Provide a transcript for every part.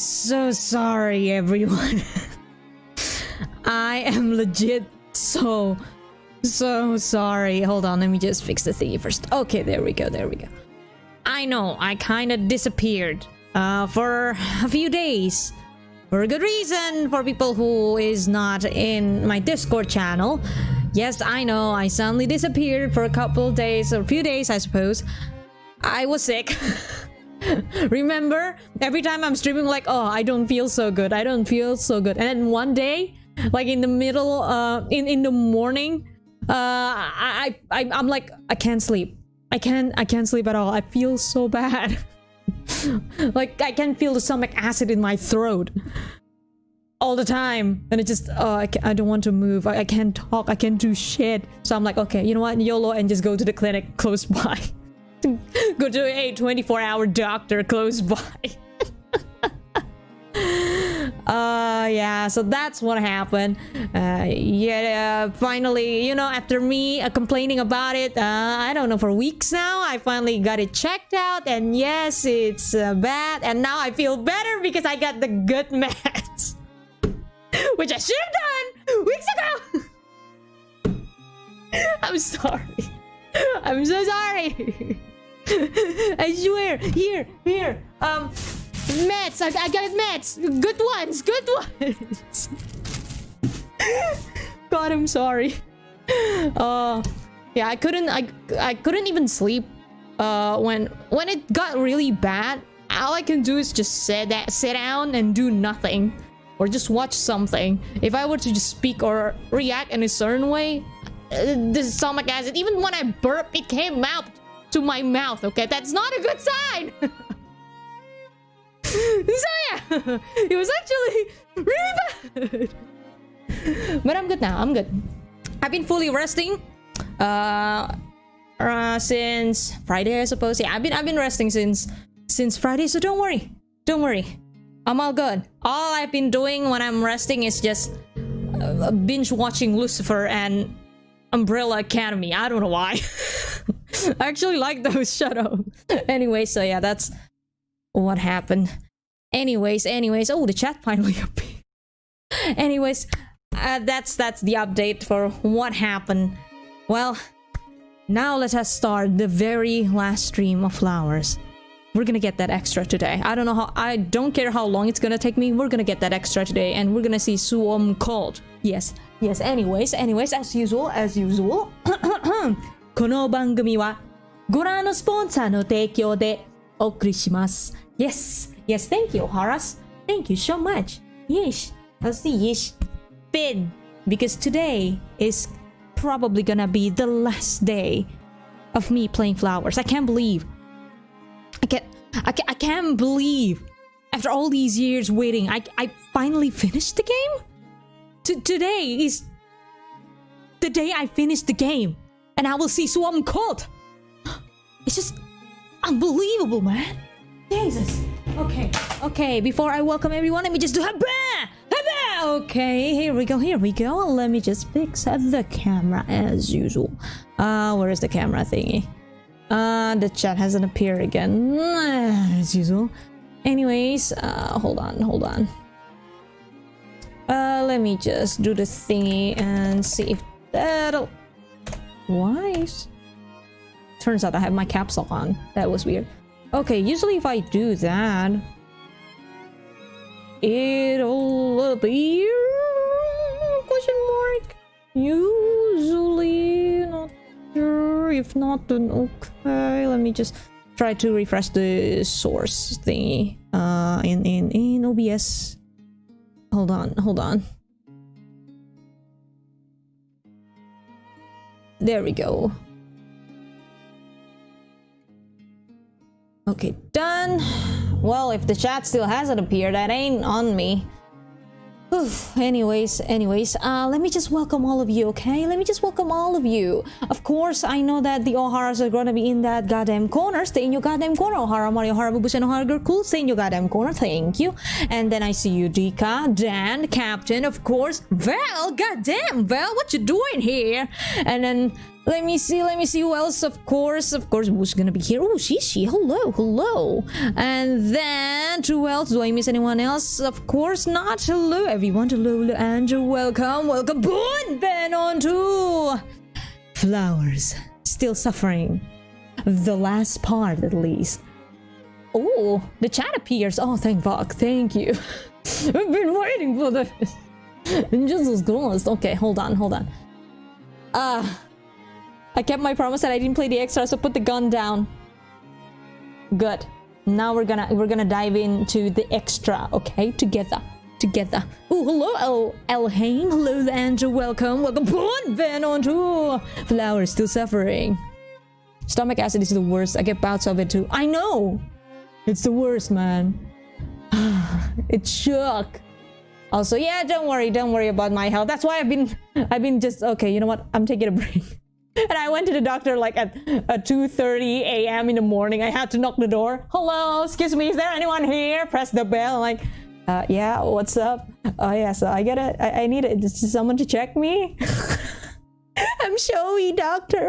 so sorry, everyone. I am legit so sorry. Hold on, let me just fix the thingy first. Okay, there we go. I know, I kind of disappeared for a few days. For a good reason, for people who is not in my Discord channel. Yes, I know, I suddenly disappeared for a couple of days, or a few days, I suppose. I was sick. Remember? Every time I'm streaming, like, oh, I don't feel so good. And then one day, like in the middle, in the morning, I'm like, I can't sleep. I can't sleep at all. I feel so bad. Like I can feel the stomach acid in my throat all the time, and it just I don't want to move. I can't talk. I can't do shit. So I'm like, okay, you know what, YOLO, and just go to the clinic close by. Go to a 24-hour doctor close by. Yeah, so that's what happened. Finally, you know, after me complaining about it, I don't know, for weeks now, I finally got it checked out, and yes, it's bad, and now I feel better because I got the good meds, which I should have done weeks ago. I'm sorry. I'm so sorry. I swear. Here. Meds. I got meds. Good ones. God, I'm sorry. Yeah, I couldn't even sleep. When it got really bad, all I can do is just sit down and do nothing, or just watch something. If I were to just speak or react in a certain way, the stomach acid, even when I burp, it came out to my mouth. Okay, that's not a good sign. So yeah, it was actually really bad. But I'm good now. I'm good. I've been fully resting since Friday, I suppose. Yeah, I've been resting since Friday, so don't worry. I'm all good. All I've been doing when I'm resting is just binge watching Lucifer and Umbrella Academy. I don't know why. I actually like those. Shut up. Anyway, so yeah, that's what happened. Anyways, oh, the chat finally appeared. Anyways, that's the update for what happened. Well, now let us start the very last stream of flowers. We're gonna get that extra today. I don't care how long it's gonna take me. We're gonna get that extra today, and we're gonna see Suom Cold. Yes. Anyways, as usual. この番組はご覧のスポンサーの提供でお送りします。Yes, thank you, Horace. Thank you so much. Yes, that's the yes. Bin, because today is probably gonna be the last day of me playing flowers. I can't believe. I can't believe. After all these years waiting, I finally finished the game. Today is the day I finished the game, and I will see Swarm Cold. It's just unbelievable, man. Jesus. Okay. Before I welcome everyone, let me just do haba. Okay, here we go. Let me just fix the camera as usual. Where is the camera thingy? The chat hasn't appeared again as usual. Anyways, hold on. Let me just do the thingy and see if that'll... Why? Turns out I have my caps lock on. That was weird. Okay, usually if I do that, it'll be question mark. Usually, not sure. If not, then okay. Let me just try to refresh the source thingy. In OBS. Hold on. There we go. Okay, done. Well, if the chat still hasn't appeared, that ain't on me. Oof. Anyways, let me just welcome all of you, okay? Of course, I know that the Oharas are gonna be in that goddamn corner. Stay in your goddamn corner, Ohara, Mario, Ohara, Bubush, and Ohara, girl, cool. Stay in your goddamn corner, thank you. And then I see you, Dika, Dan, Captain, of course, Val, goddamn, Val, what you doing here? And then Let me see who else. Of course, who's gonna be here? Oh, Shishi, hello. And then, who else? Do I miss anyone else? Of course not. Hello, everyone. Hello, Andrew. Welcome. Boon! Then on to Flowers. Still suffering. The last part, at least. Oh, the chat appears. Oh, thank fuck. Thank you. I've been waiting for this. Jesus Christ. Okay, hold on. I kept my promise that I didn't play the extra, so put the gun down. Good. Now we're gonna dive into the extra, okay? Together. Oh, hello, Elhain. Hello, Andrew. Welcome. Boon! Then on to Flowers. Still suffering. Stomach acid is the worst. I get bouts of it too. I know. It's the worst, man. It shook. Also, yeah, don't worry about my health. That's why I've been just okay. You know what? I'm taking a break. And I went to the doctor like at 2:30 a.m. in the morning. I had to knock the door. Hello, excuse me, is there anyone here? Press the bell. I'm like, yeah, what's up? Oh yeah, so I get it. I need it. Is someone to check me? I'm showy, doctor.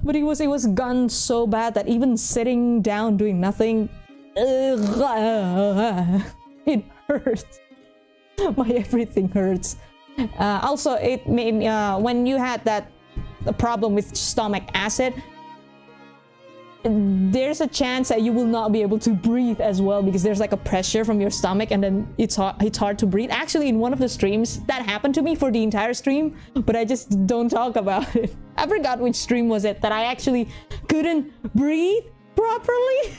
But it was gone so bad that even sitting down doing nothing, it hurts. My everything hurts. Also, it made when you had that problem with stomach acid, there's a chance that you will not be able to breathe as well because there's like a pressure from your stomach and then it's hard to breathe. Actually, in one of the streams, that happened to me for the entire stream, but I just don't talk about it. I forgot which stream was it that I actually couldn't breathe properly.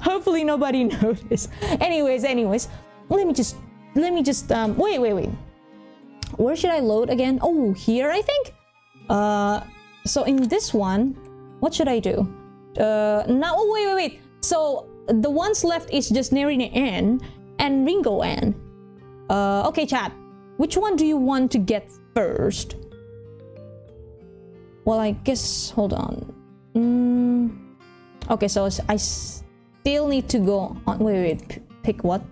Hopefully nobody noticed. Anyways, let me just wait. Where should I load again? Oh, here I think. So in this one, what should I do? Now, oh wait. So the ones left is just Nerine N and Ringo N. Okay, chat. Which one do you want to get first? Well, I guess. Hold on. Okay, so I still need to go on. Wait. Pick what?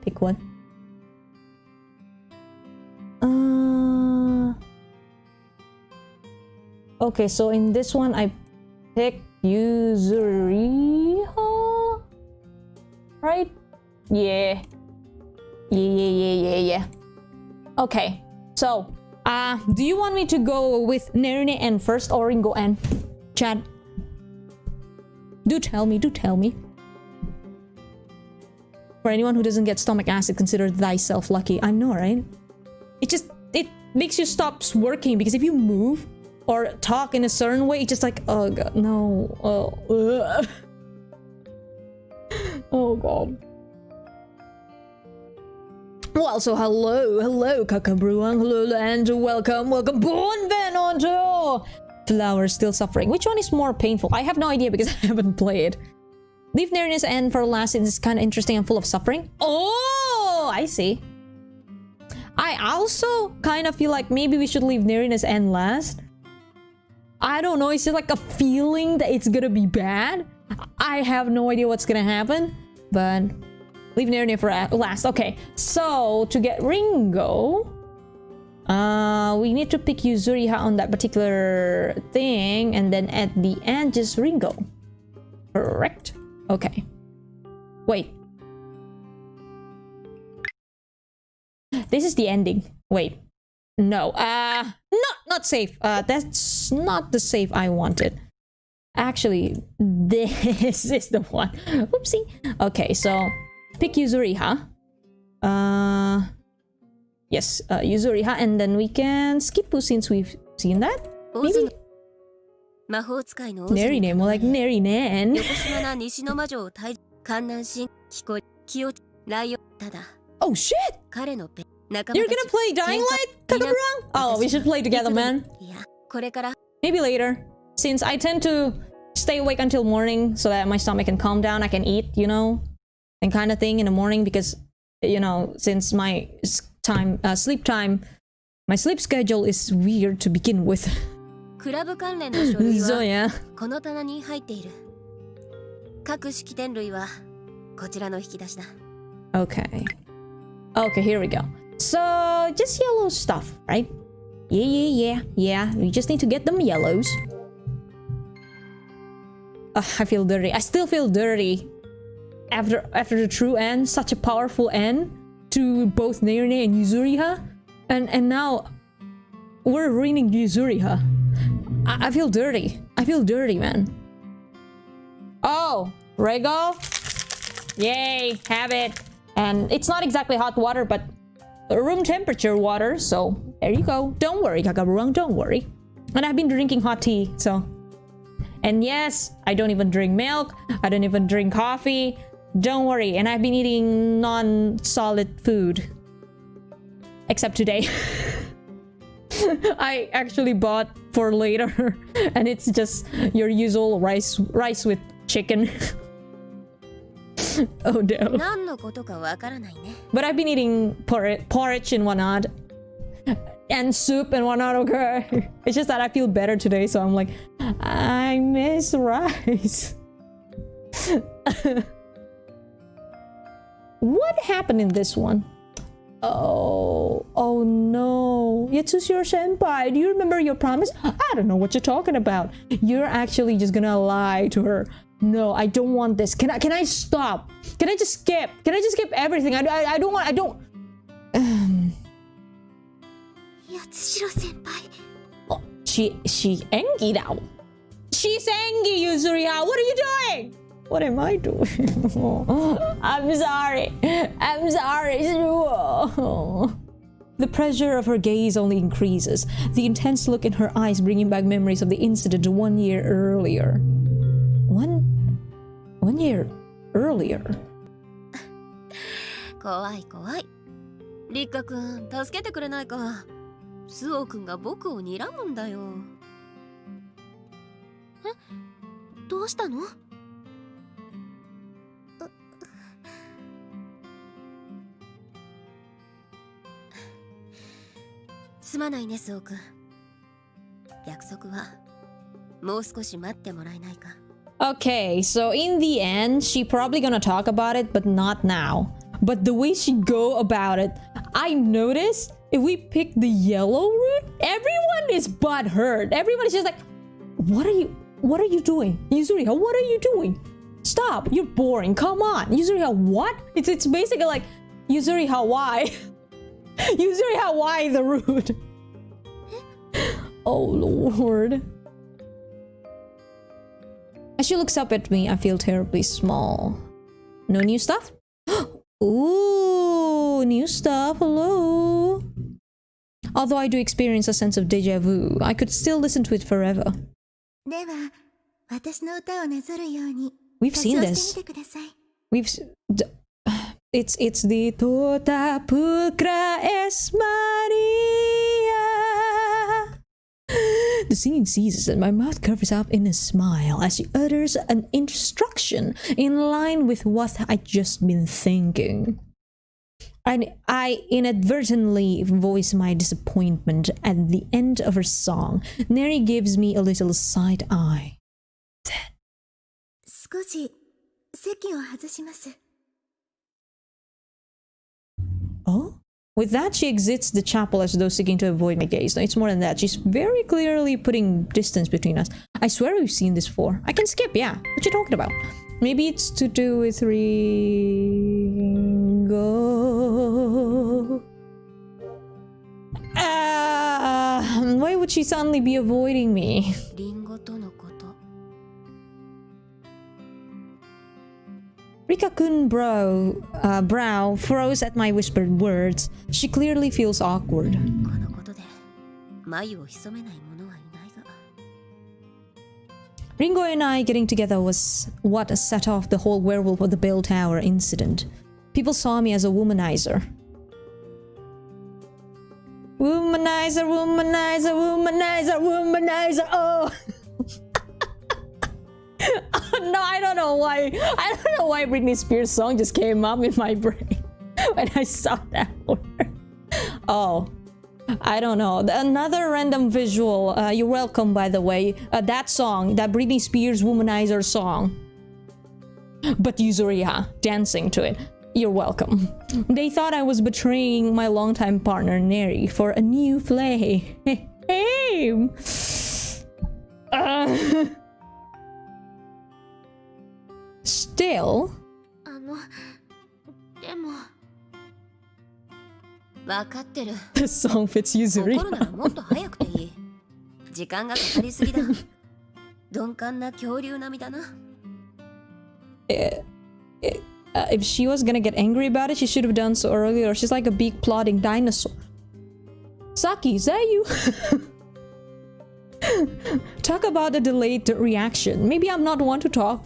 Okay, so in this one I pick Yuzuriha, right? Yeah. Okay, so do you want me to go with Nerine N first or Ringo N? Chat, do tell me. For anyone who doesn't get stomach acid, consider thyself lucky. I know, right? It makes you stop working because if you move or talk in a certain way, it's just like, oh god, no. Oh god. Well, so hello, Kakabruang, hello, Andrew, welcome, Boon Venonto! Flowers still suffering. Which one is more painful? I have no idea because I haven't played. Leave Nerin's N for last. It's kind of interesting and full of suffering. Oh, I see. I also kind of feel like maybe we should leave Nerin's N last. I don't know, it's just like a feeling that it's gonna be bad. I have no idea what's gonna happen, but leave Nerine for last. Okay, so to get Ringo, we need to pick Yuzuriha on that particular thing, and then at the end, just Ringo. Correct? Okay. Wait. This is the ending. Wait. No. Not safe. That's not the save I wanted. Actually, this is the one. Oopsie. Okay, so pick Yuzuriha. Yes, Yuzuriha, and then we can skip since we've seen that. Maybe. Nerine, more like Nerine. Oh shit! You're gonna play Dying Light, Kakabrang? Oh, we should play together, man. Maybe later. Since I tend to stay awake until morning so that my stomach can calm down, I can eat, you know, and kind of thing in the morning because, you know, since my sleep schedule is weird to begin with. So yeah. Okay, here we go. So just yellow stuff, right? Yeah. We just need to get them yellows. I feel dirty. I still feel dirty. After the true end, such a powerful end to both Nerine and Yuzuriha. And now we're ruining Yuzuriha. I feel dirty. I feel dirty, man. Oh, Ringo. Yay, have it. And it's not exactly hot water, but room temperature water. So there you go. Don't worry, Kakaburang, don't worry. And I've been drinking hot tea, so. And yes, I don't even drink milk. I don't even drink coffee. Don't worry. And I've been eating non-solid food. Except today. I actually bought for later. And it's just your usual rice with chicken. Oh no. But I've been eating porridge and whatnot. And soup and whatnot, okay? It's just that I feel better today, so I'm like, I miss rice. What happened in this one? Oh no. Yatsushiro senpai, do you remember your promise? I don't know what you're talking about. You're actually just gonna lie to her. No, I don't want this. Can I stop? Can I just skip? Can I just skip everything? I don't want. Yatsushiro senpai. Oh, she angry now. She's angry, Yuzuriha. What are you doing? What am I doing? Oh, I'm sorry. I'm sorry. The pressure of her gaze only increases. The intense look in her eyes bringing back memories of the incident 1 year earlier. One year earlier. 怖い。リッカ君、助けてくれないか。スオ君が僕を睨むんだよ。どうしたの？すまないね、スオ君。約束はもう少し待ってもらえないか。Okay, so in the end, she probably gonna talk about it, but not now. But the way she go about it, I noticed if we pick the yellow route, everyone is butthurt. Everybody's just like, what are you doing? Yuzuriha, what are you doing? Stop, you're boring, come on. Yuzuriha, what? It's basically like, Yuzuriha, why? Yuzuriha, why the route? Oh lord. As she looks up at me, I feel terribly small. No new stuff? Ooh, new stuff, hello. Although I do experience a sense of deja vu, I could still listen to it forever. We've seen this. It's the Tota Pulcra es Maria. The singing ceases and my mouth covers up in a smile as she utters an instruction in line with what I'd just been thinking. I inadvertently voice my disappointment at the end of her song. Neri gives me a little side eye. Oh? With that, she exits the chapel as though seeking to avoid my gaze. No, it's more than that. She's very clearly putting distance between us. I swear we've seen this before. I can skip, yeah. What you talking about? Maybe it's to do with Ringo. Why would she suddenly be avoiding me? Rika-kun brow froze at my whispered words. She clearly feels awkward. Ringo and I getting together was what set off the whole werewolf of the bell tower incident. People saw me as a womanizer. Womanizer, womanizer, womanizer, womanizer, oh! No, I don't know why Britney Spears song just came up in my brain when I saw that word. Oh, I don't know. Another random visual. You're welcome, by the way. That song, that Britney Spears Womanizer song. But Yuzuriha dancing to it. You're welcome. They thought I was betraying my longtime partner Neri for a new flame. Hey! Still? でも分かってる。 The song fits Yuzuri. 怒るならもっと早くていい。時間がかかりすぎだ。鈍感な恐竜並みだな。If she was gonna get angry about it, she should have done so earlier. She's like a big plotting dinosaur. Saki, is that you? Talk about a delayed reaction. Maybe I'm not one to talk,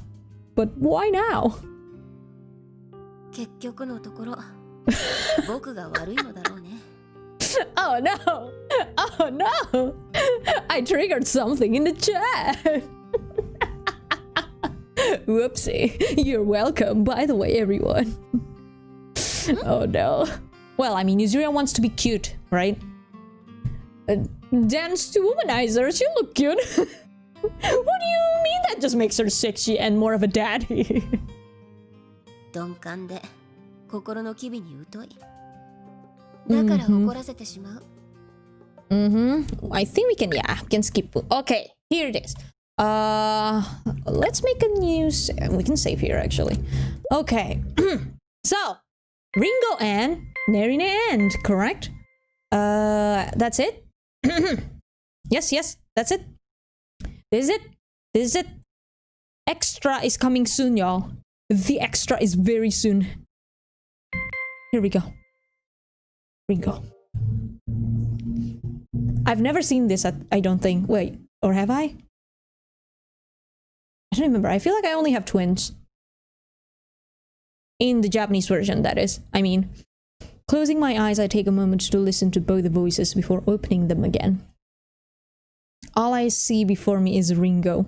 but why now? 結局のところ、僕が悪いのだろうね。Oh no! Oh no! I triggered something in the chat! Whoopsie. You're welcome, by the way, everyone. Oh no. Well, I mean, Yuzuriha wants to be cute, right? Dance to womanizer, she look cute. What do you mean that just makes her sexy and more of a daddy? 鈍感で心の機微に疎い。だから怒らせてしまう。I think we can skip. Okay, here it is. Let's make a new we can save here actually. Okay. So, Ringo and Nerine end, correct? That's it? Yes, that's it. This is it. Extra is coming soon, y'all. The extra is very soon. Here we go. Ringo. I've never seen this, I don't think. Wait, or have I? I don't remember. I feel like I only have twins. In the Japanese version, that is. I mean, closing my eyes, I take a moment to listen to both the voices before opening them again. All I see before me is Ringo.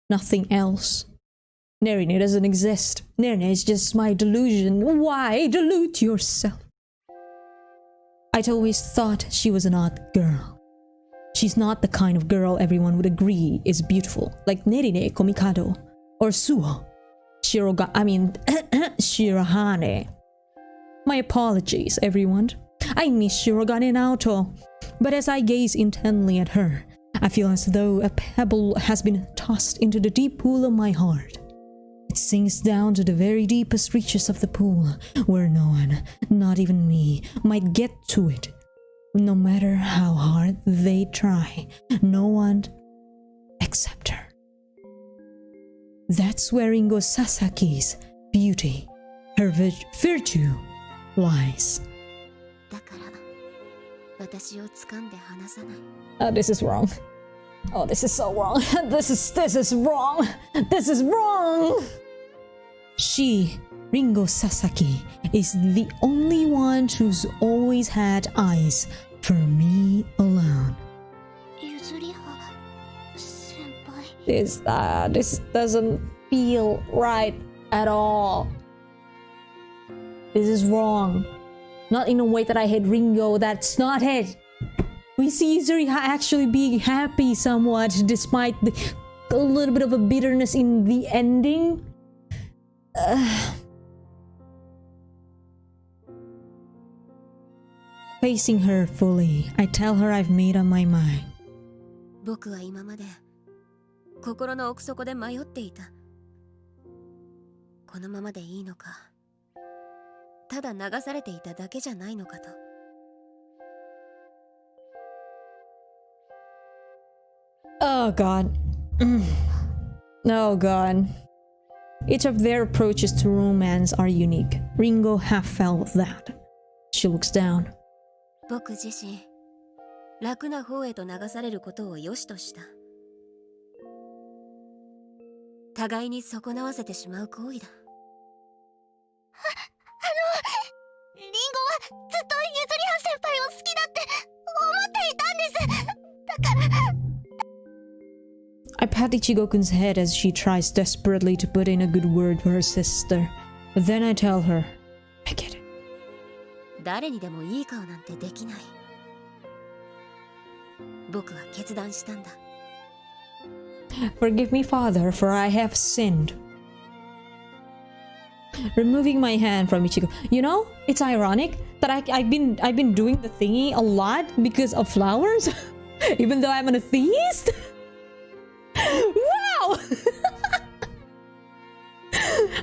Nothing else. Nerine doesn't exist. Nerine is just my delusion. Why delude yourself? I'd always thought she was an odd girl. She's not the kind of girl everyone would agree is beautiful, like Nerine Komikado or Suo. Shirahane. My apologies, everyone. I miss Shirogane Naoto. But as I gaze intently at her, I feel as though a pebble has been tossed into the deep pool of my heart. It sinks down to the very deepest reaches of the pool, where no one, not even me, might get to it. No matter how hard they try, no one except her. That's where Ringo Sasaki's beauty, her virtue, lies. だから、私を掴んで離さない。Oh, this is wrong. Oh, this is so wrong. This is wrong. This is wrong. She, Ringo Sasaki, is the only one who's always had eyes for me alone. ゆずりは先輩。This doesn't feel right at all. This is wrong. Not in a way that I hate Ringo, that's not it. We see Yuzuriha actually being happy somewhat despite a little bit of a bitterness in the ending. Facing her fully, I tell her I've made up my mind. 僕は今まで心の奥底で迷っていた。このままでいいのか、ただ流されていただけじゃないのかと。Oh god. Oh god. Each of their approaches to romance are unique. Ringo half felt that. She looks down. 僕自身、楽な方へと流されることを良しとした。互いに損なわせてしまう行為だ。リンゴはずっとゆずりは先輩を好きだって思っていたんです。だから。I pat Ichigo-kun's head as she tries desperately to put in a good word for her sister. But then I tell her, I get it. 誰にでもいい顔なんてできない。僕は決断したんだ。Forgive me, Father, for I have sinned. Removing my hand from Ichigo. You know, it's ironic that I've been doing the thingy a lot because of flowers, even though I'm an atheist. Wow!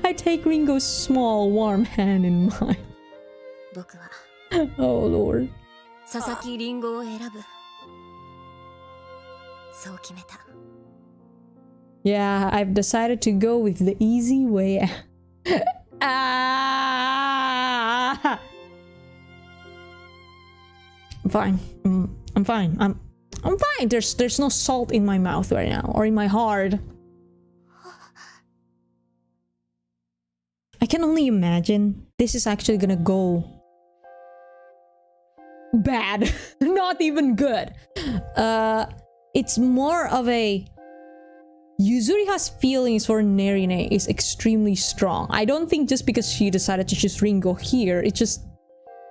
I take Ringo's small, warm hand in mine. 僕は Oh Lord. 佐々木リンゴを選ぶ。そう決めた。Yeah, I've decided to go with the easy way. Ah! I'm fine. I'm fine. I'm fine. There's no salt in my mouth right now, or in my heart. I can only imagine this is actually gonna go bad. Not even good. It's more of a... Yuzuriha's feelings for Nerine is extremely strong. I don't think just because she decided to choose Ringo here, it just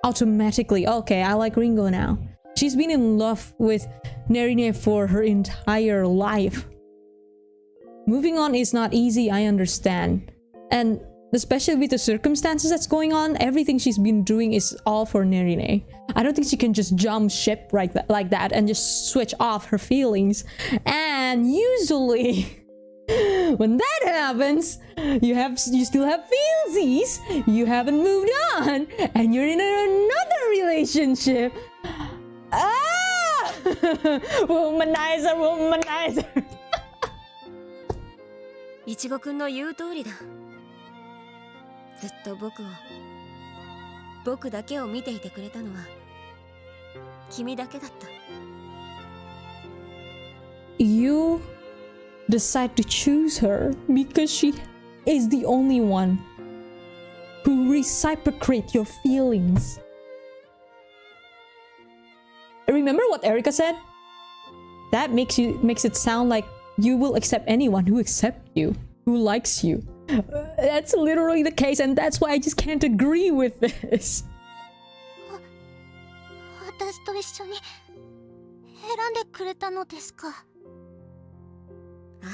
automatically, okay, I like Ringo now. She's been in love with Nerine for her entire life. Moving on is not easy, I understand. And especially with the circumstances that's going on, everything she's been doing is all for Nerine. I don't think she can just jump ship like that and just switch off her feelings. And usually, when that happens, you still have feelsies, you haven't moved on, and you're in another relationship. Ah! Womanizer, womanizer. いちごくんの言う通りだ。ずっと僕だけを見ていてくれたのは君だけだった。 You decide to choose her because she is the only one who reciprocate your feelings. Remember what Erika said? That makes it sound like you will accept anyone who accepts you, who likes you. That's literally the case, and that's why I just can't agree with this. 私と一緒に選んでくれたのですか。ああ、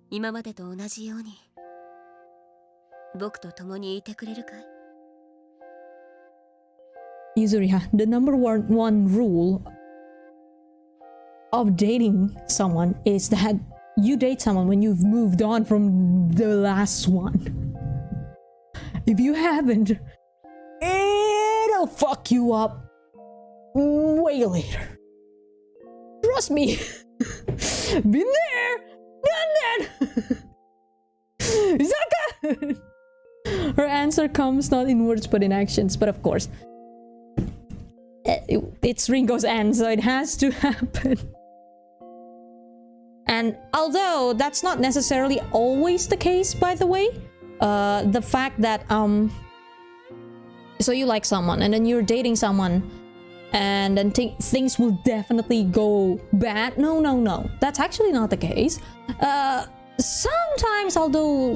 今までと同じように僕と共にいてくれるかい。 Yuzuriha, the number one rule of dating someone is that you date someone when you've moved on from the last one. If you haven't, it'll fuck you up way later. Trust me. Been there, done that. Zaka! Her answer comes not in words but in actions, but of course, it's Ringo's end, so it has to happen. And although that's not necessarily always the case, by the way, the fact that so you like someone and then you're dating someone and then things will definitely go bad. No, that's actually not the case. Sometimes, although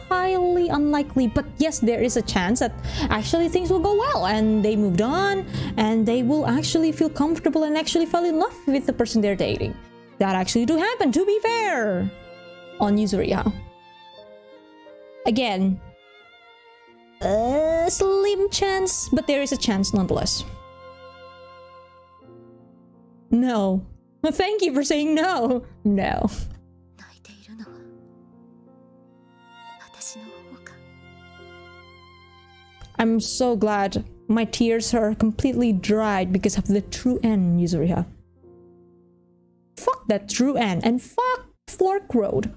highly unlikely, but yes, there is a chance that actually things will go well and they moved on and they will actually feel comfortable and actually fall in love with the person they're dating. That actually do happen, to be fair, on Yuzuriha. Again, a slim chance, but there is a chance nonetheless. No. Thank you for saying no. No. I'm so glad my tears are completely dried because of the true end, Yuzuriha. Fuck that true end, and fuck Fork Road.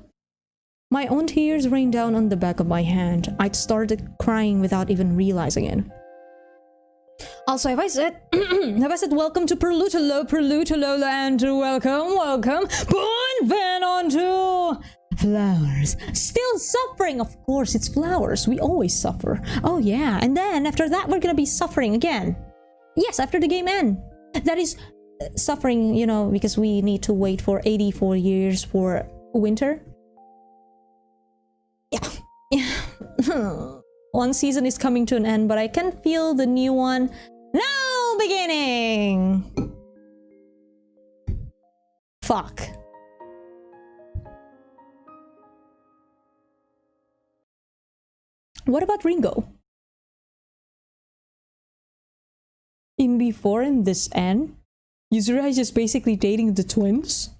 My own tears rained down on the back of my hand. I started crying without even realizing it. Also, have I said welcome to Perlutalo land, welcome, Buonvenonto! Flowers. Still suffering, of course, it's flowers. We always suffer. Oh yeah, and then after that we're gonna be suffering again. Yes, after the game ends. That is suffering, you know, because we need to wait for 84 years for winter. Yeah. One season is coming to an end, but I can feel the new one now beginning. Fuck. What about Ringo? In before and this end, Yuzuri is just basically dating the twins.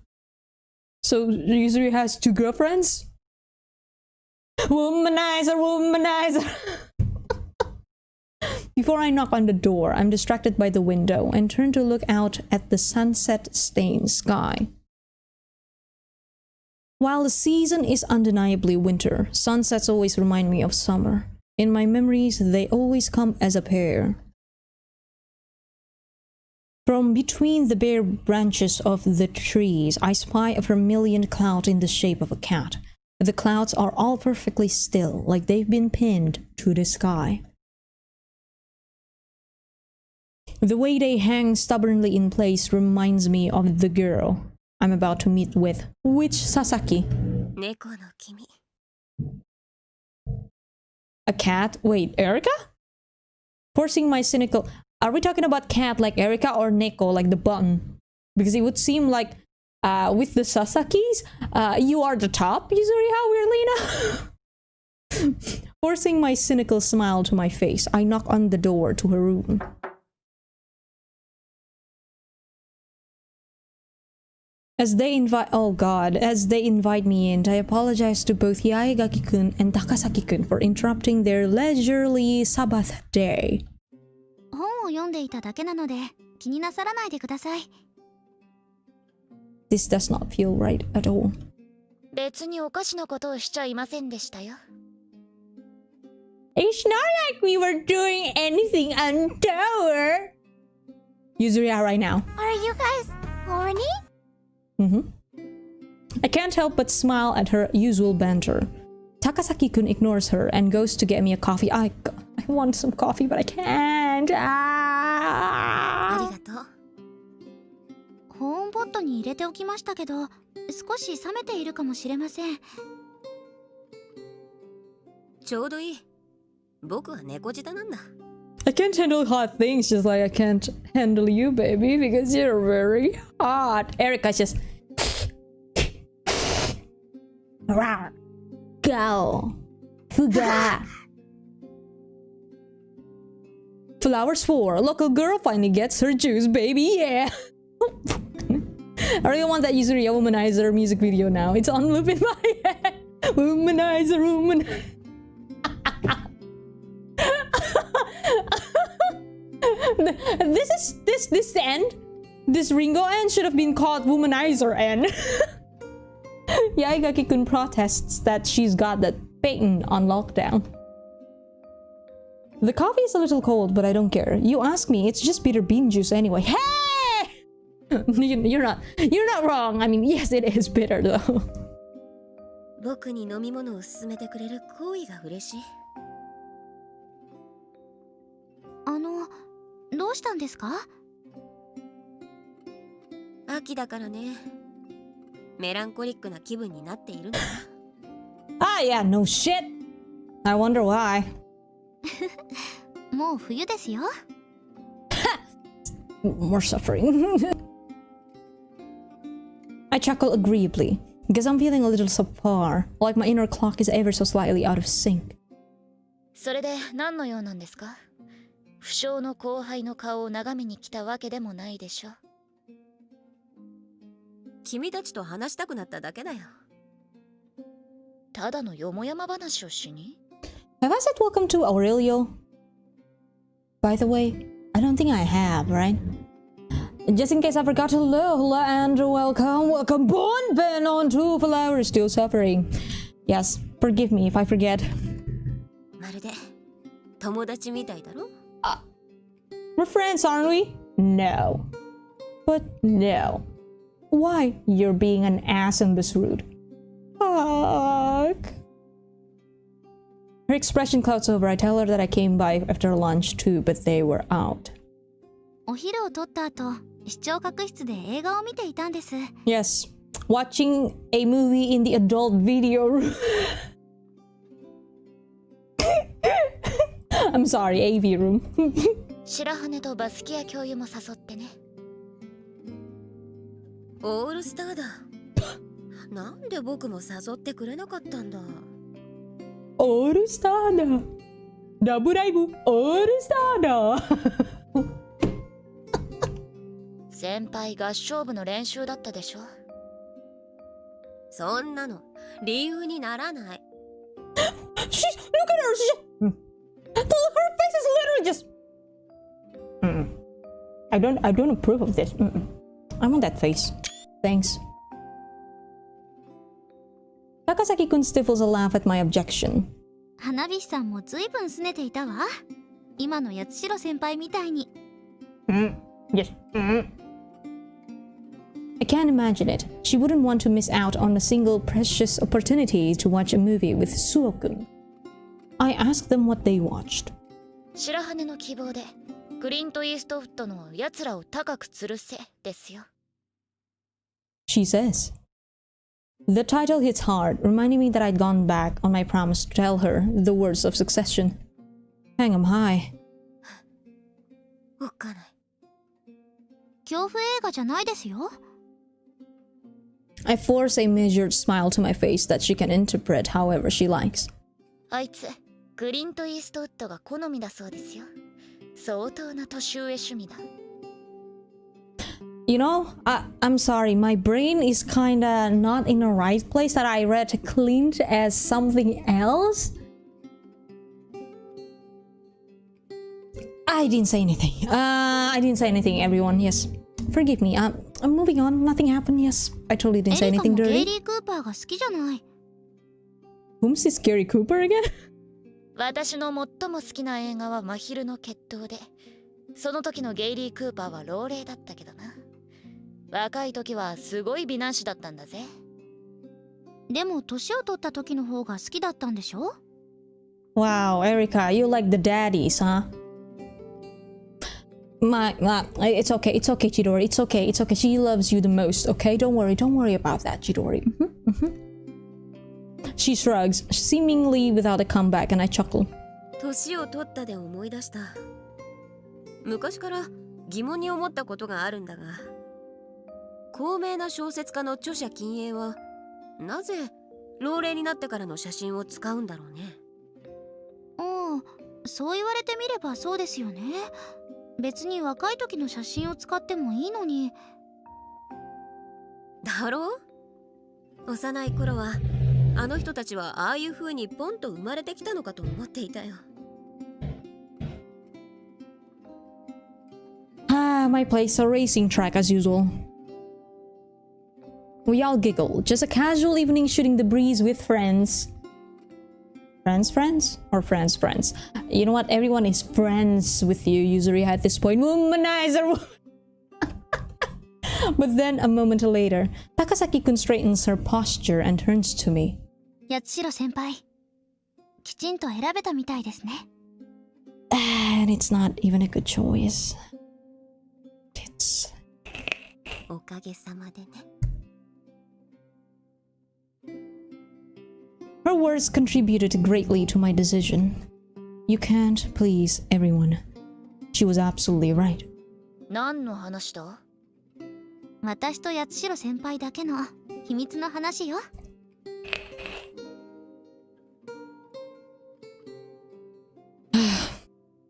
So Yuzuri has 2 girlfriends? Womanizer, womanizer! Before I knock on the door, I'm distracted by the window and turn to look out at the sunset-stained sky. While the season is undeniably winter, sunsets always remind me of summer. In my memories, they always come as a pair. From between the bare branches of the trees, I spy a vermilion cloud in the shape of a cat. The clouds are all perfectly still, like they've been pinned to the sky. The way they hang stubbornly in place reminds me of the girl I'm about to meet with. Which Sasaki? A cat? Wait, Erika? Forcing my cynical... Are we talking about cat like Erika or Neko like the button? Because it would seem like with the Sasakis, you are the top, Yuzuri, how we're Lena? Forcing my cynical smile to my face, I knock on the door to her room. As they invite me in, I apologize to both Yaegaki-kun and Takasaki-kun for interrupting their leisurely Sabbath day. This does not feel right at all. It's not like we were doing anything untoward. Yuzuri right now. Are you guys horny? I can't help but smile at her usual banter. Takasaki-kun ignores her and goes to get me a coffee. I want some coffee, but I can't. I can't handle hot things just like I can't handle you, baby, because you're very hot. Erika's just... Go. Fuga. Flowers 4. Local girl finally gets her juice, baby, yeah. I really want that Yuzuri Womanizer music video now. It's on loop in my head. Womanizer, womanizer. This end, this Ringo end should have been called Womanizer end. Yaegaki-kun protests that she's got that patent on lockdown. The coffee is a little cold, but I don't care. You ask me, it's just bitter bean juice anyway. Hey! You're not wrong. I mean, yes, it is bitter though. Ah, yeah, no shit. I wonder why. More suffering. I chuckle agreeably, because I'm feeling a little subpar, like my inner clock is ever so slightly out of sync. Have I said welcome to Aurelio? By the way, I don't think I have, right? Just in case I forgot to hello and welcome Bonben on 2 flowers still suffering. Yes, forgive me if I forget. We're friends, aren't we? No. But no. Why? You're being an ass in this route. Fuck. Her expression clouds over. I tell her that I came by after lunch too, but they were out. Yes, watching a movie in the adult video room. I'm sorry, AV room. オールスターだ。ラブライブオールスターだ。先輩合唱部の練習だったでしょ。そんなの理由にならない。She's look at her. Her face is literally just. I don't approve of this. I want that face. Thanks. Takasaki-kun stifles a laugh at my objection. 花火師さんもずいぶん拗ねていたわ。今の八代先輩みたいに。Yes. I can't imagine it. She wouldn't want to miss out on a single precious opportunity to watch a movie with Suo-kun. I asked them what they watched. 白羽の希望でクリント・イーストウッドの奴らを高く吊るせですよ。She says. The title hits hard, reminding me that I'd gone back on my promise to tell her the words of succession. Hang 'em high. おっかない。恐怖映画じゃないですよ。I force a measured smile to my face that she can interpret however she likes. あいつクリント・イーストウッドが好みだそうですよ。相当な年上趣味だ。You know, I'm sorry, my brain is kinda not in the right place that I read Clint as something else. I didn't say anything. I didn't say anything, everyone. Yes. Forgive me. I'm moving on. Nothing happened. Yes. I totally didn't say anything ゲイ dirty. リー・クーパーが好きじゃない。Whom's this Gary Cooper again? 私の最も好きな映画は真昼の決闘で、その時のゲイリー・クーパーは老齢だったけどな。若い時はすごい美男子だったんだぜ。でも年を取った時の方が好きだったんでしょ？ Wow, Erica, you like the daddies, huh? It's okay, Chidori. It's okay. She loves you the most, okay? Don't worry about that, Chidori. She shrugs, seemingly without a comeback, and I chuckle. 年を取ったで思い出した。昔から疑問に思ったことがあるんだが、高名な小説家の著者禁煙はなぜ老齢になってからの写真を使うんだろうね。そう言われてみればそうですよね。別に若い時の写真を使ってもいいのに。だろう？幼い頃はあの人たちはああいう風にポンと生まれてきたのかと思っていたよ。My place, a racing track as usual. We all giggle. Just a casual evening shooting the breeze with friends. Friends? Or friends? You know what? Everyone is friends with you, Yuzuri, at this point. Womanizer! But then, a moment later, Takasaki-kun straightens her posture and turns to me. 八代先輩、きちんと選べたみたいですね。And it's not even a good choice. It's... おかげさまでね。Her words contributed greatly to my decision. You can't please everyone. She was absolutely right. 何の話だ？私と八代先輩だけの秘密の話よ。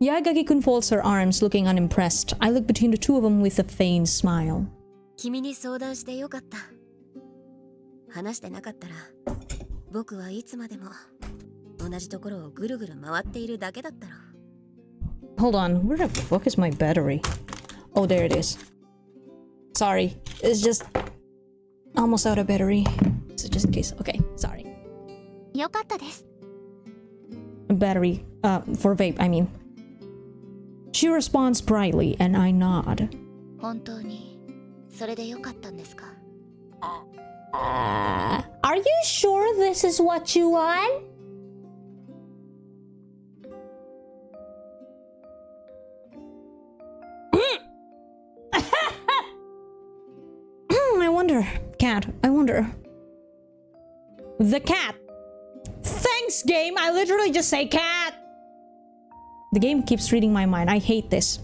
Yagagi-kun folds her arms, looking unimpressed. I look between the two of them with a faint smile. 君に相談してよかった。話してなかったら、僕はいつまでも同じところをぐるぐる回っているだけだったろ。Hold on, where the fuck is my battery? Oh, there it is. Sorry, it's just almost out of battery. So just in case. Okay, sorry. よかったです。Battery, for vape, I mean. She responds brightly, and I nod. 本当にそれでよかったんですか？ Are you sure this is what you want? I wonder. Cat, I wonder. The cat. Thanks, game. I literally just say cat. The game keeps reading my mind. I hate this.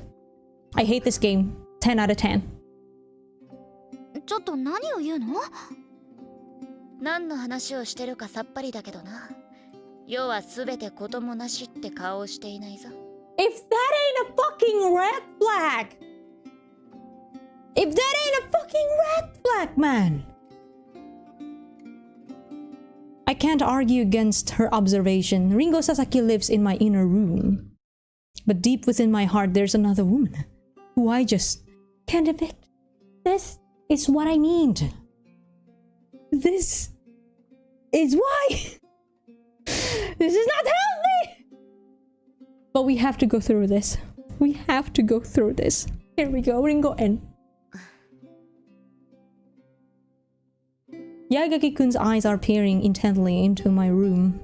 I hate this game. 10 out of 10. ちょっと何を言うの？何の話をしてるかさっぱりだけどな。要は全てこともなしって顔をしていないぞ。If that ain't a fucking red flag! If that ain't a fucking red flag, man! I can't argue against her observation. Ringo Sasaki lives in my inner room. But deep within my heart, there's another woman who I just can't evict. This is what I need. This is why. This is not healthy. But we have to go through this. We have to go through this. Here we go, Ringo N. Yagaki-kun's eyes are peering intently into my room.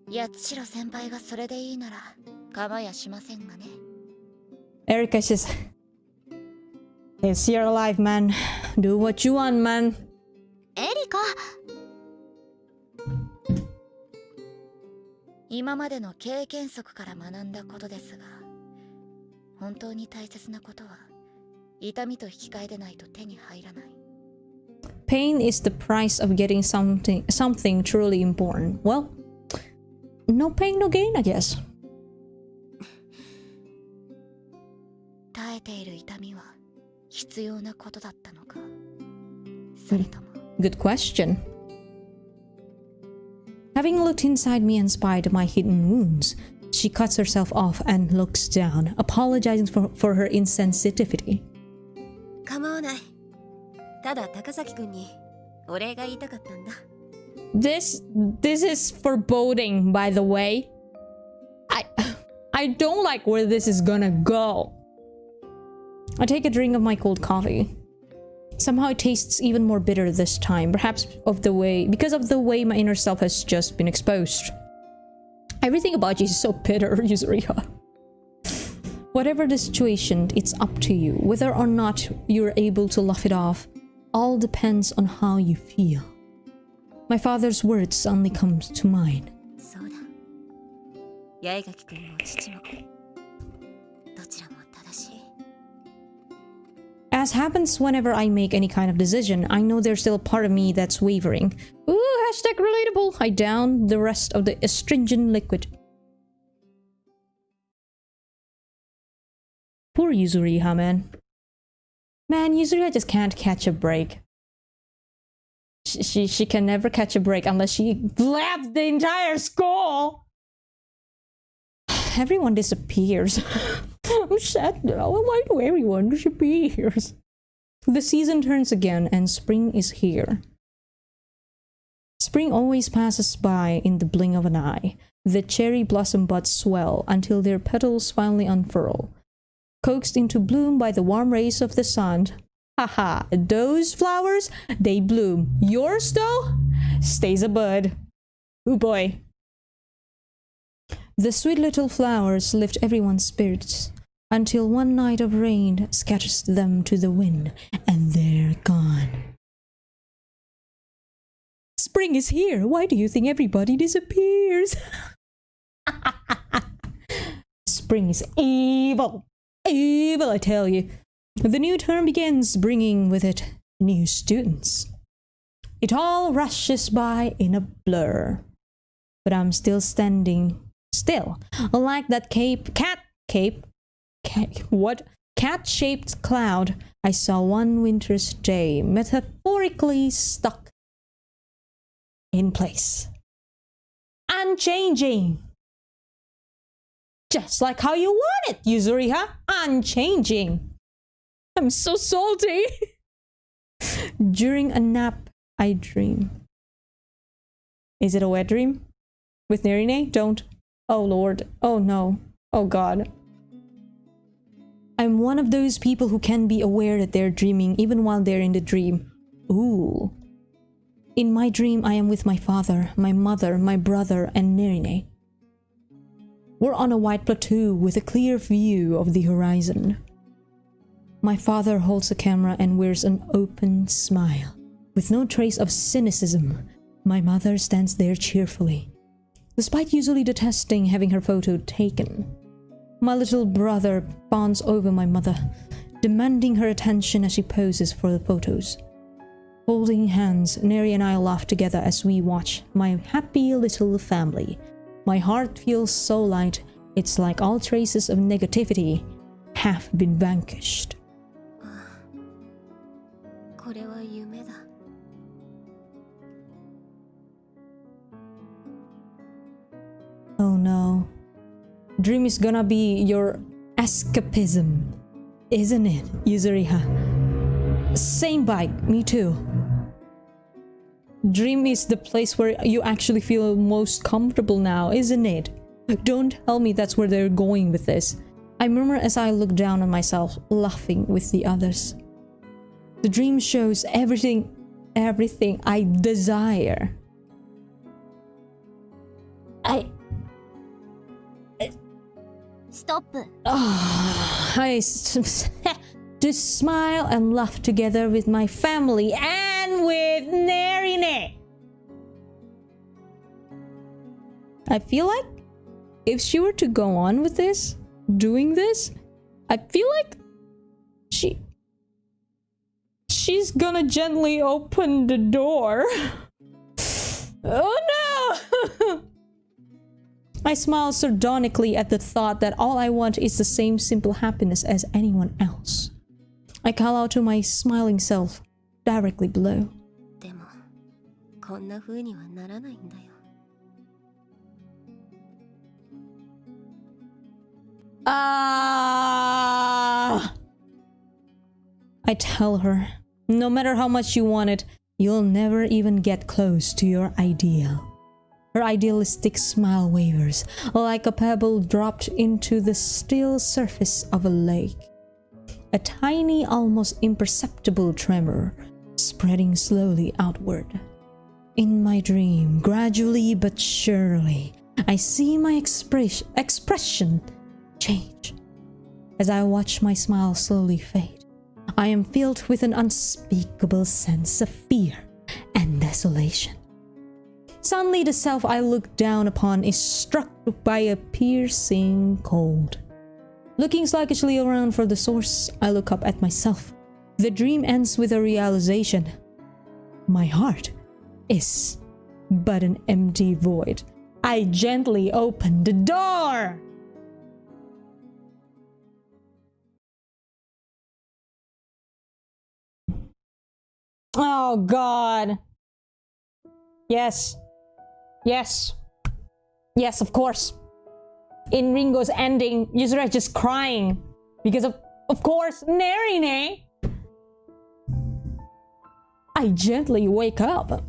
八代先輩がそれでいいなら構やしませんがね。 Erika says, "Yes, you're alive, man. Do what you want, man." エリカ。今までの経験則から学んだことですが、本当に大切なことは痛みと引き換えでないと手に入らない。Pain is the price of getting something truly important. Well, no pain, no gain, I guess. 耐えている痛みは必要なことだったのか、それとも。Good question. Having looked inside me and spied my hidden wounds, she cuts herself off and looks down, apologizing for her insensitivity. 構わない。ただ高崎くんにお礼が言いたかったんだ。This is foreboding, by the way. I don't like where this is gonna go. I take a drink of my cold coffee. Somehow it tastes even more bitter this time, perhaps because of the way my inner self has just been exposed. Everything about you is so bitter, Yuzuriha. Whatever the situation, it's up to you. Whether or not you're able to laugh it off, all depends on how you feel. My father's words suddenly come to mind. そうだ。八重垣くんも父もどちらも正しい。As happens whenever I make any kind of decision, I know there's still a part of me that's wavering. Ooh, hashtag relatable. I down the rest of the astringent liquid. Poor Yuzuriha, man. Man, Yuzuriha just can't catch a break. She can never catch a break unless she blabbed the entire school. Everyone disappears. I'm sad now. Why do everyone disappear? The season turns again and spring is here. Spring always passes by in the blink of an eye. The cherry blossom buds swell until their petals finally unfurl. Coaxed into bloom by the warm rays of the sun. Haha, those flowers, they bloom. Yours, though, stays a bud. Ooh boy. The sweet little flowers lift everyone's spirits until one night of rain scatters them to the wind, and they're gone. Spring is here. Why do you think everybody disappears? Spring is evil. Evil, I tell you. The new term begins, bringing with it new students. It all rushes by in a blur. But I'm still standing still, like that cat-shaped cloud I saw one winter's day, metaphorically stuck in place. Unchanging. Just like how you want it, Yuzuriha. Unchanging. I'm so salty. During a nap, I dream. Is it a wet dream? With Nerine? Don't. Oh Lord. Oh no. Oh God. I'm one of those people who can be aware that they're dreaming even while they're in the dream. Ooh. In my dream, I am with my father, my mother, my brother, and Nerine. We're on a white plateau with a clear view of the horizon. My father holds a camera and wears an open smile. With no trace of cynicism, my mother stands there cheerfully, despite usually detesting having her photo taken. My little brother fawns over my mother, demanding her attention as she poses for the photos. Holding hands, Neri and I laugh together as we watch my happy little family. My heart feels so light, it's like all traces of negativity have been vanquished. これは夢だ。Oh no. Dream is gonna be your escapism, isn't it, Yuzuriha? Same bike, me too. Dream is the place where you actually feel most comfortable now, isn't it? Don't tell me that's where they're going with this. I murmur as I look down on myself, laughing with the others. The dream shows everything I desire. Stop. To smile and laugh together with my family and with Nerine. I feel like if she were to go on with this, doing this, I feel like she's gonna gently open the door. Oh no! I smile sardonically at the thought that all I want is the same simple happiness as anyone else. I call out to my smiling self, directly below. でも、こんな風にはならないんだよ。I tell her, no matter how much you want it, you'll never even get close to your ideal. Her idealistic smile wavers, like a pebble dropped into the still surface of a lake. A tiny, almost imperceptible tremor, spreading slowly outward. In my dream, gradually but surely, I see my expression change. As I watch my smile slowly fade, I am filled with an unspeakable sense of fear and desolation. Suddenly, the self I look down upon is struck by a piercing cold. Looking sluggishly around for the source, I look up at myself. The dream ends with a realization. My heart is but an empty void. I gently open the door. Oh God. Yes. Yes. Yes, of course. In Ringo's ending, Yuzura just crying because of course, Nerine. I gently wake up.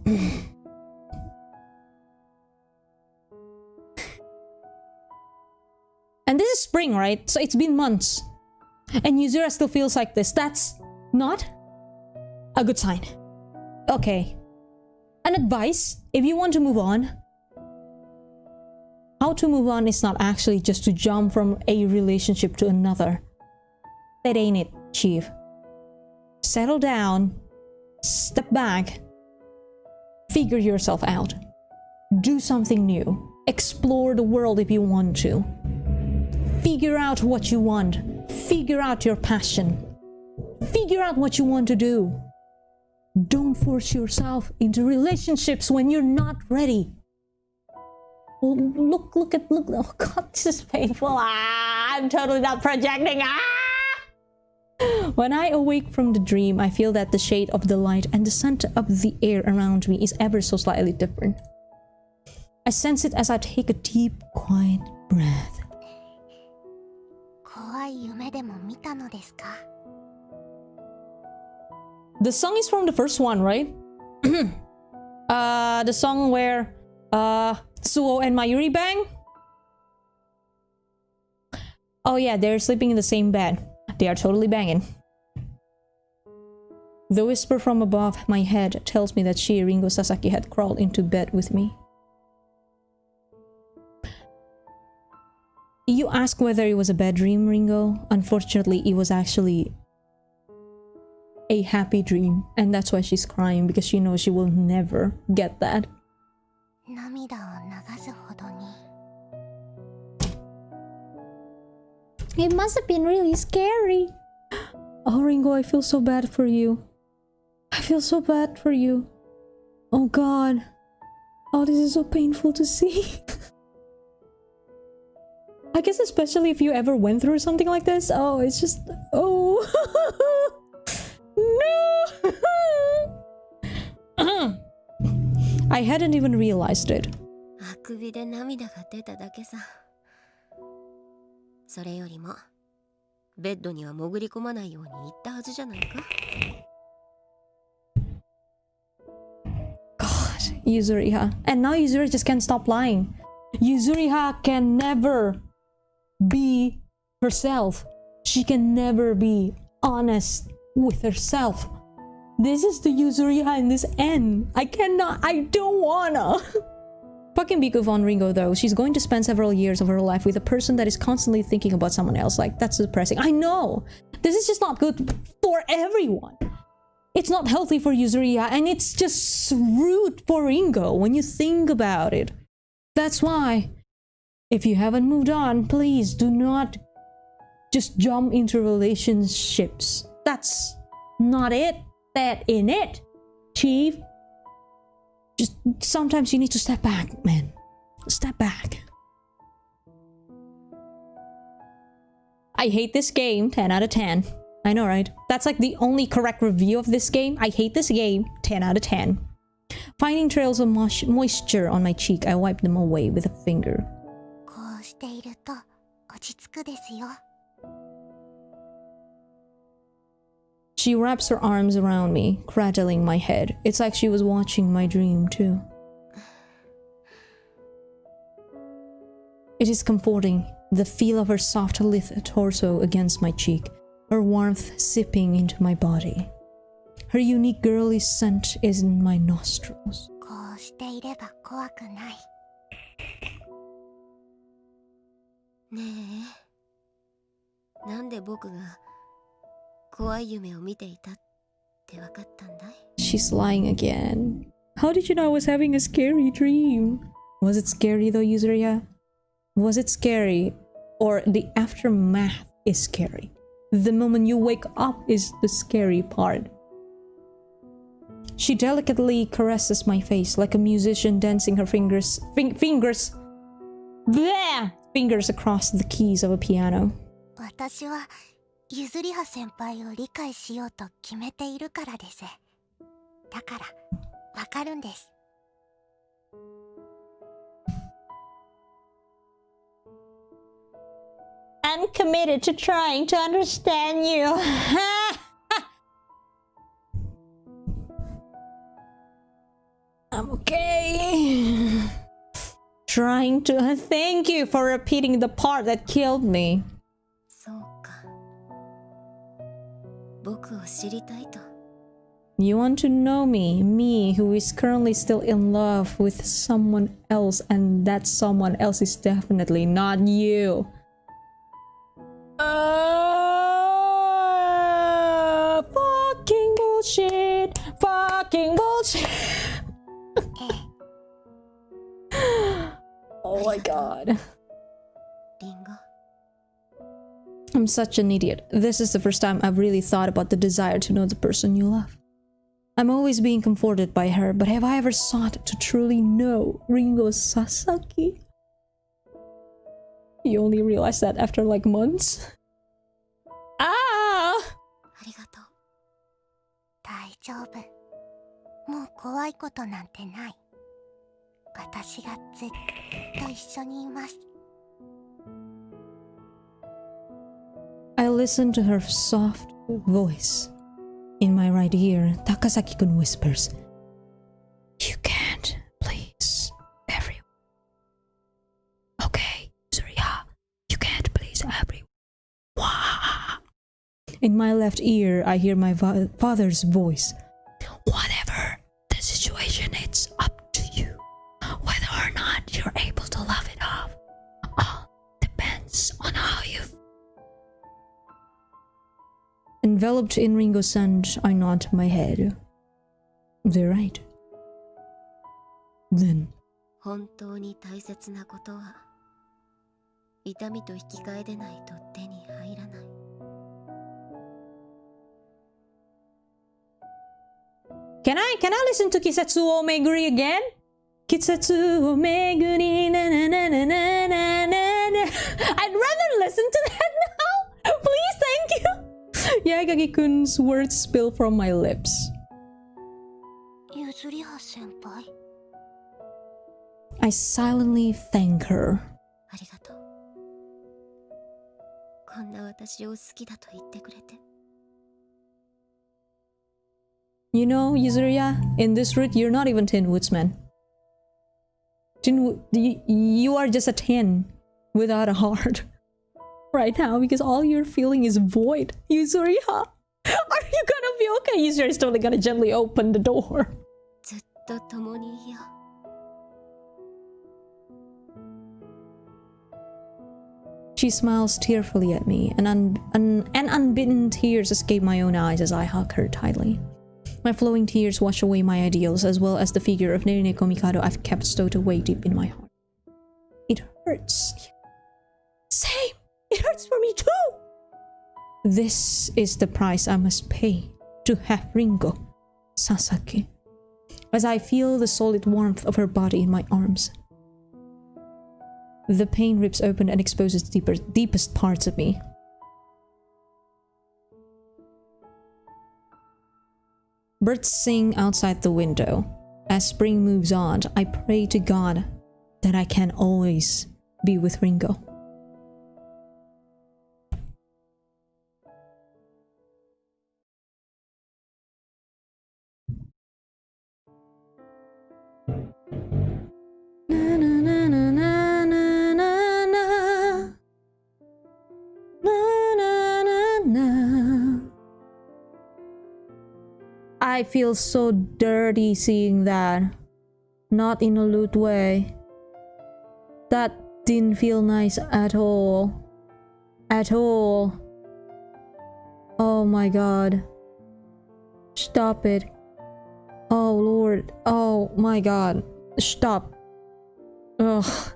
And this is spring, right? So it's been months. And Yuzura still feels like this. That's not a good sign. Okay. An advice, if you want to move on, how to move on is not actually just to jump from a relationship to another. That ain't it, Chief. Settle down, step back, figure yourself out, do something new, explore the world if you want to, figure out what you want, figure out your passion, figure out what you want to do. Don't force yourself into relationships when you're not ready. Look, oh God, this is painful. I'm totally not projecting. When I awake from the dream, I feel that the shade of the light and the scent of the air around me is ever so slightly different. I sense it as I take a deep, quiet breath. 怖い夢でも見たのですか? The song is from the first one, right? The song where Suo and Mayuri bang? Oh yeah, they're sleeping in the same bed. They are totally banging. The whisper from above my head tells me that she, Ringo Sasaki, had crawled into bed with me. You ask whether it was a bad dream, Ringo. Unfortunately, it was actually a happy dream, and that's why she's crying, because she knows she will never get that. 涙を流すほどに It must have been really scary. Oh, Ringo, I feel so bad for you. I feel so bad for you. Oh god. Oh, this is so painful to see. I guess especially if you ever went through something like this. Oh, it's just... Oh. No! I hadn't even realized it. あくびで涙が出ただけさ。それよりもベッドには潜り込まないように言ったはずじゃないか。God, Yuzuriha. And now Yuzuriha just can't stop lying. Yuzuriha can never be herself. She can never be honest with herself. This is the Yuzuriha in this end. I don't wanna. Fucking Biku von Ringo though, she's going to spend several years of her life with a person that is constantly thinking about someone else. Like, that's depressing. I know! This is just not good for everyone. It's not healthy for Yuzuriha, and it's just rude for Ringo when you think about it. That's why, if you haven't moved on, please do not just jump into relationships. That's not it. That ain't it, Chief. Just sometimes you need to step back, man. Step back. I hate this game, 10 out of 10. I know, right? That's like the only correct review of this game. I hate this game, 10 out of 10. Finding trails of moisture on my cheek, I wipe them away with a finger. こうしていると落ち着くですよ。 She wraps her arms around me, cradling my head. It's like she was watching my dream, too. It is comforting, the feel of her soft lithe torso against my cheek, her warmth sipping into my body. Her unique girly scent is in my nostrils. こうしていれば怖くない。ねえ、なんで僕が怖い夢を見ていたってわかったんだい？ She's lying again. How did you know I was having a scary dream? Was it scary though, Yuzuriha? Was it scary? Or the aftermath is scary? The moment you wake up is the scary part. She delicately caresses my face like a musician dancing her fingers across the keys of a piano. 私はゆずりは先輩を理解しようと決めているからです。だからわかるんです。 I'm committed to trying to understand you. I'm okay. Trying to... Thank you for repeating the part that killed me. そうか。僕を知りたいと。 You want to know me, me who is currently still in love with someone else, and that someone else is definitely not you. Fucking bullshit. Fucking bullshit. Oh my god. リンゴ。 I'm such an idiot. This is the first time I've really thought about the desire to know the person you love. I'm always being comforted by her, but have I ever sought to truly know Ringo Sasaki? You only realized that after like months? Ah! ありがとう。大丈夫。もう怖いことなんてない。私がずっと一緒にいます。 I listened to her soft voice. In my right ear, Takasaki-kun whispers, "You can't please everyone. Okay, Surya, you can't please everyone." Wah! In my left ear, I hear my father's voice. "Whatever the situation, it's up to you. Whether or not you're able to laugh it off, all depends on how you..." Enveloped in Ringo's scent, I nod my head. They're right. Then, 本当に大切なことは痛みと引き換えでないと手に入らない。Can I listen to Kisetsu o Meguri again? Kisetsu o Meguri na na na na na na na. I'd rather listen to that now. Please, thank you. Yagagi-kun's words spill from my lips. Yuzuriha senpai. I silently thank her. ありがとう。こんな私を好きだと言ってくれて。You know, Yuzuriya, in this route, you're not even Tin Woodsman. You are just a tin without a heart right now because all you're feeling is void. Yuzuriya, are you gonna be okay? Yuzuriya is totally gonna gently open the door. ずっと共にいよう。She smiles tearfully at me, and unbidden tears escape my own eyes as I hug her tightly. My flowing tears wash away my ideals, as well as the figure of Nerine Komikado I've kept stowed away deep in my heart. It hurts. Same! It hurts for me too! This is the price I must pay to have Ringo, Sasaki, as I feel the solid warmth of her body in my arms. The pain rips open and exposes the deepest parts of me. Birds sing outside the window. As spring moves on, I pray to God that I can always be with Ringo. Na, na, na, na, na, na, na, na. Na, na, na, na. I feel so dirty seeing that. Not in a lewd way. That didn't feel nice at all. At all. Oh my god. Stop it. Oh lord. Oh my god. Stop. Ugh.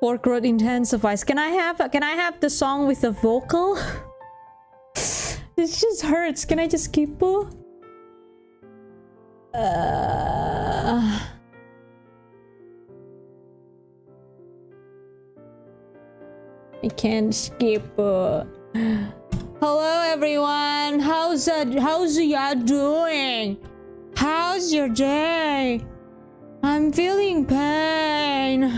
Pork road intensifies. Can I have the song with the vocal? This just hurts. Can I just skip it? I can't skip. Hello everyone. How's ya doing? How's your day? I'm feeling pain.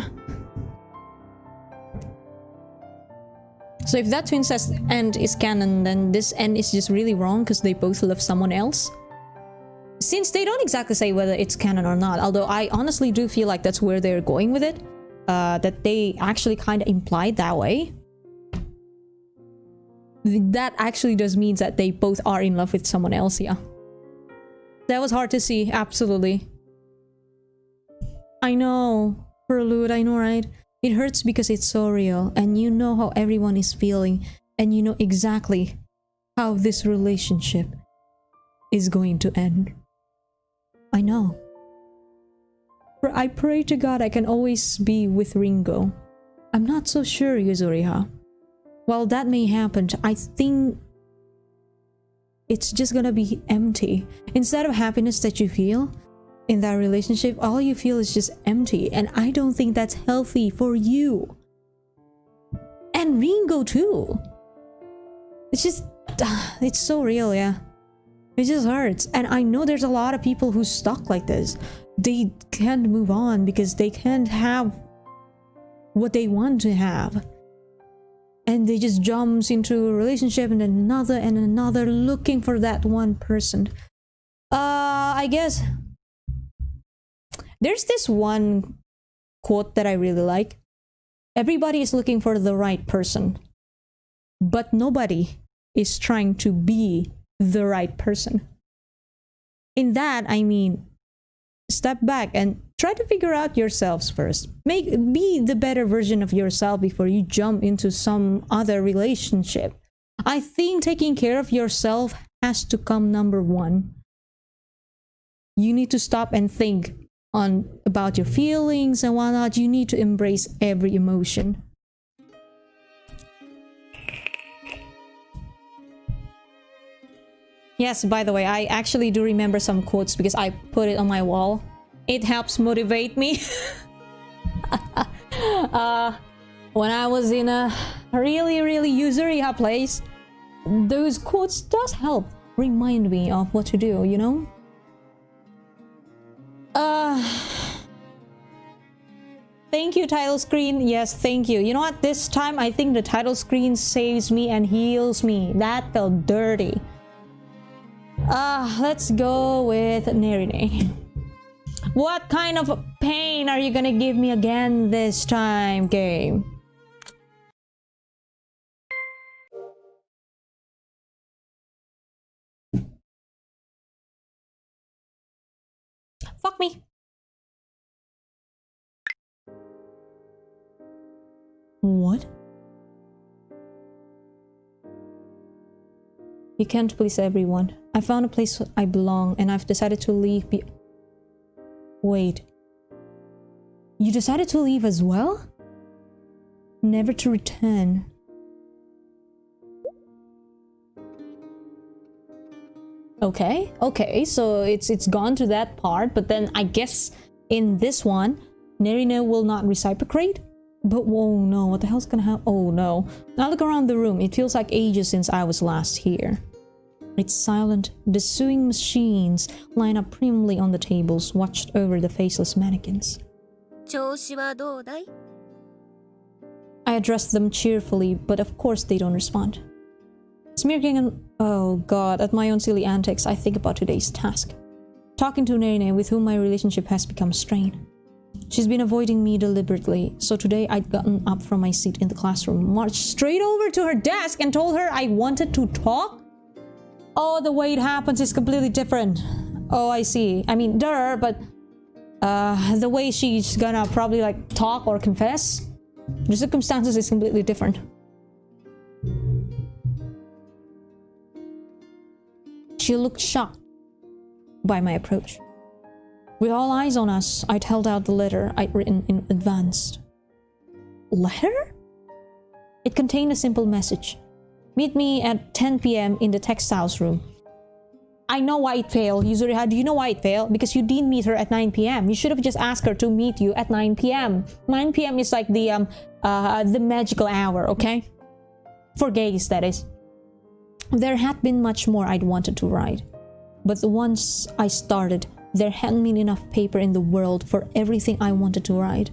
So if that twin says end is canon, then this end is just really wrong because they both love someone else. Since they don't exactly say whether it's canon or not, although I honestly do feel like that's where they're going with it, that they actually kind of implied that way. That actually does mean that they both are in love with someone else, yeah. That was hard to see, absolutely. I know, Prelude, I know, right? It hurts because it's so real, and you know how everyone is feeling, and you know exactly how this relationship is going to end. I know. I pray to God I can always be with Ringo. I'm not so sure, Yuzuriha. While that may happen, I think it's just gonna be empty. Instead of happiness that you feel in that relationship, all you feel is just empty, and I don't think that's healthy for you. And Ringo too. It's just, it's so real, yeah. It just hurts. And I know there's a lot of people who's stuck like this. They can't move on because they can't have what they want to have. And they just jumps into a relationship and another looking for that one person. I guess there's this one quote that I really like. Everybody is looking for the right person, but nobody is trying to be the right person. In that, I mean, step back and try to figure out yourselves first. Be the better version of yourself before you jump into some other relationship. I think taking care of yourself has to come number one. You need to stop and think about your feelings and whatnot. You need to embrace every emotion. Yes, by the way, I actually do remember some quotes because I put it on my wall. It helps motivate me. When I was in a really usury place, those quotes does help remind me of what to do, you know? Thank you, title screen. Yes, thank you. You know what? This time, I think the title screen saves me and heals me. That felt dirty. Let's go with Nerine. What kind of pain are you gonna give me again this time, game? Fuck me. What? You can't please everyone. I found a place I belong and I've decided to leave Wait. You decided to leave as well? Never to return. Okay, so it's gone to that part, but then I guess in this one, Nerine will not reciprocate? But whoa, no, what the hell's gonna happen? Oh no. Now look around the room, it feels like ages since I was last here. It's silent. The sewing machines line up primly on the tables, watched over the faceless mannequins. 調子はどうだい? I address them cheerfully, but of course they don't respond. Smirking and oh god, at my own silly antics, I think about today's task. Talking to Nerine, with whom my relationship has become strained. She's been avoiding me deliberately, so today I'd gotten up from my seat in the classroom, marched straight over to her desk and told her I wanted to talk? Oh, the way it happens is completely different. Oh, I see. I mean, duh, but the way she's gonna probably like talk or confess, the circumstances is completely different. She looked shocked by my approach. With all eyes on us, I'd held out the letter I'd written in advance. Letter? It contained a simple message. Meet me at 10 p.m. in the textiles room. I know why it failed. Yuzuriha, do you know why it failed? Because you didn't meet her at 9 p.m. You should have just asked her to meet you at 9 p.m. 9 p.m. is like the magical hour, okay? For gays, that is. There had been much more I'd wanted to write. But once I started, there hadn't been enough paper in the world for everything I wanted to write.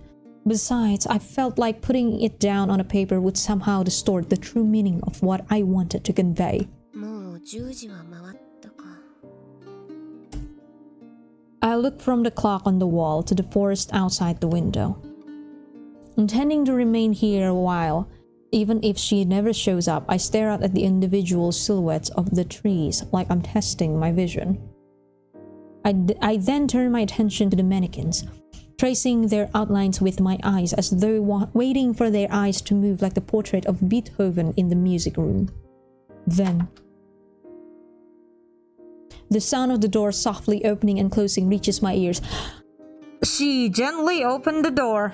Besides, I felt like putting it down on a paper would somehow distort the true meaning of what I wanted to convey. もう10時は回ったか. I looked from the clock on the wall to the forest outside the window. Intending to remain here a while, even if she never shows up, I stare out at the individual silhouettes of the trees like I'm testing my vision. I then turn my attention to the mannequins, tracing their outlines with my eyes as though waiting for their eyes to move like the portrait of Beethoven in the music room. Then, the sound of the door softly opening and closing reaches my ears. She gently opened the door.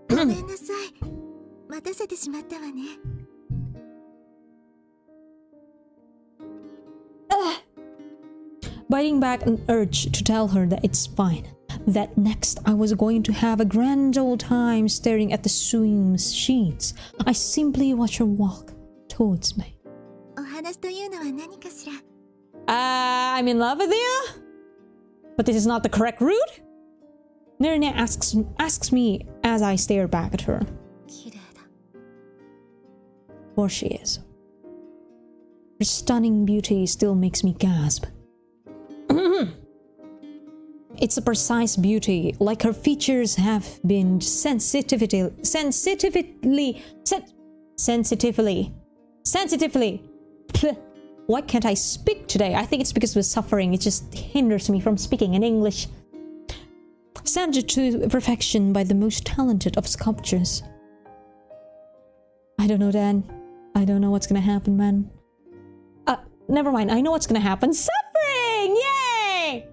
ごめんなさい。待たせてしまったわね。Biting back an urge to tell her that it's fine. That next I was going to have a grand old time staring at the sewing machines. I simply watched her walk towards me. お話というのは何かしら。I'm in love with you? But this is not the correct route? Nerine asks me as I stare back at her. 綺麗だ. For she is. Her stunning beauty still makes me gasp. It's a precise beauty, like her features have been sensitively. Why can't I speak today? I think it's because of suffering. It just hinders me from speaking in English. Sanded to perfection by the most talented of sculptors. I don't know, Dan. I don't know what's gonna happen, man. Never mind. I know what's gonna happen. Suffering! Yay!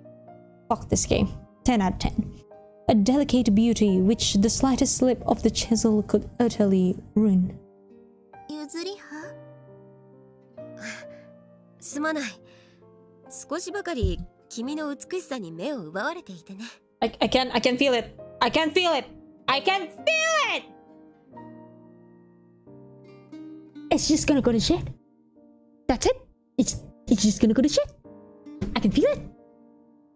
Fuck this game. 10 out of 10. A delicate beauty which the slightest slip of the chisel could utterly ruin. ゆずりは？すまない。少しばかり君の美しさに目を奪われていてね。I can feel it. I can feel it. I can feel it. It's just gonna go to shit. That's it. It's just gonna go to shit. I can feel it.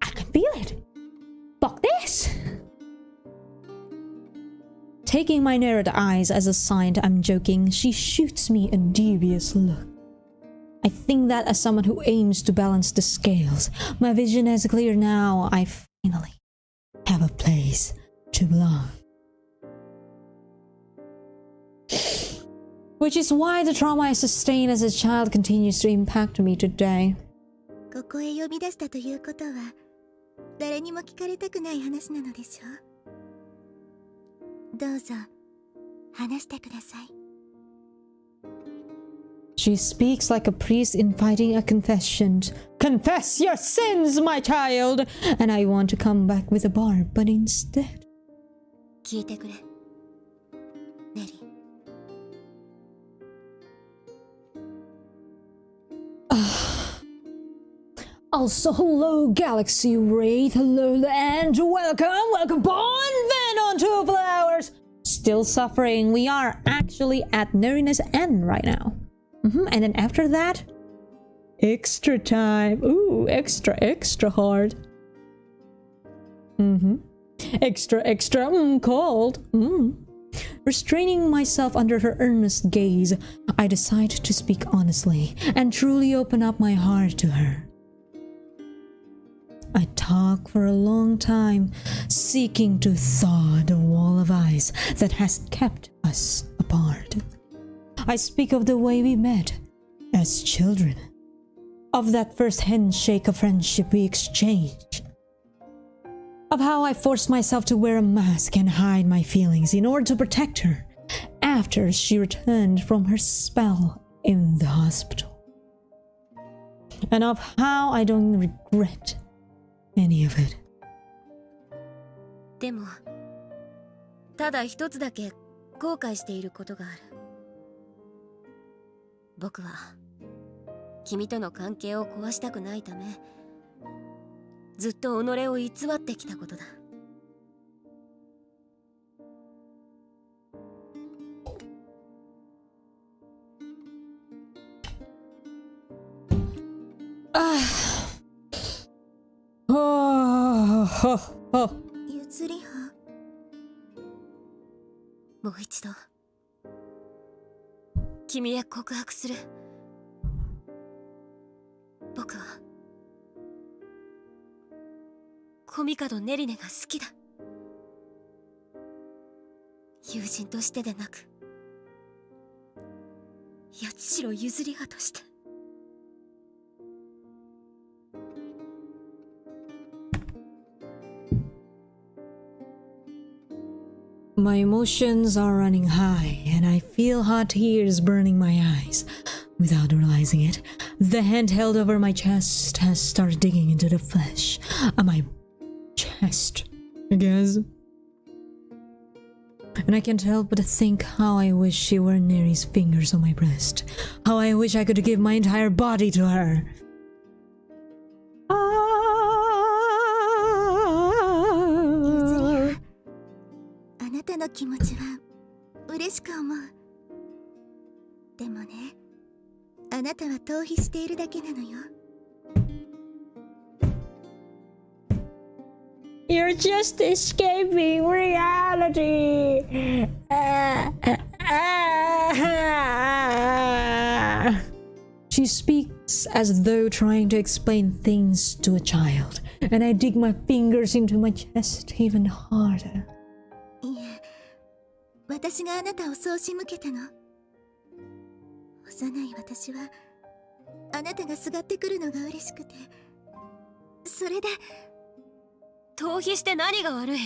I can feel it. Fuck this. Taking my narrowed eyes as a sign I'm joking, she shoots me a dubious look. I think that as someone who aims to balance the scales, my vision is clear now. I finally have a place to belong. Which is why the trauma I sustained as a child continues to impact me today. ここへ呼び出したということは誰にも聞かれたくない話なのでしょう。どうぞ話してください。She speaks like a priest inviting a confession. Confess your sins, my child! And I want to come back with a barb, but instead... 聞いてくれ、ネリ。Also, hello, Galaxy Wraith, hello, and welcome, Bon Venom to Flowers! Still suffering, we are actually at Nerine's end right now. And then after that, extra time. Ooh, extra hard. Extra, cold. Restraining myself under her earnest gaze, I decide to speak honestly and truly open up my heart to her. I talk for a long time, seeking to thaw the wall of ice that has kept us apart. I speak of the way we met as children, of that first handshake of friendship we exchanged, of how I forced myself to wear a mask and hide my feelings in order to protect her after she returned from her spell in the hospital, and of how I don't regret any of it. でも、ただ一つだけ後悔していることがある。僕は君との関係を壊したくないため、ずっと己を偽ってきたことだ。譲りはもう一度君へ告白する。僕はコミカド・ネリネが好きだ。友人としてでなく、八代譲り派として。My emotions are running high, and I feel hot tears burning my eyes. Without realizing it, the hand held over my chest has started digging into the flesh of my chest, I guess. And I can't help but think how I wish she were Neri's fingers on my breast. How I wish I could give my entire body to her. あなたの気持ちは嬉しく思う。でもね、あなたは逃避しているだけなのよ。You're just escaping reality. She speaks as though trying to explain things to a child, and I dig my fingers into my chest even harder. いえ、私があなたをそう仕向けたの。幼い私はあなたがすがってくるのが嬉しくて、それで。逃避して何が悪い。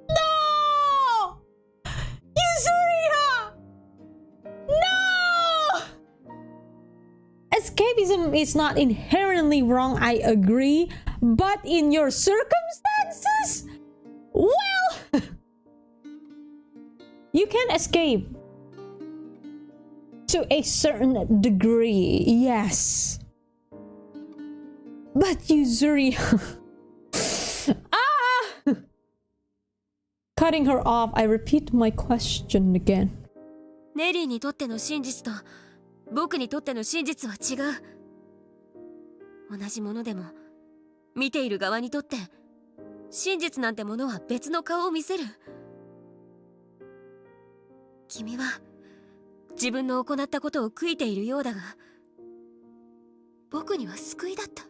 No! Yuzuriha! No! Escapism is not inherently wrong, I agree, but in your circumstances? Well, You can escape to a certain degree, yes. But Yuzuri... ah! Cutting her off, I repeat my question again. ネリーにとっての真実と僕にとっての真実は違う。同じものでも見ている側にとって真実なんてものは別の顔を見せる。君は自分の行ったことを悔いているようだが、僕には救いだった。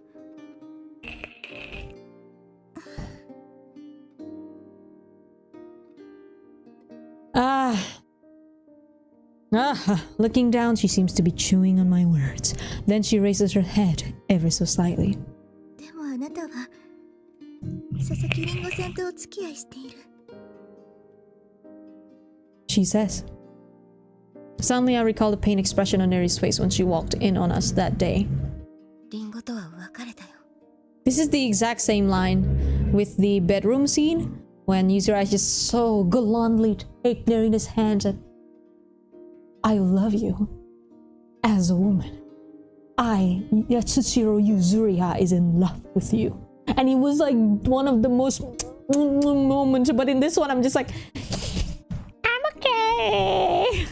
Looking down, she seems to be chewing on my words. Then she raises her head ever so slightly. でもあなたは佐々木りんごさんとお付き合いしている。She says. Suddenly, I recall the pain expression on Neri's face when she walked in on us that day. リンゴとは別れたよ。 This is the exact same line with the bedroom scene when Yuzura just so gallantly take Nerina's hands and I love you as a woman. Yatsushiro Yuzuriha is in love with you. And it was like one of the most moments, but in this one I'm just like, I'm okay.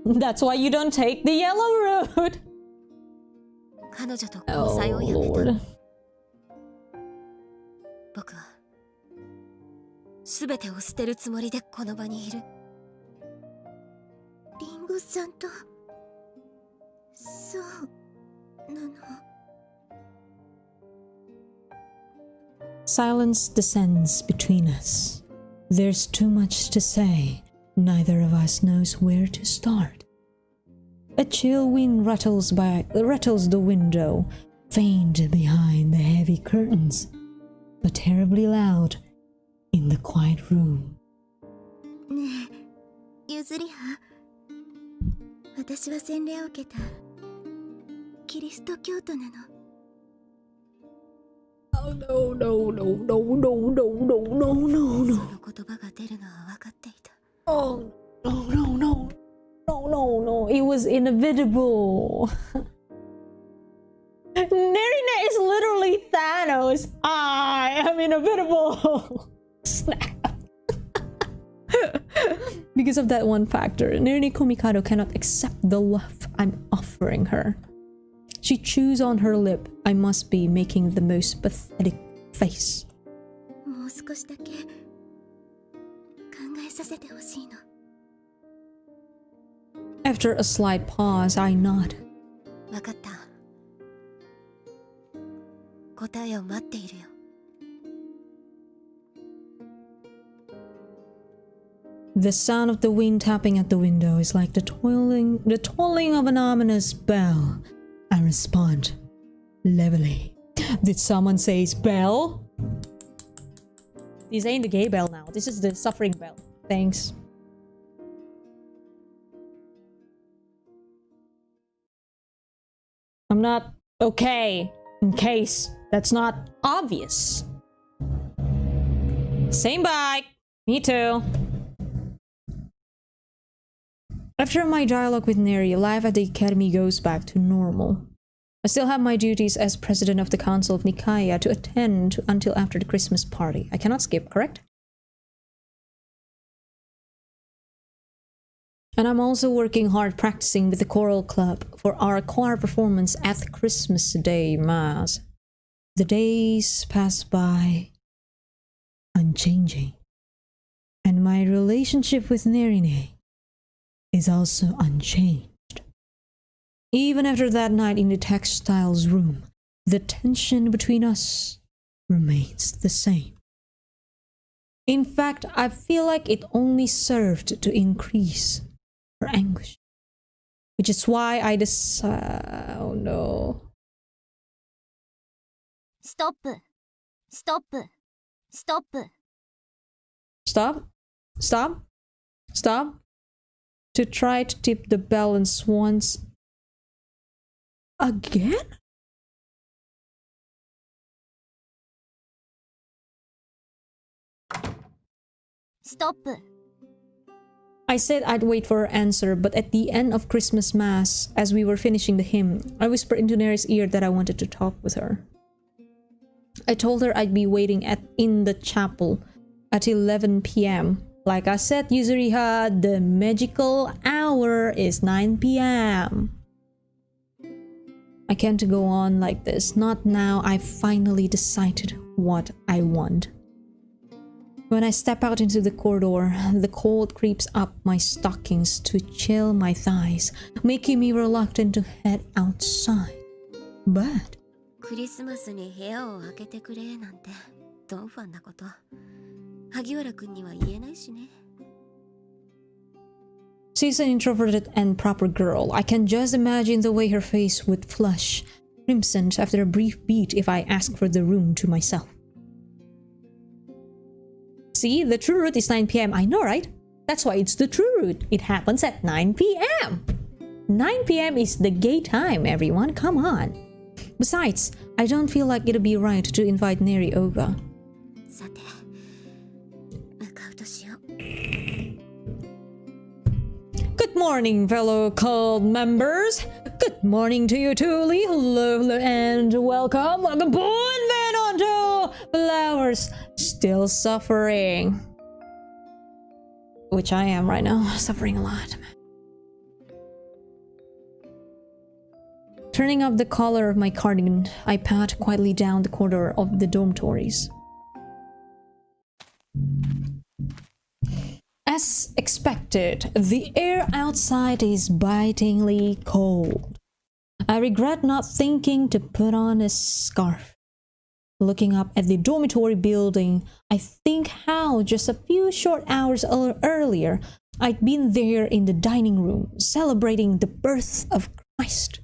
That's why you don't take the yellow road. 彼女と交際を Oh やめた。 Lord. 僕は全てを捨てるつもりでこの場にいる。りんごさんとそうなの。 Silence descends between us. There's too much to say. Neither of us knows where to start. A chill wind rattles the window, faint behind the heavy curtains, but terribly loud in the quiet room. ねえ、ゆずりは。私は洗礼を受けたキリスト教徒なの。Oh no no no no no no no no no そ no. の言葉が出るのは分かっていた。 Oh no no no no no no. It was inevitable. Nerine is literally Thanos. I am inevitable. Snap. Because of that one factor, Nerine Komikado cannot accept the love I'm offering her. She chews on her lip. I must be making the most pathetic face. もう少しだけ考えさせてほしいの。 After a slight pause, I nod. 分かった。答えを待っているよ。 The sound of the wind tapping at the window is like the tolling of an ominous bell. I respond levelly. Did someone say bell? This ain't the gay bell now. This is the suffering bell. Thanks. I'm not okay, in case that's not obvious. Same bike. Me too. After my dialogue with Neri, life at the academy goes back to normal. I still have my duties as president of the Council of Nikaya to attend to until after the Christmas party. I cannot skip, correct? And I'm also working hard practicing with the choral club for our choir performance at the Christmas Day Mass. The days pass by unchanging, and my relationship with Nerine is also unchanged. Even after that night in the textiles room, the tension between us remains the same. In fact, I feel like it only served to increase her anguish. Which is why I decided... oh no. ストップ。ストップ。ストップ。 Stop. Stop. Stop. To try to tip the balance once again? ストップ。 I said I'd wait for her answer, but at the end of Christmas Mass, as we were finishing the hymn, I whispered into Neri's ear that I wanted to talk with her. I told her I'd be waiting in the chapel at 11 p.m. Like I said, Yuzuriha, the magical hour is 9 p.m. I can't go on like this. Not now. I've finally decided what I want. When I step out into the corridor, the cold creeps up my stockings to chill my thighs, making me reluctant to head outside. But クリスマスに部屋を開けてくれなんてドンファンなこと萩原くんには言えないしね。 she's an introverted and proper girl. I can just imagine the way her face would flush crimson after a brief beat if I asked for the room to myself. See, the true route is 9 p.m. I know, right? That's why it's the true route. It happens at 9 p.m. 9 p.m. is the gay time, everyone. Come on. Besides, I don't feel like it'd be right to invite Neri over. さて向かうとしよう。 Good morning, fellow cult members. Good morning to you too, Lee. Hello and welcome. Welcome on to Flowers. Still suffering. Which I am right now. Suffering a lot. Turning up the collar of my cardigan, I pat quietly down the corridor of the dormitories. As expected, the air outside is bitingly cold. I regret not thinking to put on a scarf. Looking up at the dormitory building, I think how just a few short hours earlier I'd been there in the dining room celebrating the birth of Christ.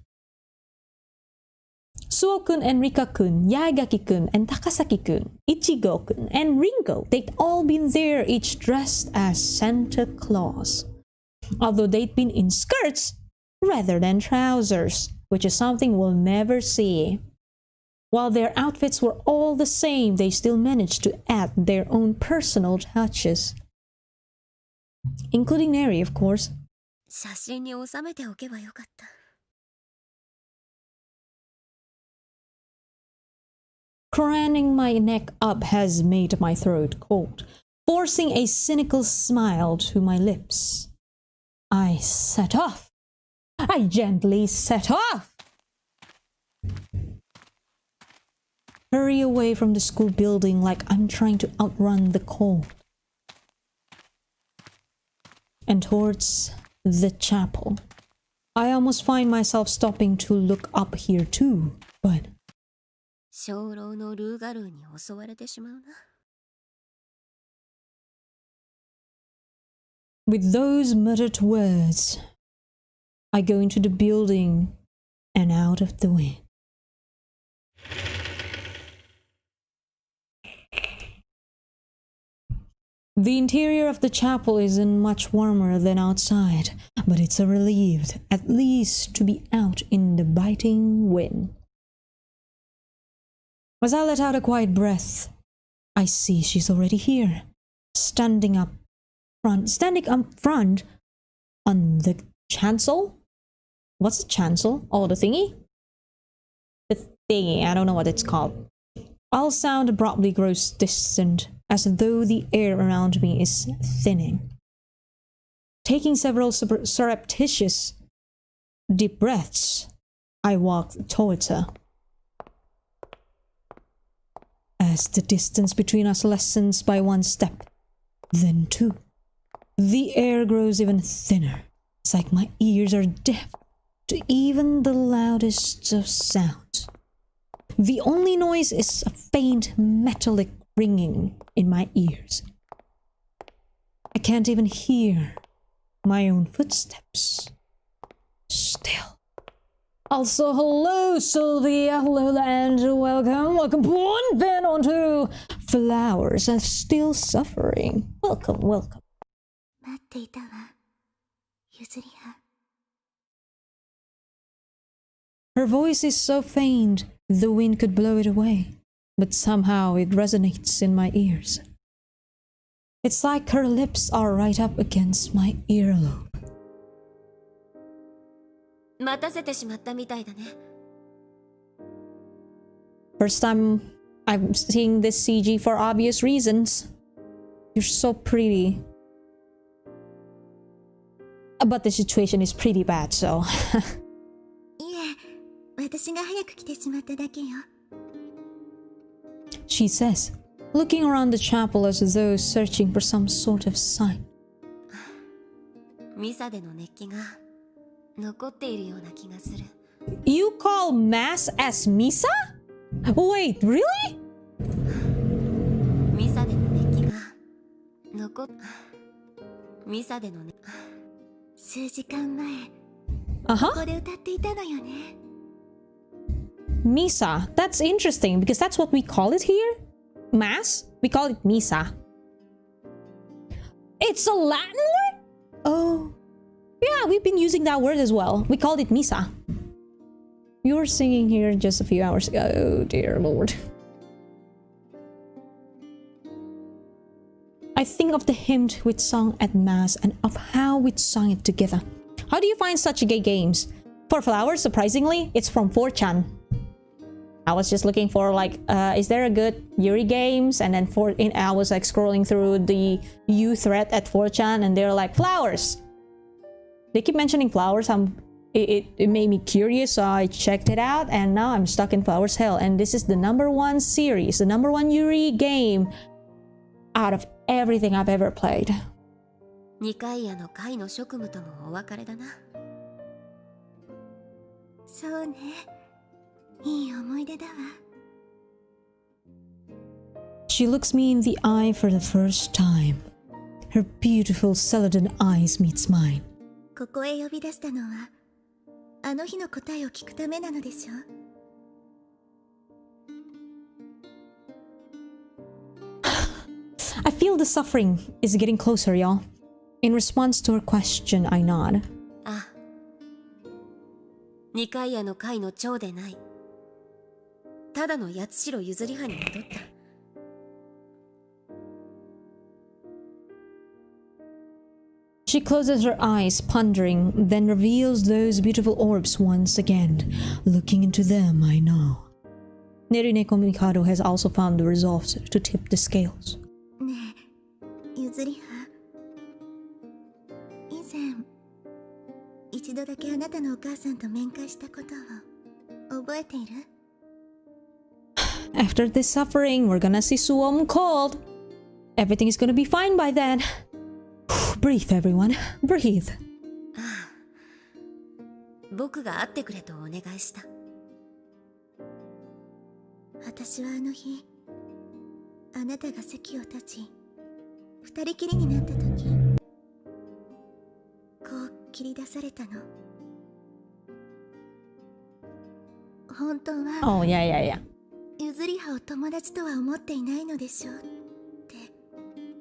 Suo-kun and Rika-kun, Yagaki-kun and Takasaki-kun, Ichigo-kun and Ringo, they'd all been there, each dressed as Santa Claus. Although they'd been in skirts rather than trousers, which is something we'll never see. While their outfits were all the same, they still managed to add their own personal touches. Including Neri, of course. 写真に収めておけばよかった。 Craning my neck up has made my throat cold, forcing a cynical smile to my lips. I set off. I gently set off. Hurry away from the school building like I'm trying to outrun the cold. And towards the chapel. I almost find myself stopping to look up here too, but 鐘楼のルーガルーに襲われてしまうな。 with those muttered words, I go into the building and out of the wind. The interior of the chapel isn't much warmer than outside, but it's a relief, at least, to be out in the biting wind. As I let out a quiet breath, I see she's already here, standing up front on the chancel. What's the chancel? Oh, the thingy? The thingy, I don't know what it's called. All sound abruptly grows distant, as though the air around me is thinning. Taking several surreptitious deep breaths, I walk towards her. As the distance between us lessens by one step, then two, the air grows even thinner. It's like my ears are deaf to even the loudest of sounds. The only noise is a faint metallic ringing in my ears. I can't even hear my own footsteps. Still. Also, hello Sylvia, hello and welcome on to Flowers and Still Suffering. Welcome. 待っていたわ、ゆずりは。 Her voice is so faint, the wind could blow it away, but somehow it resonates in my ears. It's like her lips are right up against my earlobe. 待たせてしまったみたいだね。 First time I'm seeing this CG for obvious reasons. You're so pretty. But the situation is pretty bad, so. いえ、私が早く来てしまっただけよ。 She says, looking around the chapel as though searching for some sort of sign. ミサでの熱気が残っているような気がする。 You call Mass as Misa? Wait, really? ミサでの熱気が残っミサでのね。数時間前、 Uh-huh. ここで歌っていたのよね。 Misa. That's interesting because that's what we call it here. Mass? We call it Misa. It's a Latin word? Oh. Yeah, we've been using that word as well. We called it Misa. You were singing here just a few hours ago. Oh dear lord. I think of the hymn we'd sung at Mass and of how we'd sung it together. How do you find such gay games? For flowers, surprisingly, it's from 4chan. I was just looking for like, is there a good Yuri games? And then I was like scrolling through the U thread at 4chan and they're like, flowers! They keep mentioning flowers. It made me curious, so I checked it out and now I'm stuck in Flowers Hell. And this is the #1 series, the #1 Yuri game out of everything I've ever played. 二階屋の会の職務ともお別れだな。そうね。いい思い出だわ。 She looks me in the eye for the first time. Her beautiful celadon eyes meets mine. ここへ呼び出したのは、あの日の答えを聞くためなのでしょう。 I feel the suffering is getting closer, y'all. In response to her question, I nod. あ、二階屋の会の長でない。ただの八代譲り派に戻った。 She closes her eyes, pondering, then reveals those beautiful orbs once again. Looking into them, I know. Nerine Mikado has also found the resolve to tip the scales. ねえ、譲り派。以前、一度だけあなたのお母さんと面会したことを覚えている？ After this suffering, we're gonna see Suom cold. Everything is gonna be fine by then. Breathe, everyone. Breathe. 僕が会ってくれとお願いした。私はあの日、あなたが席を立ち、二人きりになった時、こう切り出されたの。本当は、 Oh, yeah. 譲り派を友達とは思っていないのでしょうって。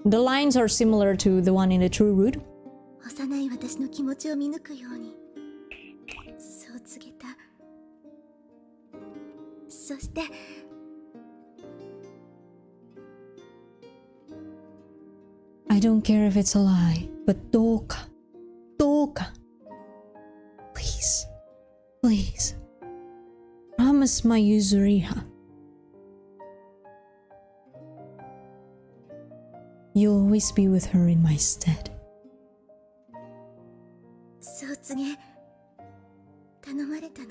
The lines are similar to the one in the True Root. 幼い私の気持ちを見抜くように、そう告げた。そして、 I don't care if it's a lie, but Doka. Please. Promise my Yuzuriha. You'll always be with her in my stead. そう告げ、頼まれたの。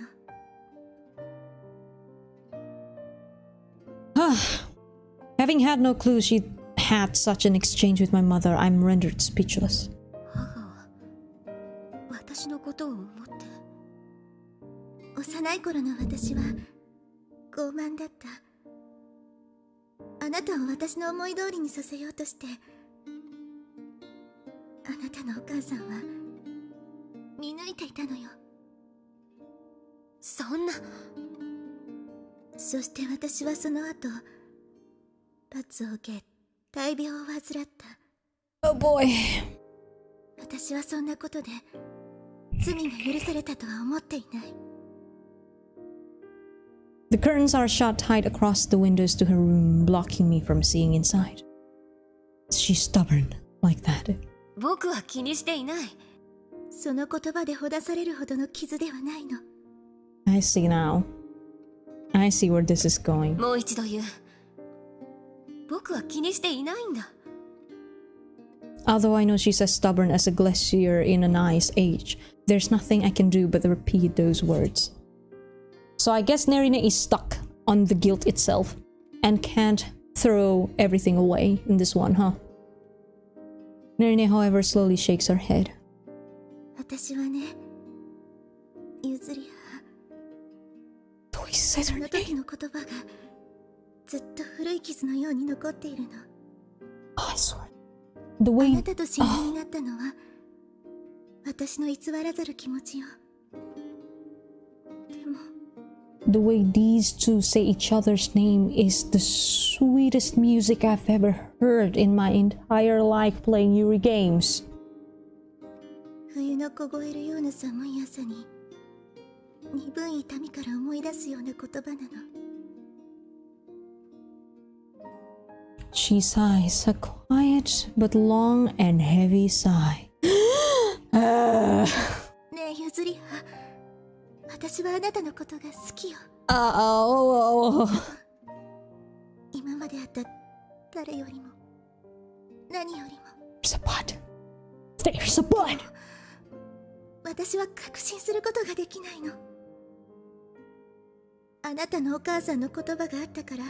Having had no clue she had such an exchange with my mother, I'm rendered speechless. 母は私のことを思って。幼い頃の私は傲慢だった。あなたを私の思い通りにさせようとして、あなたのお母さんは見抜いていたのよ。そんな。そして私はその後、罰を受け、大病を患った。 Oh boy. 私はそんなことで罪が許されたとは思っていない。 The curtains are shut tight across the windows to her room, blocking me from seeing inside. She's stubborn like that. 僕は気にしていない。その言葉でほだされるほどの傷ではないの。I see now. I see where this is going. もう一度言う。僕は気にしていないんだ。Although I know she's as stubborn as a glacier in an ice age, there's nothing I can do but repeat those words. So I guess Nerine is stuck on the guilt itself and can't throw everything away in this one, huh? Nerine, however, slowly shakes her head. 私はね、ゆずりは The way she says そ her の時 name. の言葉がずっと古い傷のように残っているの。 Oh, I swear. The あ way... なたと親友になったのは私の偽らざる気持ちよ。でも The way these two say each other's name is the sweetest music I've ever heard in my entire life playing Yuri games. 冬の凍えるような寒い朝に鈍い痛みから思い出すような言葉なの。 She sighs, a quiet but long and heavy sigh. ねえゆずりは、私はあなたのことが好きよ。今まで会った誰よりも何よりも。 There's a but. There's a but. 私は確信することができないの。あなたのお母さんの言葉があったから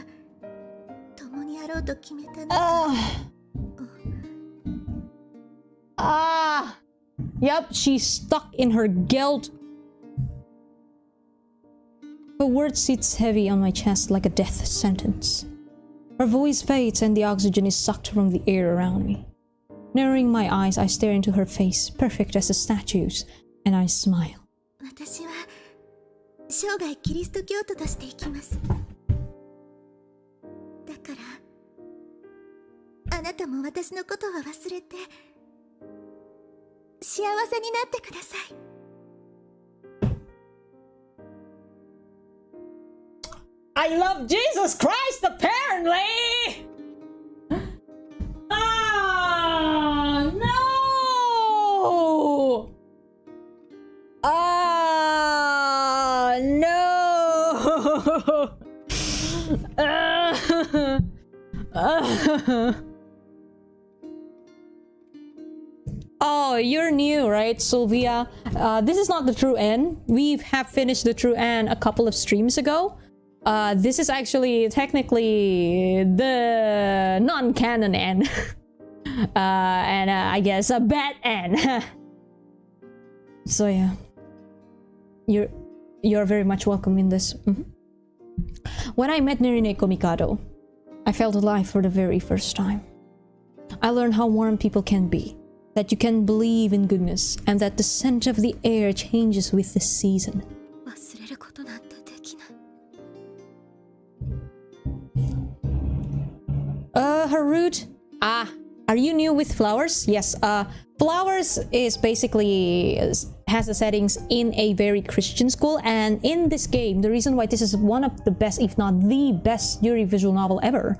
共にあろうと決めたの。Yep, she's stuck in her guilt. Her word sits heavy on my chest like a death sentence. Her voice fades and the oxygen is sucked from the air around me. Narrowing my eyes, I stare into her face, perfect as a statue's, and I smile. 私は生涯キリスト教徒として生きます。だからあなたも私のことは忘れて幸せになってください。I love Jesus Christ, apparently! Ah, no! Ah, no! Oh, you're new, right, Sylvia? This is not the true end. We have finished the true end a couple of streams ago. This is actually technically the non-canon end. And I guess a bad end. So yeah. You're very much welcome in this. When I met Nerine Komikado, I felt alive for the very first time. I learned how warm people can be, that you can believe in goodness, and that the scent of the air changes with the season. 忘れることなんてできない。Her root. Are you new with flowers? Yes. Flowers is basically has the settings in a very Christian school, and in this game, the reason why this is one of the best, if not the best, Yuri visual novel ever,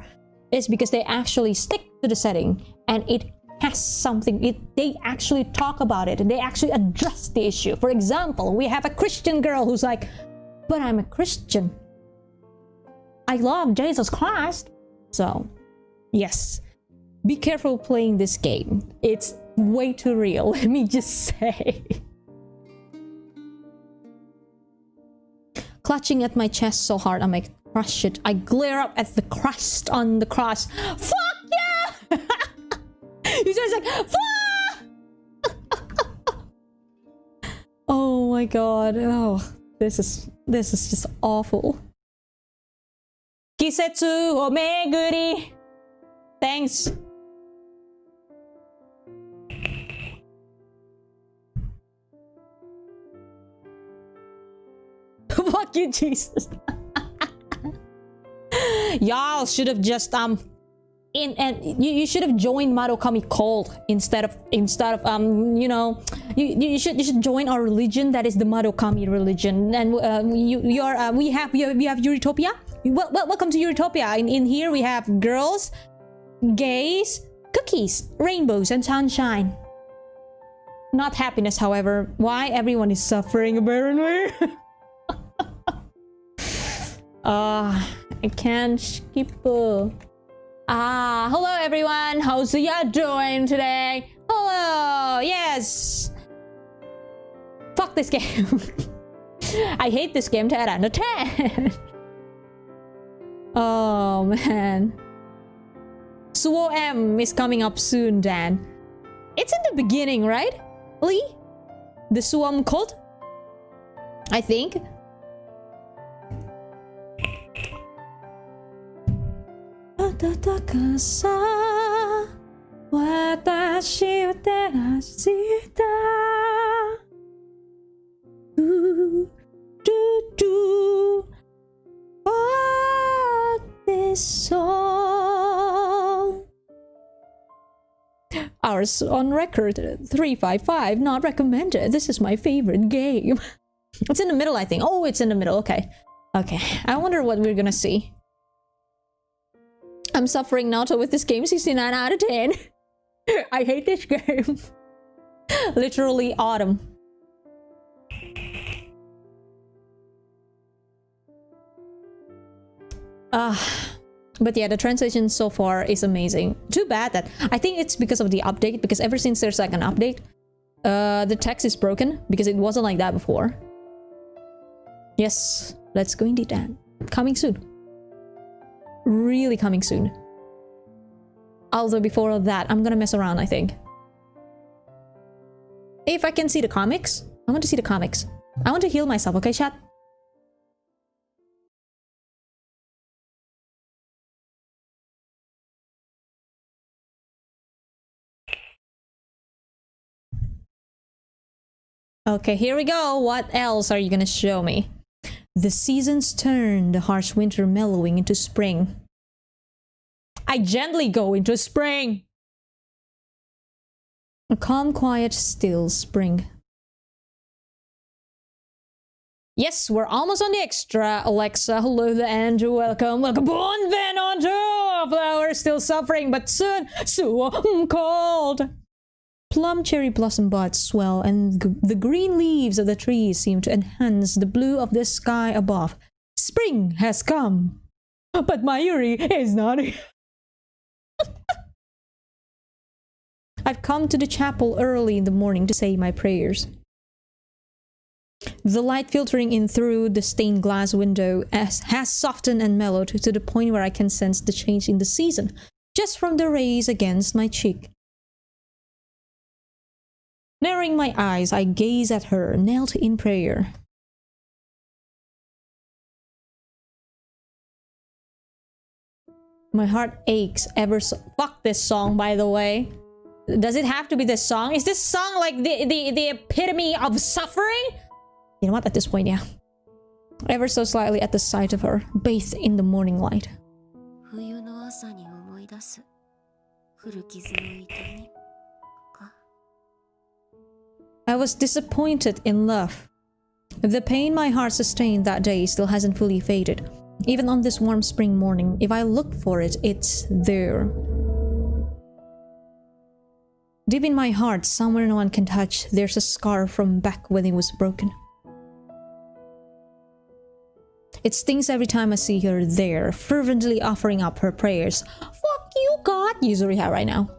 is because they actually stick to the setting, and it has something. They actually talk about it, and they actually address the issue. For example, we have a Christian girl who's like, "But I'm a Christian. I love Jesus Christ." So, yes. Be careful playing this game. It's way too real, let me just say. Clutching at my chest so hard I might crush it, I glare up at the crust on the cross. Fuck yeah! He's just like, fuck! Oh my god. Oh, this is just awful. Kisetsu o meguri. Thanks. Fuck you, Jesus. Y'all should have just you should have joined Marukami cult instead of you know, you should join our religion, that is the Marukami religion. And we have Eurytopia. Welcome to Eurytopia. In here we have girls, gays, Cookies, rainbows, and sunshine. Not happiness, however. Why everyone is suffering, apparently. I can't skip. Hello everyone. How's ya doing today? Hello. Yes. Fuck this game. I hate this game. 10 out of 10. Oh man. Suo M is coming up soon, Dan. It's in the beginning, right? Lee? The Suom cult? I think. This song. Ours on record 355 not recommended. This is my favorite game. It's in the middle, I think. Oh, it's in the middle. Okay. Okay. I wonder what we're gonna see. I'm suffering Naruto with this game. 69 out of 10. I hate this game. Literally Autumn. But yeah, the translation so far is amazing. Too bad that I think it's because of the update, because ever since there's like an update, the text is broken because it wasn't like that before. Yes, let's go indeed, Dan. Coming soon. Really coming soon. Although before that, I'm gonna mess around, I think. If I can see the comics, I want to see the comics. I want to heal myself, okay, chat? Okay, here we go. What else are you gonna show me? The seasons turn, the harsh winter mellowing into spring. I gently go into spring. A calm, quiet, still spring. Yes, we're almost on the extra. Alexa, hello and welcome. Welcome on then on to flowers still suffering, but soon so cold. Plum cherry blossom buds swell, and the green leaves of the trees seem to enhance the blue of the sky above. Spring has come, but Mayuri is not here. I've come to the chapel early in the morning to say my prayers. The light filtering in through the stained glass window has softened and mellowed to the point where I can sense the change in the season, just from the rays against my cheek. Narrowing my eyes, I gaze at her, knelt in prayer. My heart aches ever so— Fuck this song, by the way. Does it have to be this song? Is this song like the epitome of suffering? You know what, at this point, yeah. Ever so slightly at the sight of her, bathed in the morning light. I was disappointed in love. The pain my heart sustained that day still hasn't fully faded. Even on this warm spring morning, if I look for it, it's there. Deep in my heart, somewhere no one can touch, there's a scar from back when it was broken. It stings every time I see her there, fervently offering up her prayers. Fuck you, God! Yuzuriha right now.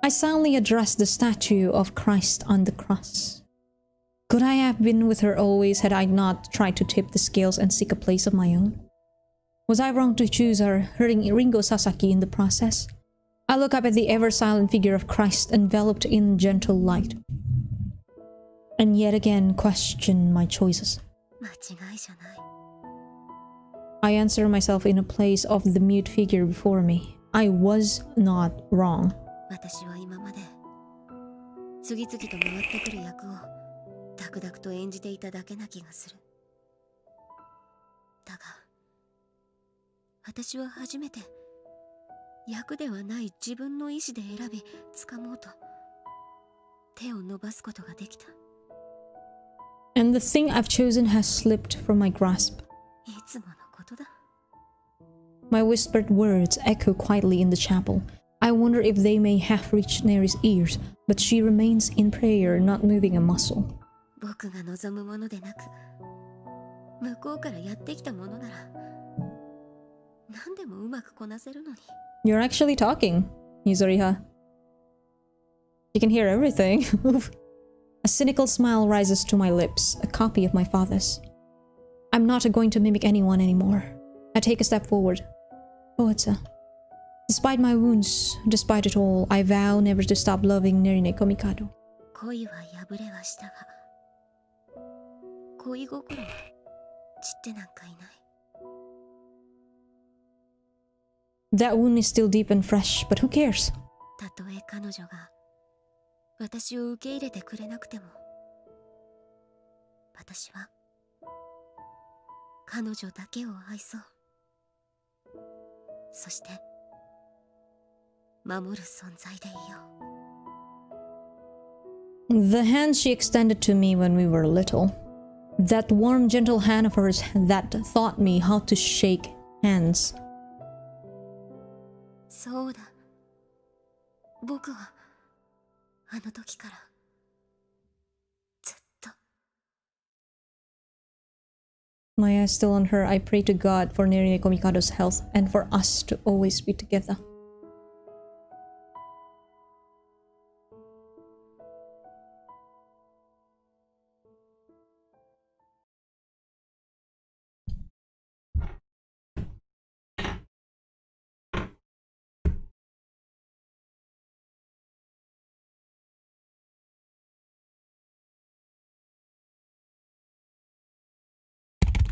I silently addressed the statue of Christ on the cross. Could I have been with her always had I not tried to tip the scales and seek a place of my own? Was I wrong to choose her, hurting Ringo Sasaki in the process? I look up at the ever-silent figure of Christ enveloped in gentle light, and yet again question my choices. I answer myself in a place of the mute figure before me. I was not wrong. And the thing I've chosen has slipped from my grasp. いつものことだ。 My whispered words echo quietly in the chapel. I wonder if they may have reached Neri's ears, but she remains in prayer, not moving a muscle. 僕が望むものでなく、向こうからやってきたものなら、何でもうまくこなせるのに。 You're actually talking, Yuzuriha. You can hear everything. A cynical smile rises to my lips, a copy of my father's. I'm not going to mimic anyone anymore. I take a step forward. Poetsa. Despite my wounds, despite it all, I vow never to stop loving Nerine Komikado. 恋は破れはしたが、恋心は散ってなんかいない。 That wound is still deep and fresh, but who cares? たとえ彼女が私を受け入れてくれなくても、私は彼女だけを愛そう。そして守る存在でいよう。 The hand she extended to me when we were little. That warm, gentle hand of hers that taught me how to shake hands. そうだ。僕はあの時からずっと。 My eyes still on her, I pray to God for Nerine Komikado's health and for us to always be together.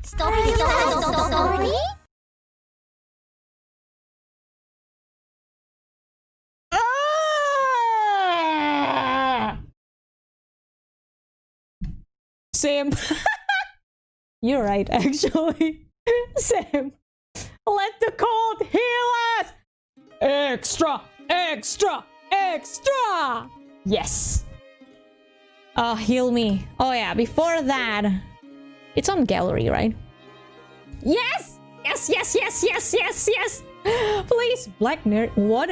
Stop the story? Sam. You're right, actually. Sam. Let the cold heal us! Extra! Extra! Extra! Yes. Heal me. Oh yeah, before that... It's on gallery, right? Yes! Yes, yes, yes, yes, yes, yes! Please, Black Nerd. What?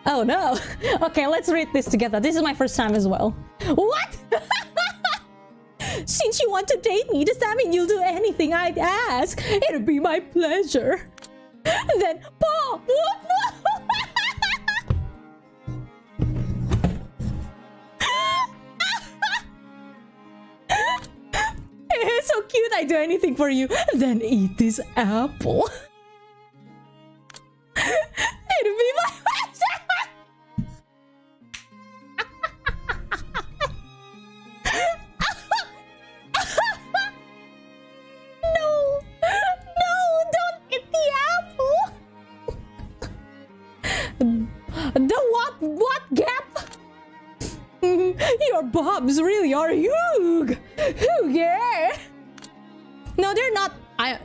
Oh no. Okay, let's read this together. This is my first time as well. What? Since you want to date me, does that mean you'll do anything I'd ask? It'll be my pleasure. Then, Paul! It's so cute, I do anything for you. Then eat this apple. It'll be my pleasure. No, don't eat the apple. The what gap? Your bobs really are huge. Yeah. No, they're not.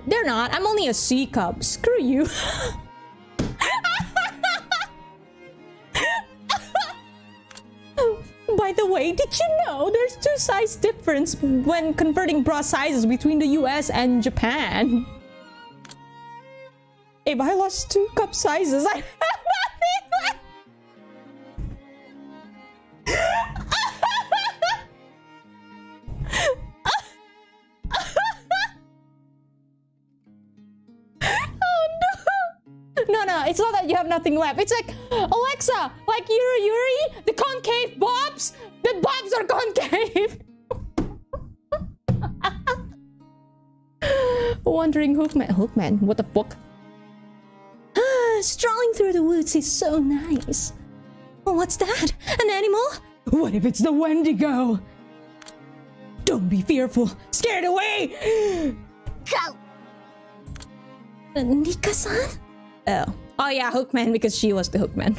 They're not. I'm only a C cup. Screw you. By the way, did you know there's 2 size difference when converting bra sizes between the US and Japan? If I lost 2 cup sizes, I have nothing left. No, it's not that you have nothing left. It's like, Alexa, like Yuri, the concave bobs. The bobs are concave. Wandering Hookman, what the fuck? Strolling through the woods is so nice. Oh, what's that? An animal? What if it's the Wendigo? Don't be fearful. Scared away. Go! Nika-san? Oh yeah, Hookman, because she was the Hookman.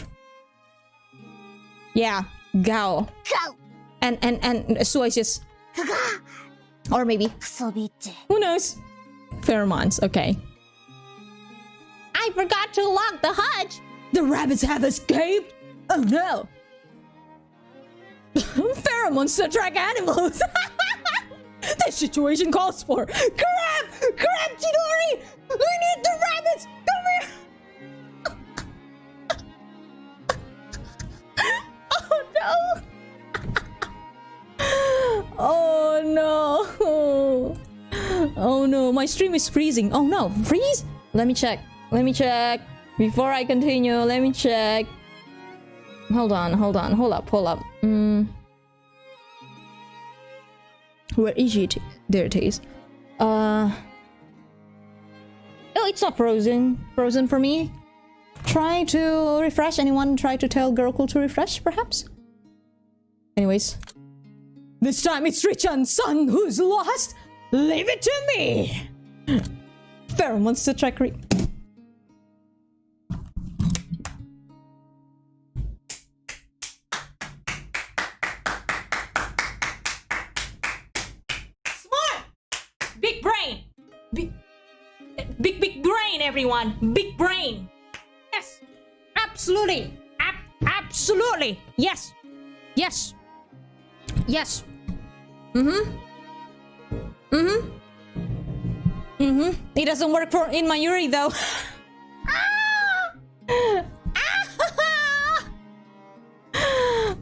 Yeah, Gao. Go! And Sua is just... Or maybe... Who knows? Pheromones, okay. I forgot to lock the hutch! The rabbits have escaped! Oh no! Pheromones to attract animals! The situation calls for crab! Crab, Chidori! We need the rabbits! Come here! Oh no! Oh no! Oh no, my stream is freezing. Oh no, freeze? Let me check. Let me check. Before I continue, let me check. Hold on, hold up. Where is it? There it is. Oh, it's not frozen. Frozen for me. Try to refresh. Anyone try to tell Girlcool to refresh, perhaps? Anyways. This time it's Richan's son who's lost. Leave it to me. Pheromones to trackery. Smart! Big brain! Big brain, everyone! Big brain! Yes! Absolutely! Absolutely! Yes! Yes! Yes! It doesn't work for in my Yuri though.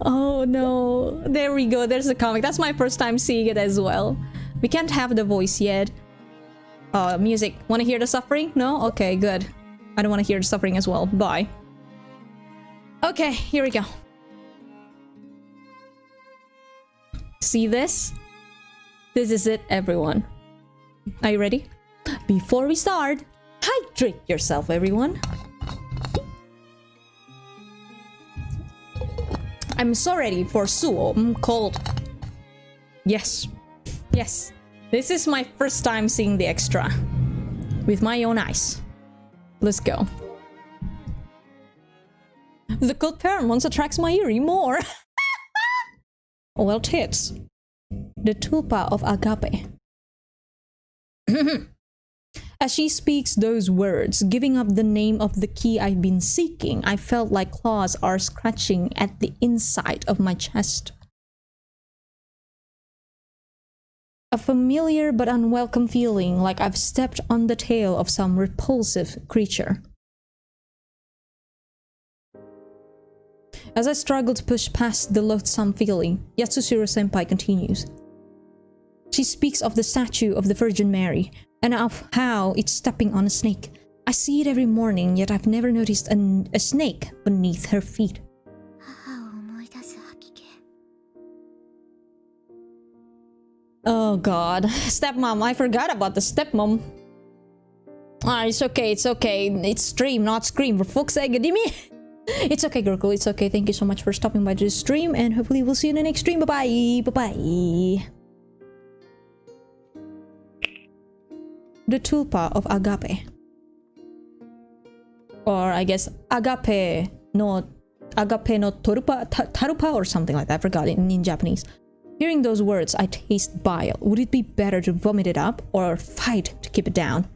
Oh no. There we go. There's a comic. That's my first time seeing it as well. We can't have the voice yet. Music. Want to hear the suffering? No? Okay, good. I don't want to hear the suffering as well. Bye. Okay, here we go. See this? This is it, everyone. Are you ready? Before we start, hydrate yourself, everyone. I'm so ready for suo. I'm cold. Yes. Yes. This is my first time seeing the extra. With my own eyes. Let's go. The cold pheromones attracts Mayuri more. Well, tits. The tulpa of agape. As she speaks those words, giving up the name of the key I've been seeking, I felt like claws are scratching at the inside of my chest. A familiar but unwelcome feeling, like I've stepped on the tail of some repulsive creature. As I struggle to push past the loathsome feeling, Yatsushiro-senpai continues. She speaks of the statue of the Virgin Mary, and of how it's stepping on a snake. I see it every morning, yet I've never noticed a snake beneath her feet. Oh god. Stepmom, I forgot about the stepmom. Ah, it's okay, it's okay. It's stream, not scream. For fuck's sake, Adimi. It's okay, Girlcool, it's okay. Thank you so much for stopping by the stream, and hopefully we'll see you in the next stream. Bye-bye. Bye-bye. The tulpa of agape. Or I guess agape no tarupa or something like that. I forgot it in Japanese. Hearing those words, I taste bile. Would it be better to vomit it up or fight to keep it down?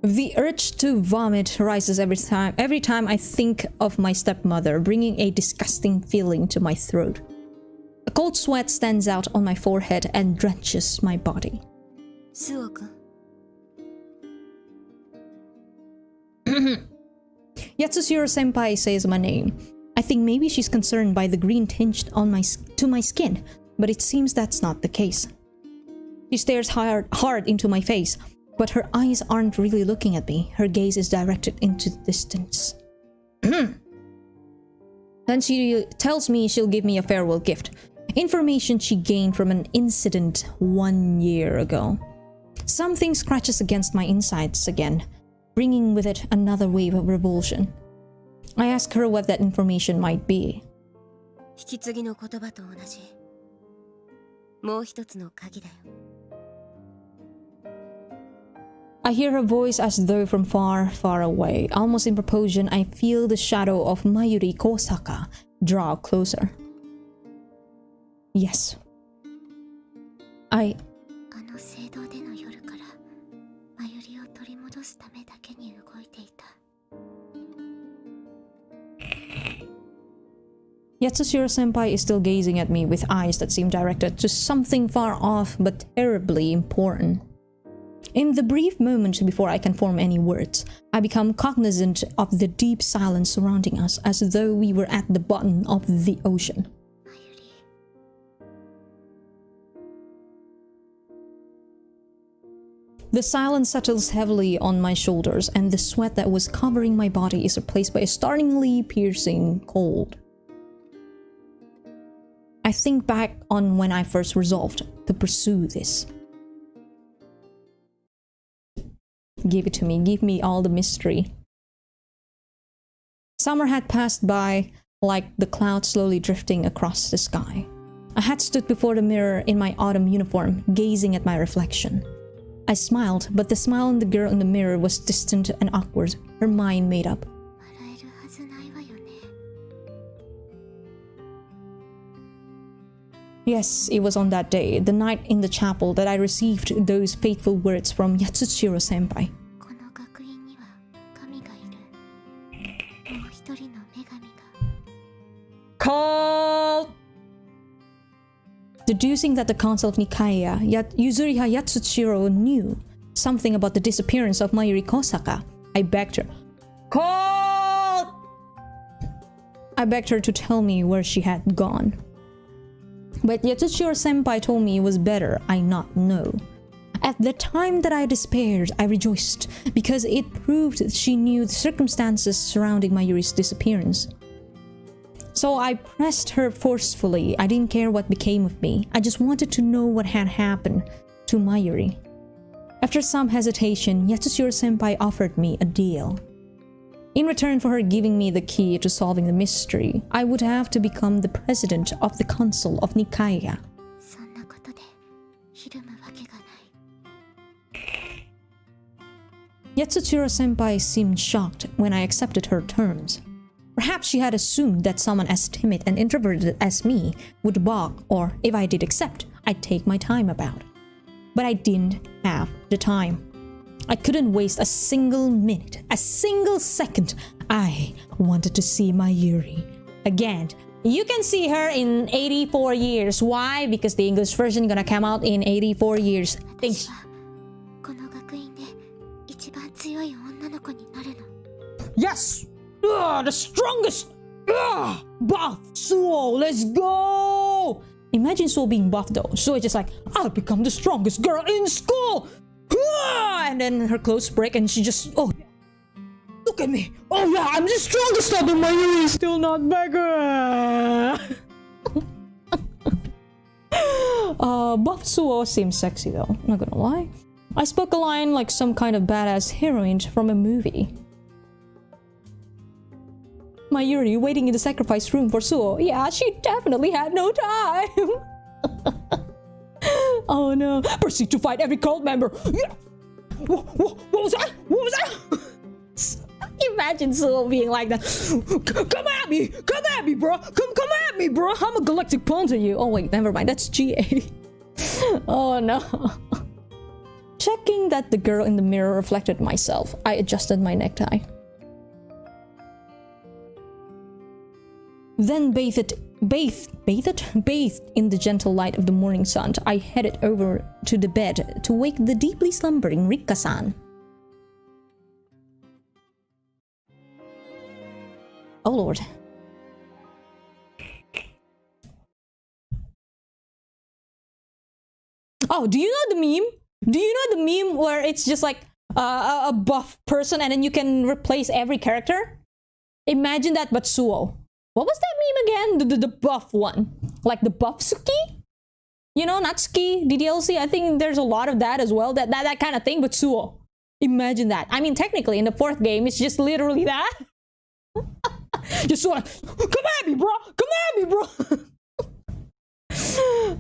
The urge to vomit rises every time I think of my stepmother, bringing a disgusting feeling to my throat. A cold sweat stands out on my forehead and drenches my body. Yatsushiro-senpai says my name. I think maybe she's concerned by the green tinge on my skin, but it seems that's not the case. She stares hard into my face, but her eyes aren't really looking at me. Her gaze is directed into the distance. Then she tells me she'll give me a farewell gift. Information she gained from an incident 1 year ago. Something scratches against my insides again, bringing with it another wave of revulsion. I ask her what that information might be. I hear her voice as though from far, far away. Almost in proportion, I feel the shadow of Mayuri Kosaka draw closer. Yes. Yatsushiro-senpai is still gazing at me with eyes that seem directed to something far off but terribly important. In the brief moment before I can form any words, I become cognizant of the deep silence surrounding us, as though we were at the bottom of the ocean. The silence settles heavily on my shoulders, and the sweat that was covering my body is replaced by a startlingly piercing cold. I think back on when I first resolved to pursue this. Give it to me, give me all the mystery. Summer had passed by like the clouds slowly drifting across the sky. I had stood before the mirror in my autumn uniform, gazing at my reflection. I smiled, but the smile on the girl in the mirror was distant and awkward, her mind made up. Yes, it was on that day, the night in the chapel, that I received those fateful words from Yatsushiro-senpai. Call! Deducing that the Council of Nikaya, Yuzuriha Yatsushiro, knew something about the disappearance of Mayuri Kosaka, I begged her. Call! I begged her to tell me where she had gone. But Yatsushiro-senpai told me it was better I not know. At the time that I despaired, I rejoiced, because it proved she knew the circumstances surrounding Mayuri's disappearance. So I pressed her forcefully. I didn't care what became of me. I just wanted to know what had happened to Mayuri. After some hesitation, Yatsushiro-senpai offered me a deal. In return for her giving me the key to solving the mystery, I would have to become the president of the Council of Nikaya. Yatsushiro-senpai seemed shocked when I accepted her terms. Perhaps she had assumed that someone as timid and introverted as me would balk, or if I did accept, I'd take my time about it. But I didn't have the time. I couldn't waste a single minute, a single second. I wanted to see Mayuri again. You can see her in 84 years. Why? Because the English version gonna come out in 84 years. Thanks. Yes! The strongest! Buff! Suo, let's go! Imagine Suo being buff though. Suo is just like, I'll become the strongest girl in school! And then her clothes break and she just, oh, look at me! Oh yeah, I'm the strongest, but Mayuri is still not bigger! Buff Suo seems sexy though, not gonna lie. I spoke a line like some kind of badass heroine from a movie. Mayuri waiting in the sacrifice room for Suo. Yeah, she definitely had no time. Oh no. Proceed to fight every cult member. Yeah. What was that? What was that? Imagine Suo being like that. Come at me! Come at me, bro! Come at me, bro! I'm a galactic pawn to you. Oh wait, never mind. That's G80. Oh no. Checking that the girl in the mirror reflected myself, I adjusted my necktie. Then bathed in the gentle light of the morning sun, I headed over to the bed to wake the deeply slumbering Rika-san. Oh lord. Oh, do you know the meme? Do you know the meme where it's just like a buff person and then you can replace every character? Imagine that, but Suo. What was that meme again? The buff one. Like the buff Suki? You know, not Suki, DDLC. I think there's a lot of that as well. That kind of thing, but Suo. Imagine that. I mean, technically, in the fourth game, it's just literally that. Just Suo. Come at me, bro! Come at me, bro!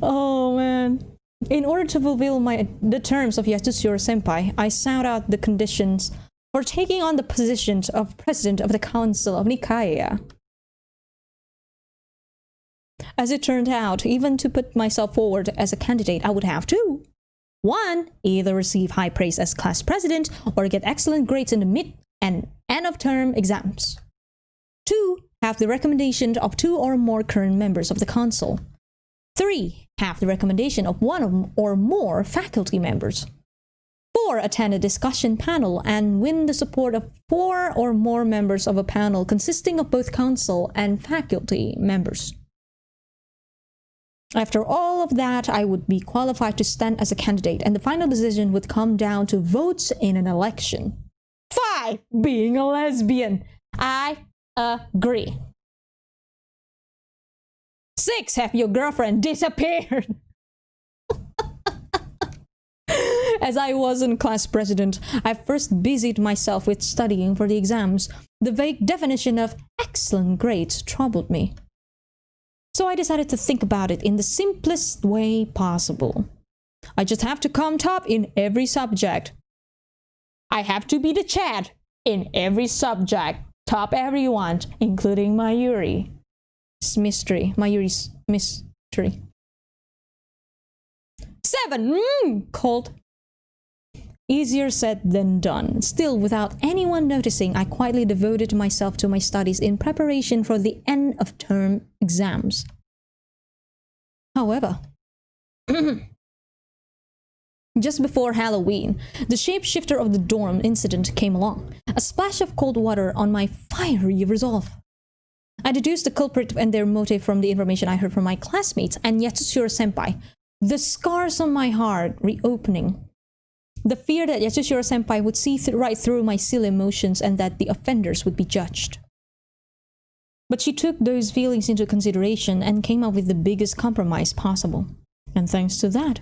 Oh, man. In order to fulfill the terms of Yatsushiro-senpai, I sought out the conditions for taking on the position of president of the Council of Nikaya. As it turned out, even to put myself forward as a candidate, I would have to 1. Either receive high praise as class president or get excellent grades in the mid and end of term exams. 2. have the recommendation of 2 or more current members of the council. 3. Have the recommendation of 1 or more faculty members. 4. Attend a discussion panel and win the support of 4 or more members of a panel consisting of both council and faculty members. After all of that, I would be qualified to stand as a candidate, and the final decision would come down to votes in an election. 5. Being a lesbian. I agree. 6. Have your girlfriend disappeared. As I wasn't class president, I first busied myself with studying for the exams. The vague definition of excellent grades troubled me. So I decided to think about it in the simplest way possible. I just have to come top in every subject. I have to be the Chad in every subject. Top everyone, including Mayuri. Mystery. Mayuri's mystery. 7. Cold. Easier said than done. Still, without anyone noticing, I quietly devoted myself to my studies in preparation for the end of term exams. However, just before Halloween, the shapeshifter of the dorm incident came along. A splash of cold water on my fiery resolve. I deduced the culprit and their motive from the information I heard from my classmates and Yatsushiro senpai. The scars on my heart reopening. The fear that Yatsushiro senpai would see right through my silly emotions and that the offenders would be judged. But she took those feelings into consideration and came up with the biggest compromise possible. And thanks to that,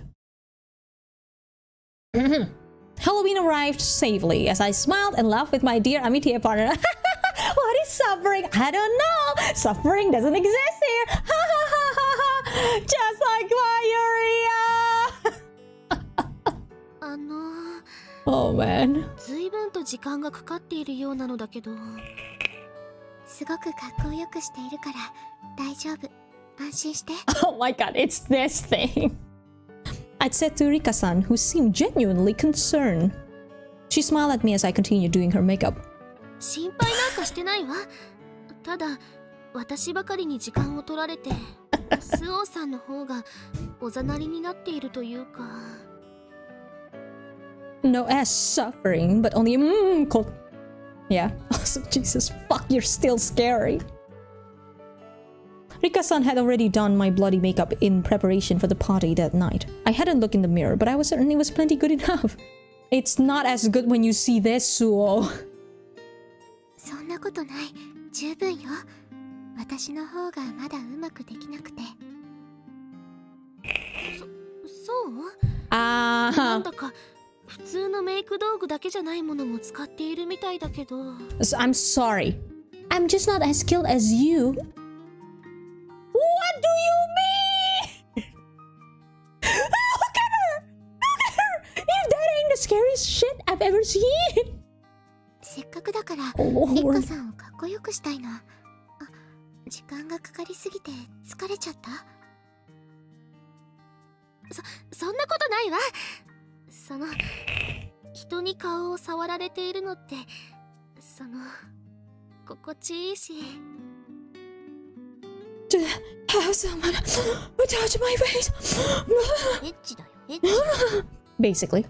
Halloween arrived safely as I smiled and laughed with my dear Amitie partner. What is suffering? I don't know. Suffering doesn't exist here. Just like Mayuri. Oh man. 随分と時間がかかっているようなのだけど。すごくかっこよくしているから大丈夫。安心して。Oh my god, it's this thing. I'd said to Rika-san, who seemed genuinely concerned. She smiled at me as I continued doing her makeup. 心配なんかしてないわ。ただ、私ばかりに時間を取られて、スオンさんの方がおざなりになっているというか。No as suffering, but only cold. Yeah. Also, Jesus, fuck, you're still scary. Rika-san had already done my bloody makeup in preparation for the party that night. I hadn't looked in the mirror, but I was certain it was plenty good enough. It's not as good when you see this, Suo. そんなことない。十分よ。私の方がまだうまくできなくて。そう？ああ。なんだか普通のメイク道具だけじゃないものも使っているみたいだけど。I'm sorry. I'm just not as skilled as you. What do you mean? Look at her! Look at her! If that ain't the scariest shit I've ever seen! せっかくだから、Oh, リッカさんをかっこよくしたいの。あ、時間がかかりすぎて疲れちゃった？そんなことないわ。その人に顔を触られているのって心地いいし。To have someone who touch my face. エッチだよ、エッチ。Basically.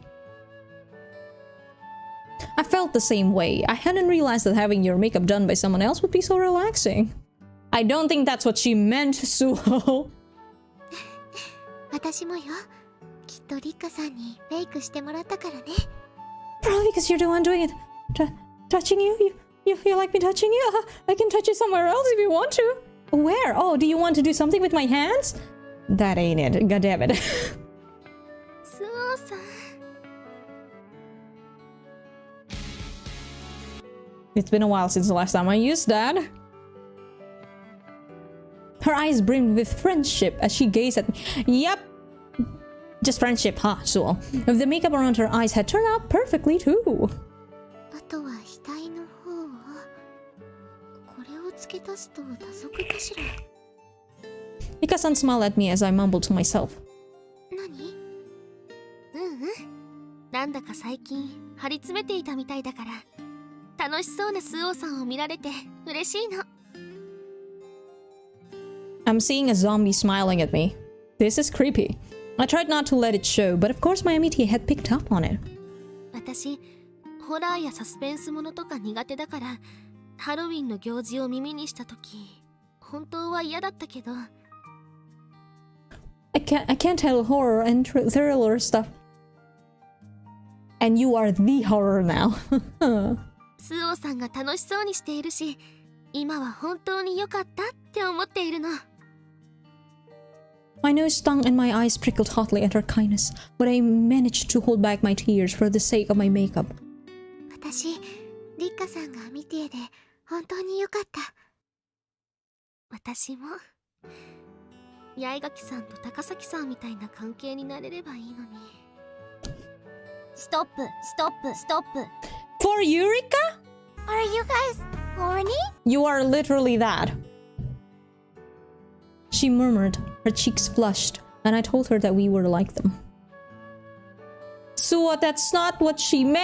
I felt the same way. I hadn't realized that having your makeup done by someone else would be so relaxing. I don't think that's what she meant, Suho. 私もよ。きっとリッカさんにメイクしてもらったからね。Probably because you're the one doing it. Touching you? You like me touching you? I can touch you somewhere else if you want to. Where? Oh, do you want to do something with my hands? That ain't it. God damn it. スオさん。It's been a while since the last time I used that. Her eyes brimmed with friendship as she gazed at me. Yep. Just friendship, huh, Suo? If the makeup around her eyes had turned out perfectly too. あとは額の方をこれを付け足すと打足かしら。Rika-san smiled at me as I mumbled to myself. 何？なんだか最近張り詰めていたみたいだから楽しそうなスオさんを見られて嬉しいの。I'm seeing a zombie smiling at me. This is creepy. I tried not to let it show, but of course my MT had picked up on it. 私ホラーやサスペンスものとか苦手だからハロウィンの行事を耳にした時本当は嫌だったけど I can't tell horror and thriller stuff. And you are the horror now. スオさんが楽しそうにしているし今は本当に良かったって思っているの My nose stung and my eyes prickled hotly at her kindness, but I managed to hold back my tears for the sake of my makeup. 私リッカさんが見てで本当に良かった。私も八重垣さんと高崎さんみたいな関係になれればいいのにストップストップストップ For Eureka? Are you guys horny? You are literally that. She murmured, her cheeks flushed, and I told her that we were like them. So that's not what she meant!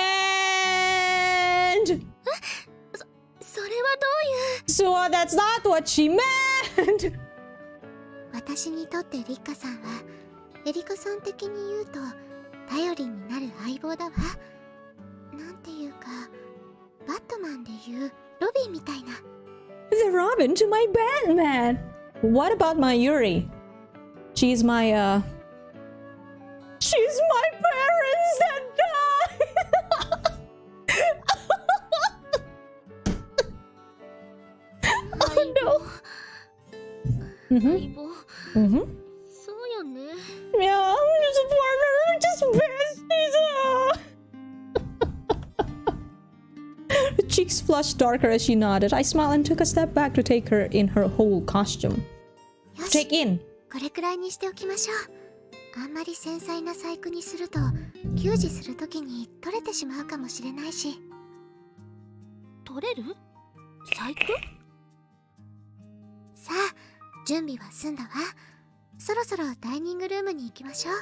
それはどういう So that's not what she meant! 私にとってリッカさんはエリカさん的に言うと頼りになる相棒だわ。なんていうかバットマンでいうロビンみたいな。 The Robin to my Batman! What about my Yuri? She's my She's my parents that died! Oh no! 相 Mm-hmm. 棒 Mm-hmm. そうよね Yeah, I'm just a partner. We're just besties. Her cheeks flushed darker as she nodded. I smiled and took a step back to take her in her whole costume. よし Take in. これくらいにしておきましょう。あんまり繊細な細工にすると給仕するときに取れてしまうかもしれないし。取れる細工さあ準備は済んだわ。そろそろダイニングルームに行きましょう。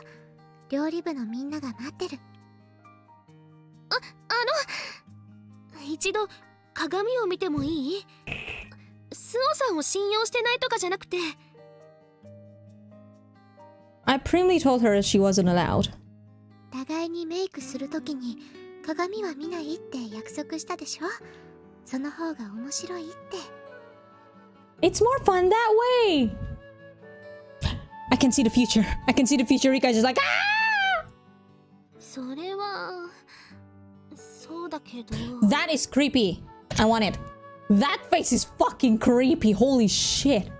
料理部のみんなが待ってる。一度鏡を見てもいいスオさんを信用してないとかじゃなくて I primly told her she wasn't allowed. 互いにメイクするときに鏡は見ないって約束したでしょ。その方が面白いって。 It's more fun that way. I can see the future. I can see the future. Rika's just like, ah! それはそうだけど That is creepy. I want it. That face is fucking creepy. Holy shit.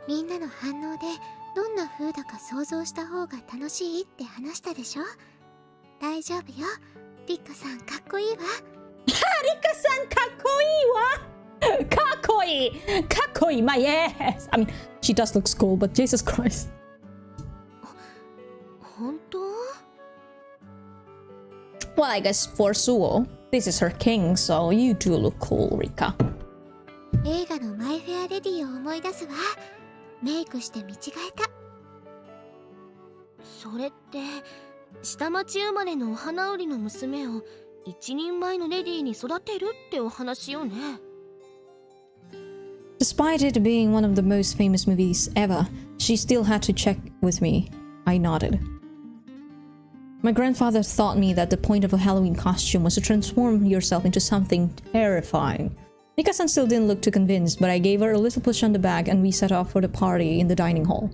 みんなの反応でどんな風だか想像した方が楽しいって話したでしょ。大丈夫よ。リッカさんかっこいいわ。Rika-san, kakkoi wa. Kakkoi. Kakkoi, my ass. I mean, she does look cool, but Jesus Christ. 本当 Well, I guess for Suo, this is her king, so you do look cool, Rika. 映画のマイフェアレディを思い出すわ。メイクして見違えた。それって下町生まれのお花売りの娘を一人前のレディーに育てるってお話よね Despite it being one of the most famous movies ever, she still had to check with me. I nodded. My grandfather taught me that the point of a Halloween costume was to transform yourself into something terrifying. Rika-san still didn't look too convinced, but I gave her a little push on the back and we set off for the party in the dining hall.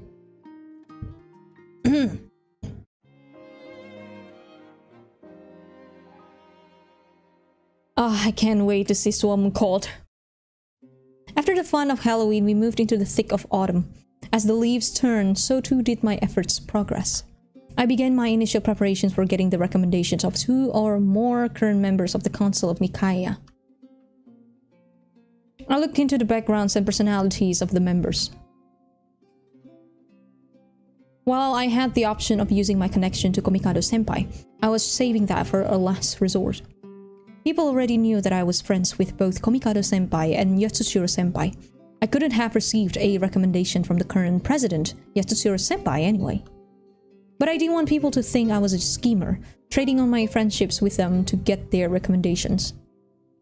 I can't wait to see Swam Court. After the fun of Halloween, we moved into the thick of autumn. As the leaves turned, so too did my efforts progress. I began my initial preparations for getting the recommendations of 2 or more current members of the Council of Nikaya. I looked into the backgrounds and personalities of the members. While I had the option of using my connection to Komikado Senpai, I was saving that for a last resort. People already knew that I was friends with both Komikado Senpai and Yatsushiro Senpai. I couldn't have received a recommendation from the current president, Yatsushiro Senpai, anyway. But I didn't want people to think I was a schemer, trading on my friendships with them to get their recommendations.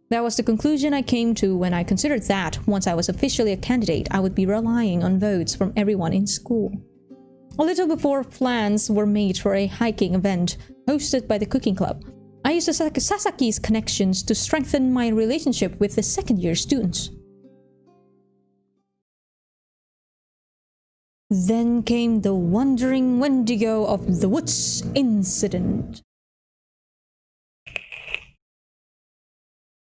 That was the conclusion I came to when I considered that, once I was officially a candidate, I would be relying on votes from everyone in school. A little before plans were made for a hiking event hosted by the cooking club, I used the Sasaki's connections to strengthen my relationship with the second-year students. Then came the wandering Wendigo of the Woods incident.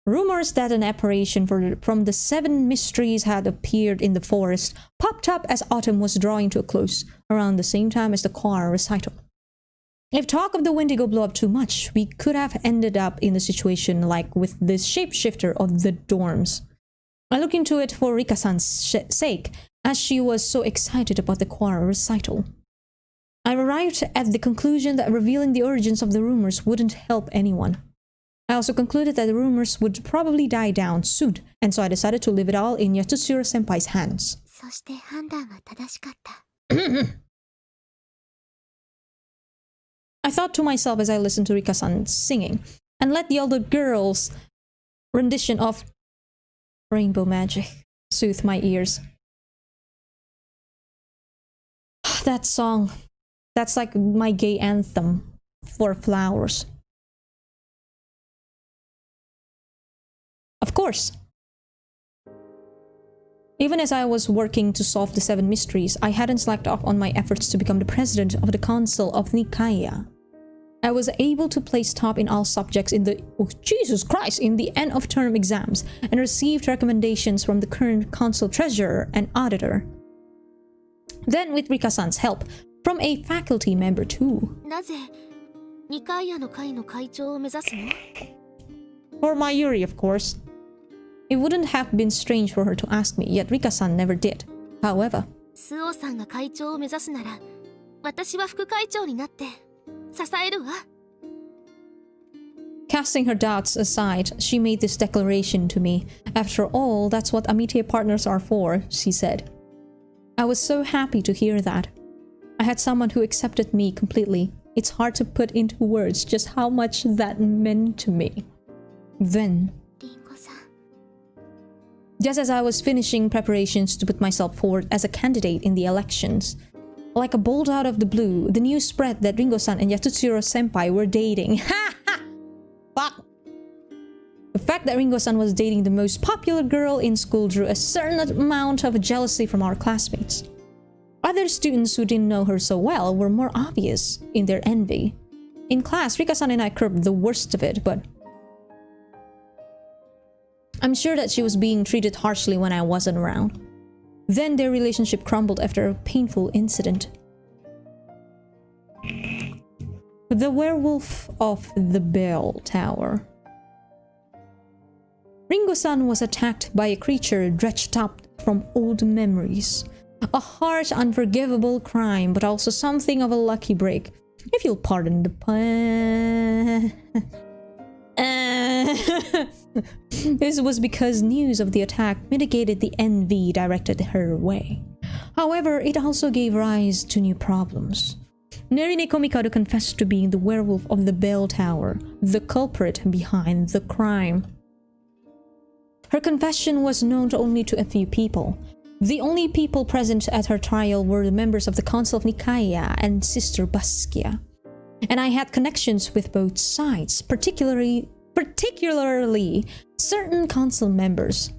Rumors that an apparition from the Seven Mysteries had appeared in the forest popped up as autumn was drawing to a close, around the same time as the choir recital. If talk of the Wendigo blew up too much, we could have ended up in a situation like with the shapeshifter of the dorms. I looked into it for Rika-san's sake, as she was so excited about the choir recital. I arrived at the conclusion that revealing the origins of the rumors wouldn't help anyone. I also concluded that the rumors would probably die down soon, and so I decided to leave it all in Yatsushiro-senpai's hands. そして判断は正しかった。I thought to myself as I listened to Rika-san singing, and let the older girl's rendition of Rainbow Magic soothe my ears. That song, that's like my gay anthem for flowers. Of course. Even as I was working to solve the Seven Mysteries, I hadn't slacked off on my efforts to become the president of the Council of Nikaya. I was able to place top in all subjects in the in the end of term exams, and received recommendations from the current council treasurer and auditor. Then, with Rika-san's help, from a faculty member too. なぜニカイアの会の会長を目指すの？ For Mayuri, of course. It wouldn't have been strange for her to ask me, yet Rika-san never did. However, スオさんが会長を目指すなら、私は副会長になって支えるわ。casting her doubts aside, she made this declaration to me. After all, that's what Amitie partners are for, she said. I was so happy to hear that. I had someone who accepted me completely. It's hard to put into words just how much that meant to me. Then, リンゴさん。 just as I was finishing preparations to put myself forward as a candidate in the elections, like a bolt out of the blue, the news spread that Ringo-san and Yatsushiro-senpai were dating. Ha ha! Fuck! The fact that Ringo-san was dating the most popular girl in school drew a certain amount of jealousy from our classmates. Other students who didn't know her so well were more obvious in their envy. In class, Rika-san and I curbed the worst of it, but I'm sure that she was being treated harshly when I wasn't around. Then their relationship crumbled after a painful incident. The werewolf of the bell tower. Ringo-san was attacked by a creature dredged up from old memories. A harsh, unforgivable crime, but also something of a lucky break, if you'll pardon the pun. This was because news of the attack mitigated the envy directed her way. However, it also gave rise to new problems. Nerine Komikado confessed to being the werewolf of the bell tower, the culprit behind the crime. Her confession was known only to a few people. The only people present at her trial were the members of the Council of Nikaya and Sister Baskia. And I had connections with both sides, particularly certain council members.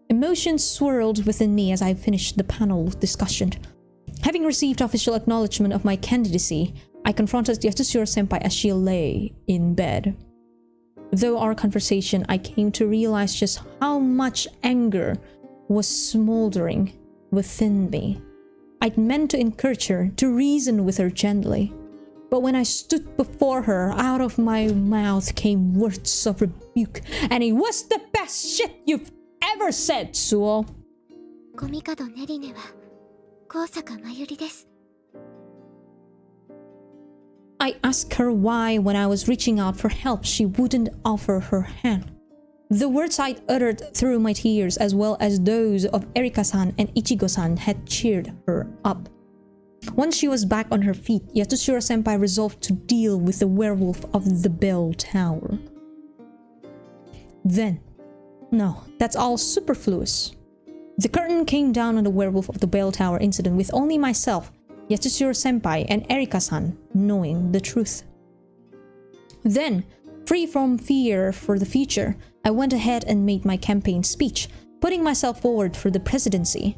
Emotions swirled within me as I finished the panel discussion. Having received official acknowledgement of my candidacy, I confronted Yatsushiro-senpai as she lay in bed. Through our conversation, I came to realize just how much anger was smoldering within me. I'd meant to encourage her, to reason with her gently. But when I stood before her, out of my mouth came words of rebuke, and it was the best shit you've ever said, Suo. コミカドネリネは高坂真由里です。 I asked her why, when I was reaching out for help, she wouldn't offer her hand. The words I'd uttered through my tears, as well as those of Erika-san and Ichigo-san, had cheered her up. Once she was back on her feet, Yatsushiro-senpai resolved to deal with the werewolf of the bell tower. Then, no, that's all superfluous. The curtain came down on the werewolf of the bell tower incident with only myself, Yatsushiro-senpai, and Erika-san knowing the truth. Then, free from fear for the future, I went ahead and made my campaign speech, putting myself forward for the presidency.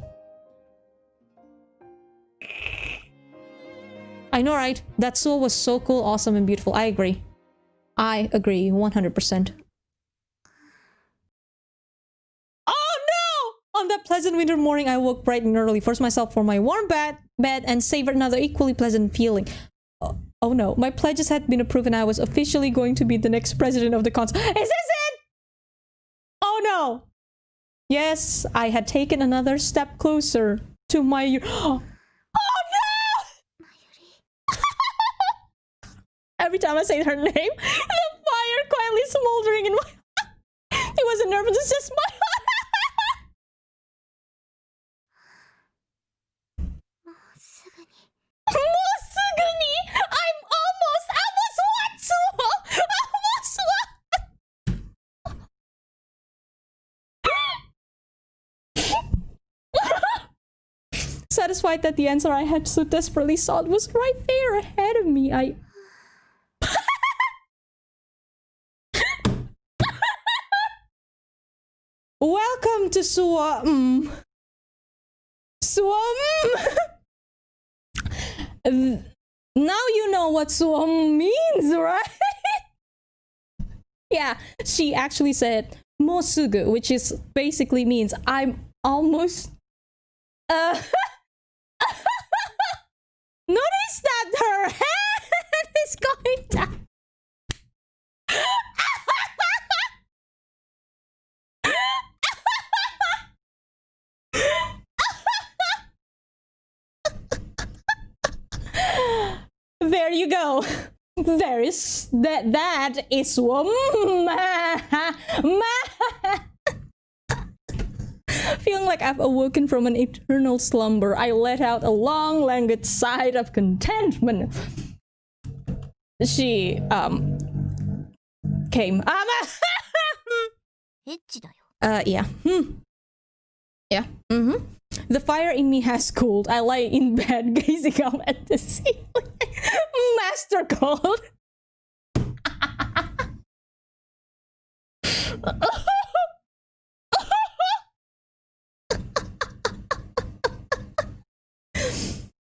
I know, right? That soul was so cool, awesome, and beautiful. I agree. I agree 100%. Oh no! On that pleasant winter morning, I woke bright and early, forced myself for my warm bed, and savored another equally pleasant feeling. Oh no, my pledges had been approved and I was officially going to be the next president of the council. Is this it? Oh no! Yes, I had taken another step closer to my... Oh no! Every time I say her name, the fire quietly smoldering in my... It wasn't nervous, it's just my... I'm almost what, Suo? Almost what? Satisfied that the answer I had so desperately sought was right there ahead of me, I... Welcome to Suo. Suo. Now you know what Suo means, right? Yeah, she actually said mosugu, which is basically means I'm almost... Notice that her head is going down. There you go. There is that is feeling like I've awoken from an eternal slumber. I let out a long languid sigh of contentment. She came. Yeah. Yeah. The fire in me has cooled. I lie in bed gazing up at the ceiling. Master cold.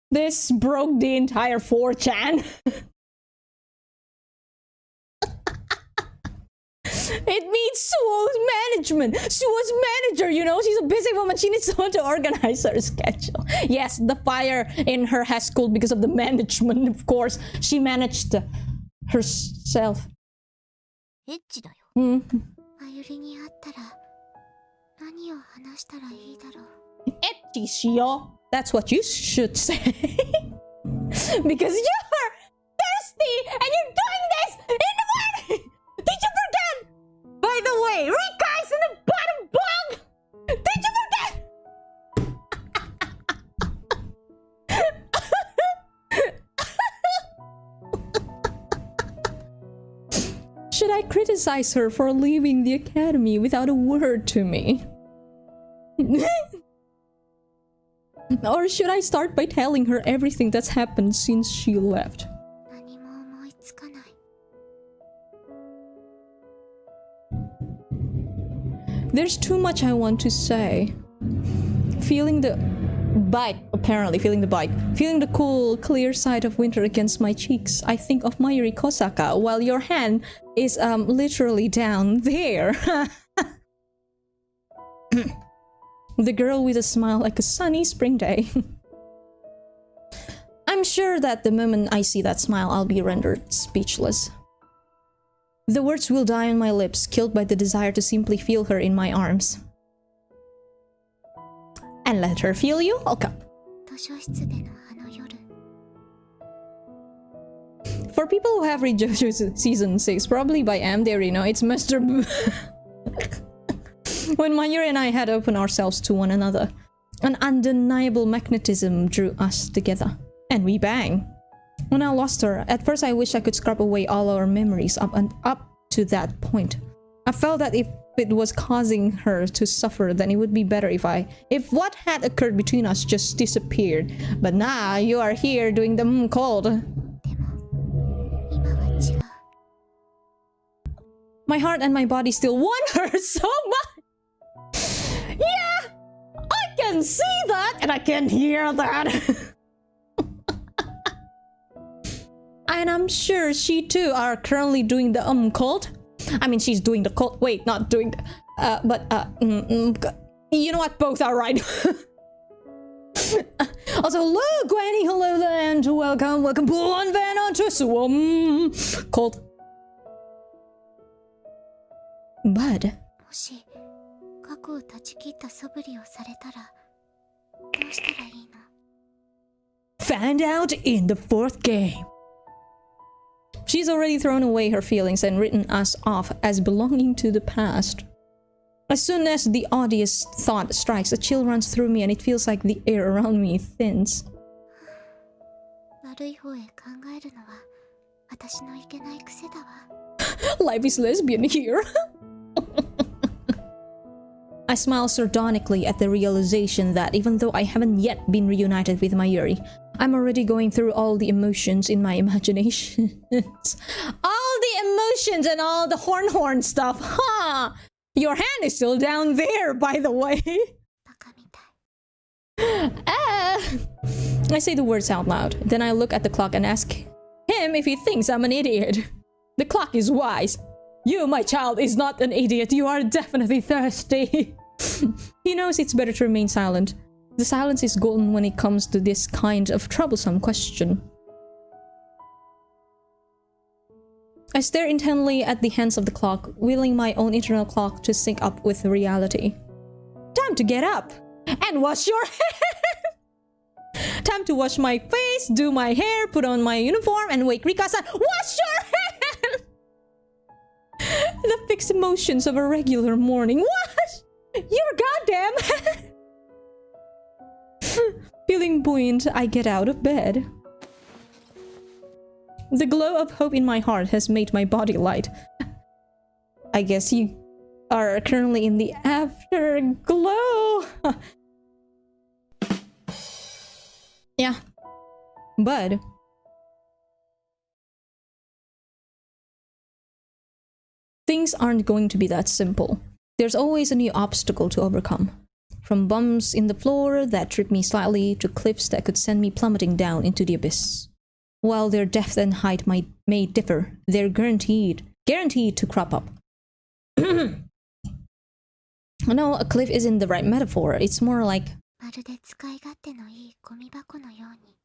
This broke the entire 4chan. It means Suo's management. Suo's manager, you know, she's a busy woman. She needs someone to organize her schedule. Yes, the fire in her has cooled because of the management, of course. She managed herself. Ecchi shio. That's what you should say. Because you're thirsty and you're doing this in the morning. Did you forget? By the way, Rika is in the bottom bunk! Did you forget? Should I criticize her for leaving the academy without a word to me? Or should I start by telling her everything that's happened since she left? There's too much I want to say. Feeling the bite, apparently, feeling the cool, clear side of winter against my cheeks. I think of Mayuri Kosaka, while your hand is literally down there. The girl with a smile like a sunny spring day. I'm sure that the moment I see that smile, I'll be rendered speechless. The words will die on my lips, killed by the desire to simply feel her in my arms. And let her feel you? Okay. For people who have read JoJo's season 6, probably by M, they already know it's Mr. When Mayuri and I had opened ourselves to one another, an undeniable magnetism drew us together. And we bang. When I lost her, at first I wished I could scrub away all our memories up to that point. I felt that if it was causing her to suffer, then it would be better if what had occurred between us just disappeared. But now you are here doing the cold. でも今は違う。 My heart and my body still want her so much. Yeah, I can see that and I can hear that. And I'm sure she too are currently doing the cold. I mean, she's doing the cold. Wait, not doing the, you know what? Both are right. Also, hello, Granny. Hello, and welcome, Buon Van to Swum. Cold. But もし過去を断ち切った素振りをされたらどうしたらいいの？ found out in the fourth game. She's already thrown away her feelings and written us off as belonging to the past. As soon as the oddest thought strikes, a chill runs through me and it feels like the air around me thins. 悪い方へ考えるのは私のいけない癖だわ。 Life is lesbian here. I smile sardonically at the realization that even though I haven't yet been reunited with Mayuri, I'm already going through all the emotions in my imagination. All the emotions and all the horn stuff, huh? Your hand is still down there, by the way. バカみたい。 I say the words out loud. Then I look at the clock and ask him if he thinks I'm an idiot. The clock is wise. You, my child, is not an idiot. You are definitely thirsty. He knows it's better to remain silent. The silence is golden when it comes to this kind of troublesome question. I stare intently at the hands of the clock, willing my own internal clock to sync up with reality. Time to get up and wash your hair. Time to wash my face, do my hair, put on my uniform, and wake Rika-san. Wash your hand! The fixed emotions of a regular morning. What? You're goddamn. Feeling buoyant, I get out of bed. The glow of hope in my heart has made my body light. I guess you are currently in the afterglow. Yeah. But things aren't going to be that simple. There's always a new obstacle to overcome. From bumps in the floor that trip me slightly to cliffs that could send me plummeting down into the abyss. While their depth and height may differ, they're guaranteed to crop up. No, a cliff isn't the right metaphor. It's more like まるで使い勝手のいいゴミ箱のように。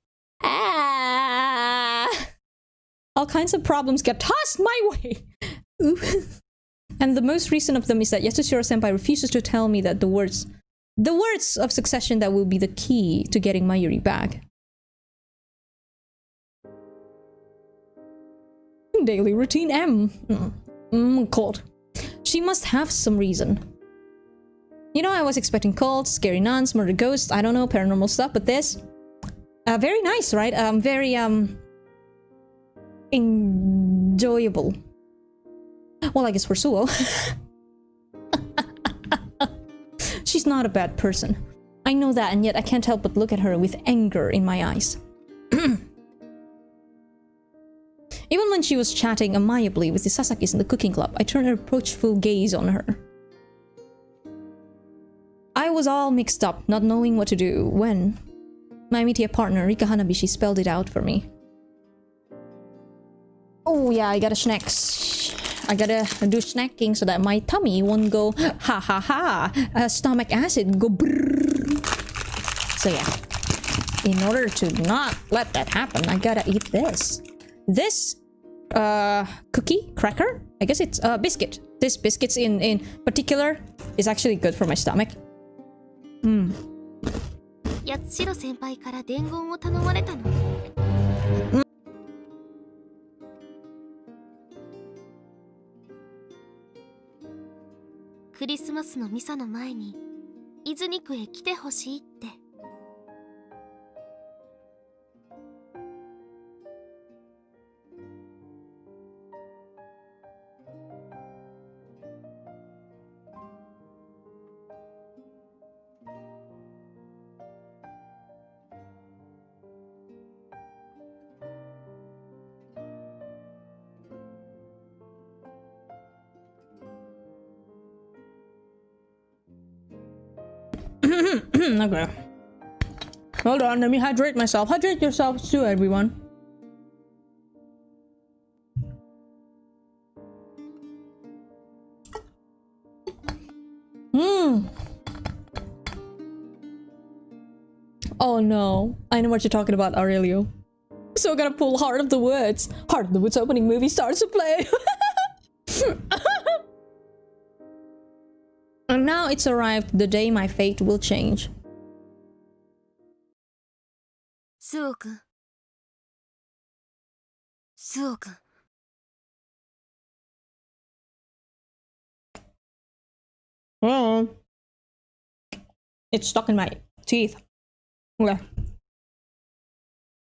all kinds of problems get tossed my way. And the most recent of them is that Yasushiro-senpai refuses to tell me that the words of succession that will be the key to getting Mayuri back. Daily routine M. Cold. She must have some reason. You know, I was expecting cults, scary nuns, murder ghosts, I don't know, paranormal stuff, but this... very nice, right? Very, enjoyable. Well, I guess for Suo. She's not a bad person. I know that, and yet I can't help but look at her with anger in my eyes. Even when she was chatting amiably with the Sasakis in the cooking club, I turned a reproachful gaze on her. I was all mixed up, not knowing what to do, when my immediate partner, Rika Hanabishi, spelled it out for me. Oh yeah, I gotta snack. I gotta do snacking so that my tummy won't go ha ha ha. Stomach acid go brrrr. So yeah, in order to not let that happen, I gotta eat this. This cookie cracker, I guess it's biscuit. This biscuits in particular is actually good for my stomach. 八代先輩から伝言を頼まれたの。クリスマスのミサの前に伊豆肉へ来てほしいって。Okay. Hold on, let me hydrate myself. Hydrate yourselves too, everyone. Oh no, I know what you're talking about, Aurelio. So we're gonna pull Heart of the Woods. Heart of the Woods opening movie starts to play. And now it's arrived the day my fate will change. スオ君。スオ君。Oh. It's stuck in my teeth. Okay.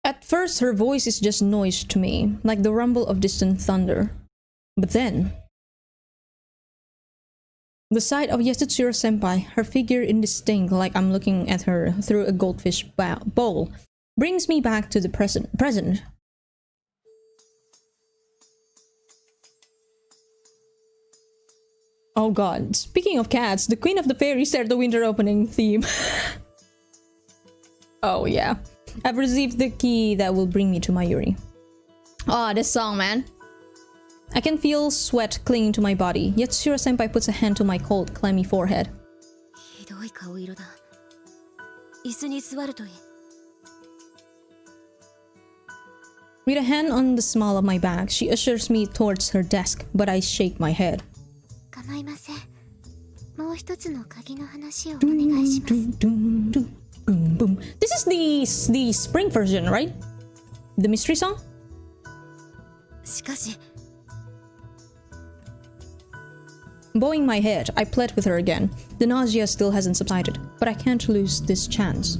At first, her voice is just noise to me, like the rumble of distant thunder. But then, the sight of Yasutsuro senpai, her figure indistinct like I'm looking at her through a goldfish bowl, brings me back to the present. Oh god, speaking of cats, the Queen of the Fairies started the winter opening theme. Oh yeah, I've received the key that will bring me to Mayuri. Ah, this song, man. I can feel sweat clinging to my body, yet Shiro-senpai puts a hand to my cold, clammy forehead. ひどい顔色だ。椅子に座るといい。With a hand on the small of my back, she ushers me towards her desk, but I shake my head. 構いません。もう一つの鍵の話をお願いします。Boom, boom. This is the spring version, right? The mystery song? しかし、 Bowing my head, I plead with her again. The nausea still hasn't subsided, but I can't lose this chance.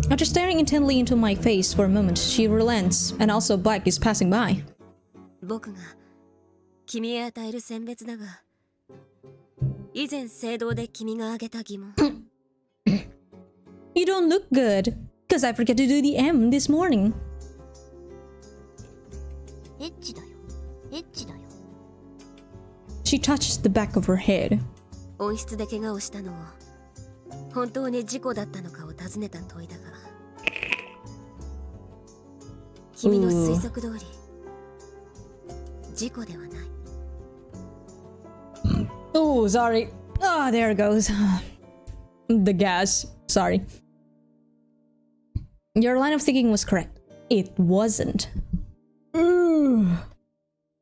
After staring intently into my face for a moment, she relents, and also a bike is passing by. 僕が君へ与える選別だが、以前聖堂で君が挙げた疑問。You don't look good, cause I forgot to do the M this morning. エッチだよ。エッチだよ。 She touches the back of her head. 温室で怪我をしたのを本当に事故だったのかを尋ねた問いだが、君の推測通り事故ではない。 Oh, sorry. Ah, there it goes. The gas. Sorry. Your line of thinking was correct. It wasn't.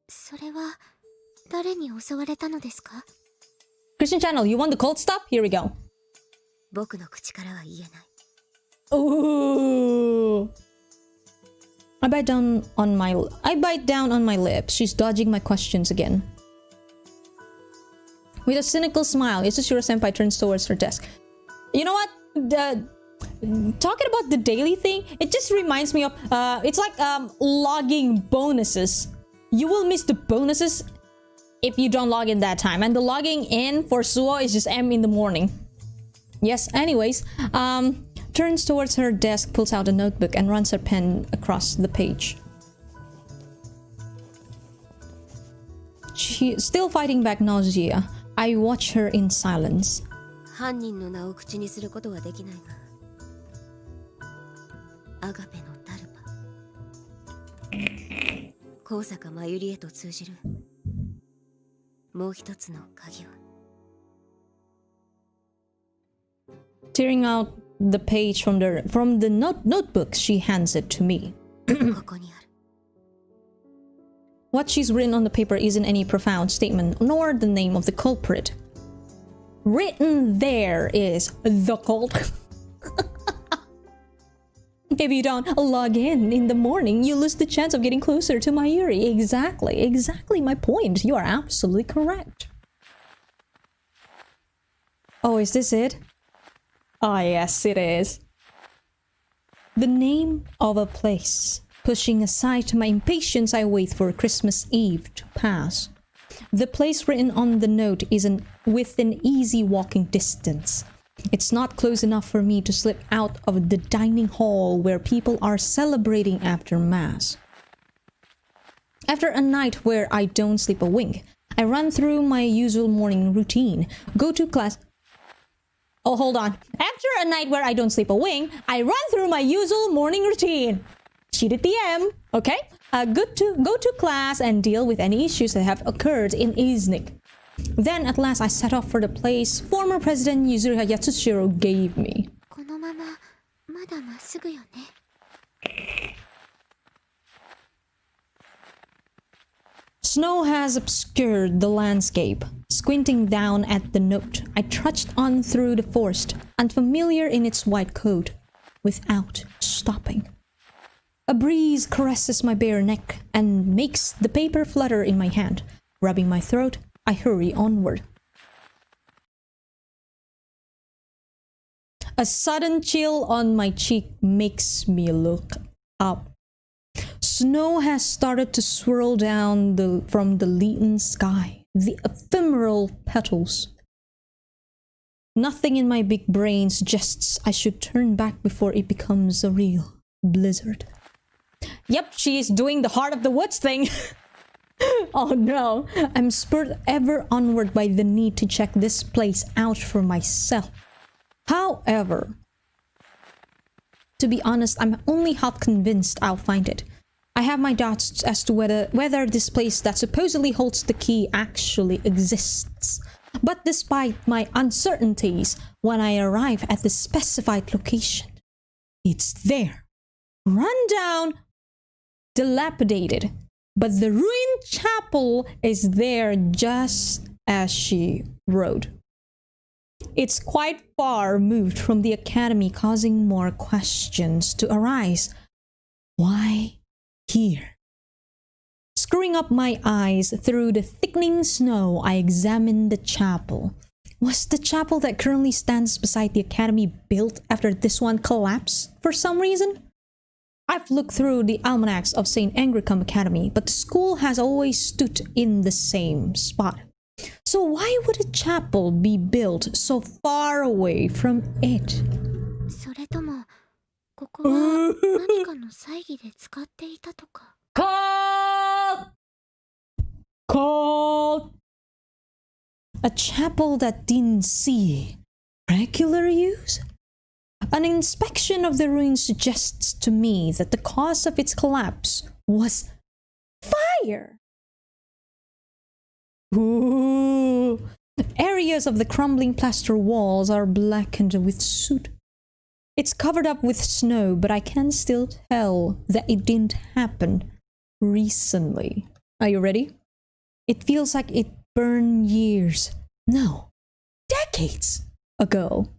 それは誰に襲われたのですか？ Christian channel, you want the cold stuff? Here we go. 僕の口からは言えない。 Ooh. I bite down on my lips. She's dodging my questions again. With a cynical smile, Yasushiro-senpai turns towards her desk. You know what? Talking about the daily thing, it just reminds me of it's like logging bonuses. You will miss the bonuses if you don't log in that time, and the logging in for Suo is just M in the morning. Yes, anyways, turns towards her desk, pulls out a notebook, and runs her pen across the page. She still fighting back nausea. I watch her in silence. 犯人の名を口にすることはできないが、アガペのダルパ、高坂真由里へと通じるもう一つの鍵は。 Tearing out the page from the notebook, she hands it to me. ここにある。 What she's written on the paper isn't any profound statement, nor the name of the culprit. Written there is the cult. If you don't log in the morning, you lose the chance of getting closer to Mayuri. Exactly my point. You are absolutely correct. Oh, is this it? Ah, yes, it is. The name of a place. Pushing aside my impatience, I wait for Christmas Eve to pass. The place written on the note is within easy walking distance. It's not close enough for me to slip out of the dining hall where people are celebrating after Mass. After a night where I don't sleep a wink, I run through my usual morning routine, go to class... Oh, hold on. After a night where I don't sleep a wink, I run through my usual morning routine. Cheated DM, okay? Good to go to class and deal with any issues that have occurred in Iznik. Then at last I set off for the place former President Yuzuru Yatsushiro gave me. このまままだまっすぐよね。 Snow has obscured the landscape. Squinting down at the note, I trudged on through the forest, unfamiliar in its white coat, without stopping. A breeze caresses my bare neck and makes the paper flutter in my hand. Rubbing my throat, I hurry onward. A sudden chill on my cheek makes me look up. Snow has started to swirl down from the leaden sky, the ephemeral petals. Nothing in my big brain suggests I should turn back before it becomes a real blizzard. Yep, she is doing the heart of the woods thing. Oh no, I'm spurred ever onward by the need to check this place out for myself. However, to be honest, I'm only half convinced I'll find it. I have my doubts as to whether this place that supposedly holds the key actually exists. But despite my uncertainties, when I arrive at the specified location, it's there. Run down, dilapidated, but the ruined chapel is there just as she wrote. It's quite far removed from the academy, causing more questions to arise. Why here? Screwing up my eyes through the thickening snow, I examined the chapel. Was the chapel that currently stands beside the academy built after this one collapsed for some reason? I've looked through the almanacs of St. Angricum Academy, but the school has always stood in the same spot. So why would a chapel be built so far away from it? それともここは何かの祭儀で使っていたとか。 Called a chapel that didn't see regular use? An inspection of the ruins suggests to me that the cause of its collapse was fire. Ooh. Areas of the crumbling plaster walls are blackened with soot. It's covered up with snow, but I can still tell that it didn't happen recently. Are you ready? It feels like it burned years, no, decades ago.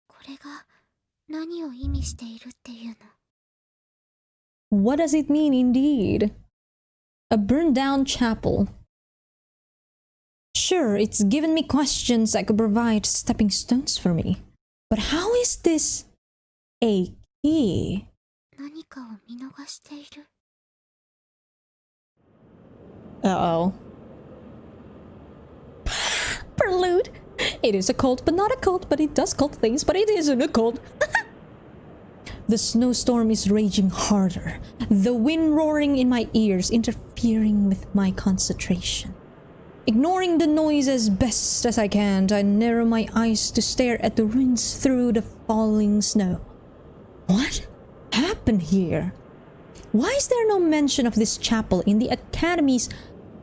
これが何を意味しているっていうの。 What does it mean indeed? A burned down chapel. Sure, it's given me questions that could provide stepping stones for me. But how is this a key? 何かを見逃している。 Uh-oh. Prelude! It is a cult, but not a cult, but it does cult things, but it isn't a cult. The snowstorm is raging harder, the wind roaring in my ears, interfering with my concentration. Ignoring the noise as best as I can, I narrow my eyes to stare at the ruins through the falling snow. What happened here? Why is there no mention of this chapel in the Academy's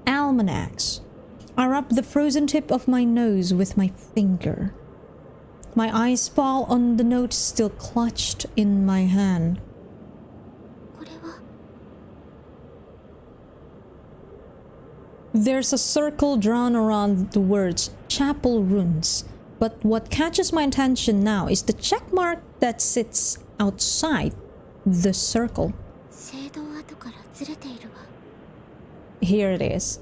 almanacs? I rub the frozen tip of my nose with my finger. My eyes fall on the note still clutched in my hand. これは There's a circle drawn around the words chapel ruins, but what catches my attention now is the check mark that sits outside the circle. 聖堂跡からずれているわ。 Here it is.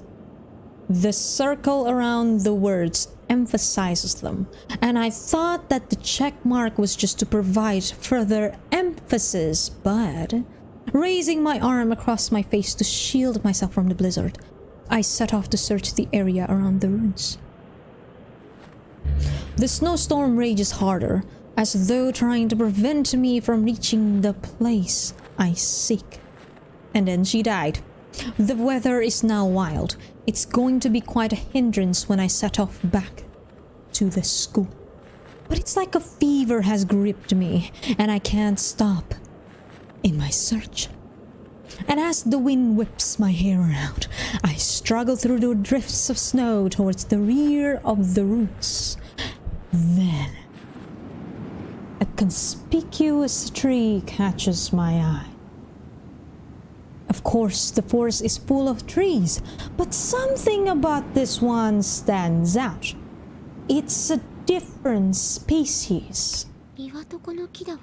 The circle around the words emphasizes them, and I thought that the check mark was just to provide further emphasis, but raising my arm across my face to shield myself from the blizzard, I set off to search the area around the ruins. The snowstorm rages harder, as though trying to prevent me from reaching the place I seek. And then she died. The weather is now wild. It's going to be quite a hindrance when I set off back to the school. But it's like a fever has gripped me, and I can't stop in my search. And as the wind whips my hair around, I struggle through the drifts of snow towards the rear of the roots. Then, a conspicuous tree catches my eye. Of course, the forest is full of trees, but something about this one stands out. It's a different species. 岩床の木だわ。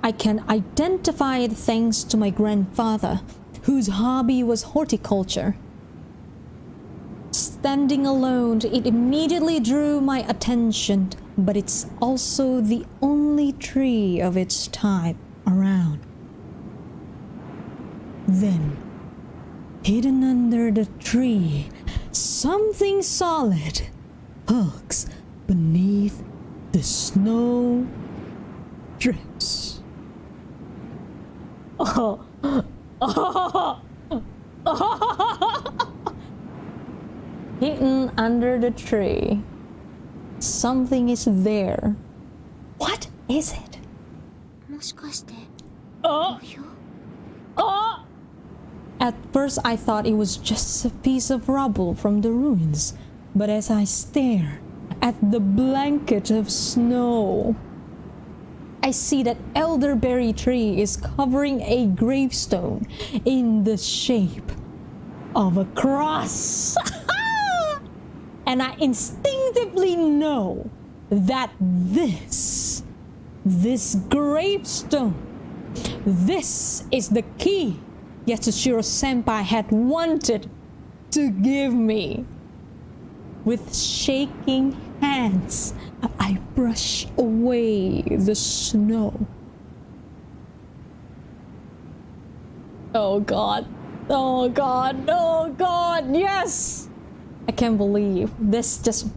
I can identify it thanks to my grandfather, whose hobby was horticulture. Standing alone, it immediately drew my attention, but it's also the only tree of its type around. Then, hidden under the tree, something solid hugs beneath the snow drifts. Oh. Hidden under the tree. Something is there. What is it? もしかして Oh. Oh. At first I thought it was just a piece of rubble from the ruins, but as I stare at the blanket of snow, I see that elderberry tree is covering a gravestone in the shape of a cross. And I instinctively know that this gravestone, this is the key Yatsushiro Senpai had wanted to give me. With shaking hands, I brush away the snow. Oh God, oh God, oh God, yes! I can't believe this just...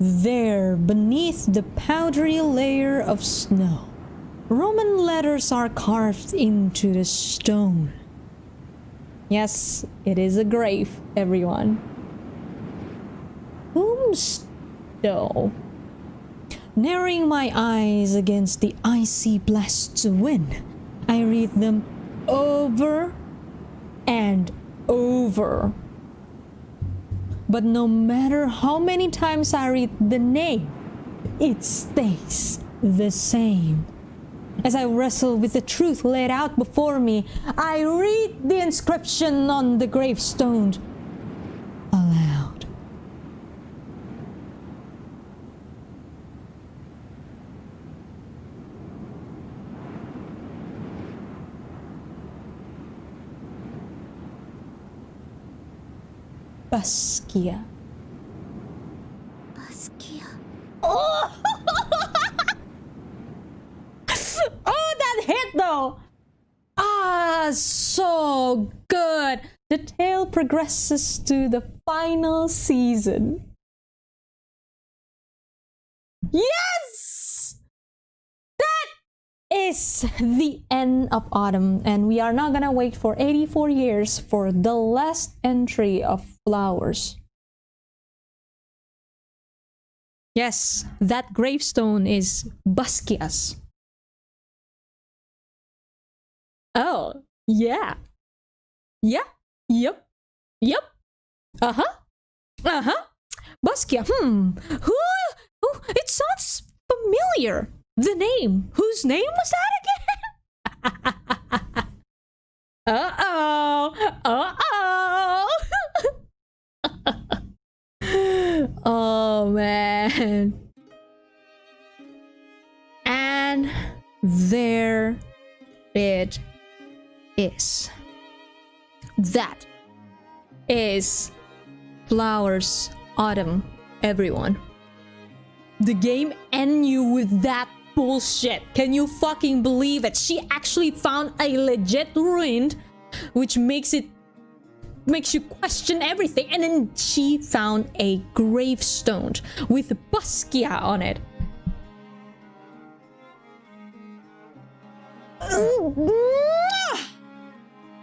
There, beneath the powdery layer of snow, Roman letters are carved into the stone. Yes, it is a grave, everyone. Tombstone. Narrowing my eyes against the icy blasts of wind, I read them over and over. But no matter how many times I read the name, it stays the same. As I wrestle with the truth laid out before me, I read the inscription on the gravestone aloud. Basquiat. バスキア Oh! Oh, that hit though! Ah, so good! The tale progresses to the final season. Yes! That is the end of Autumn, and we are not gonna wait for 84 years for the last entry of Flowers. Yes, that gravestone is Basquiat's. Oh, yeah. Yeah, yep, yep. Uh-huh, uh-huh. Basquiat, who, it sounds familiar. The name, whose name was that again? Uh-oh, uh-oh. Oh, man. And there it is. That is Flowers Autumn, everyone. The game ended with that bullshit. Can you fucking believe it? She actually found a legit ruin, which makes you question everything, and then she found a gravestone with Basquiat on it.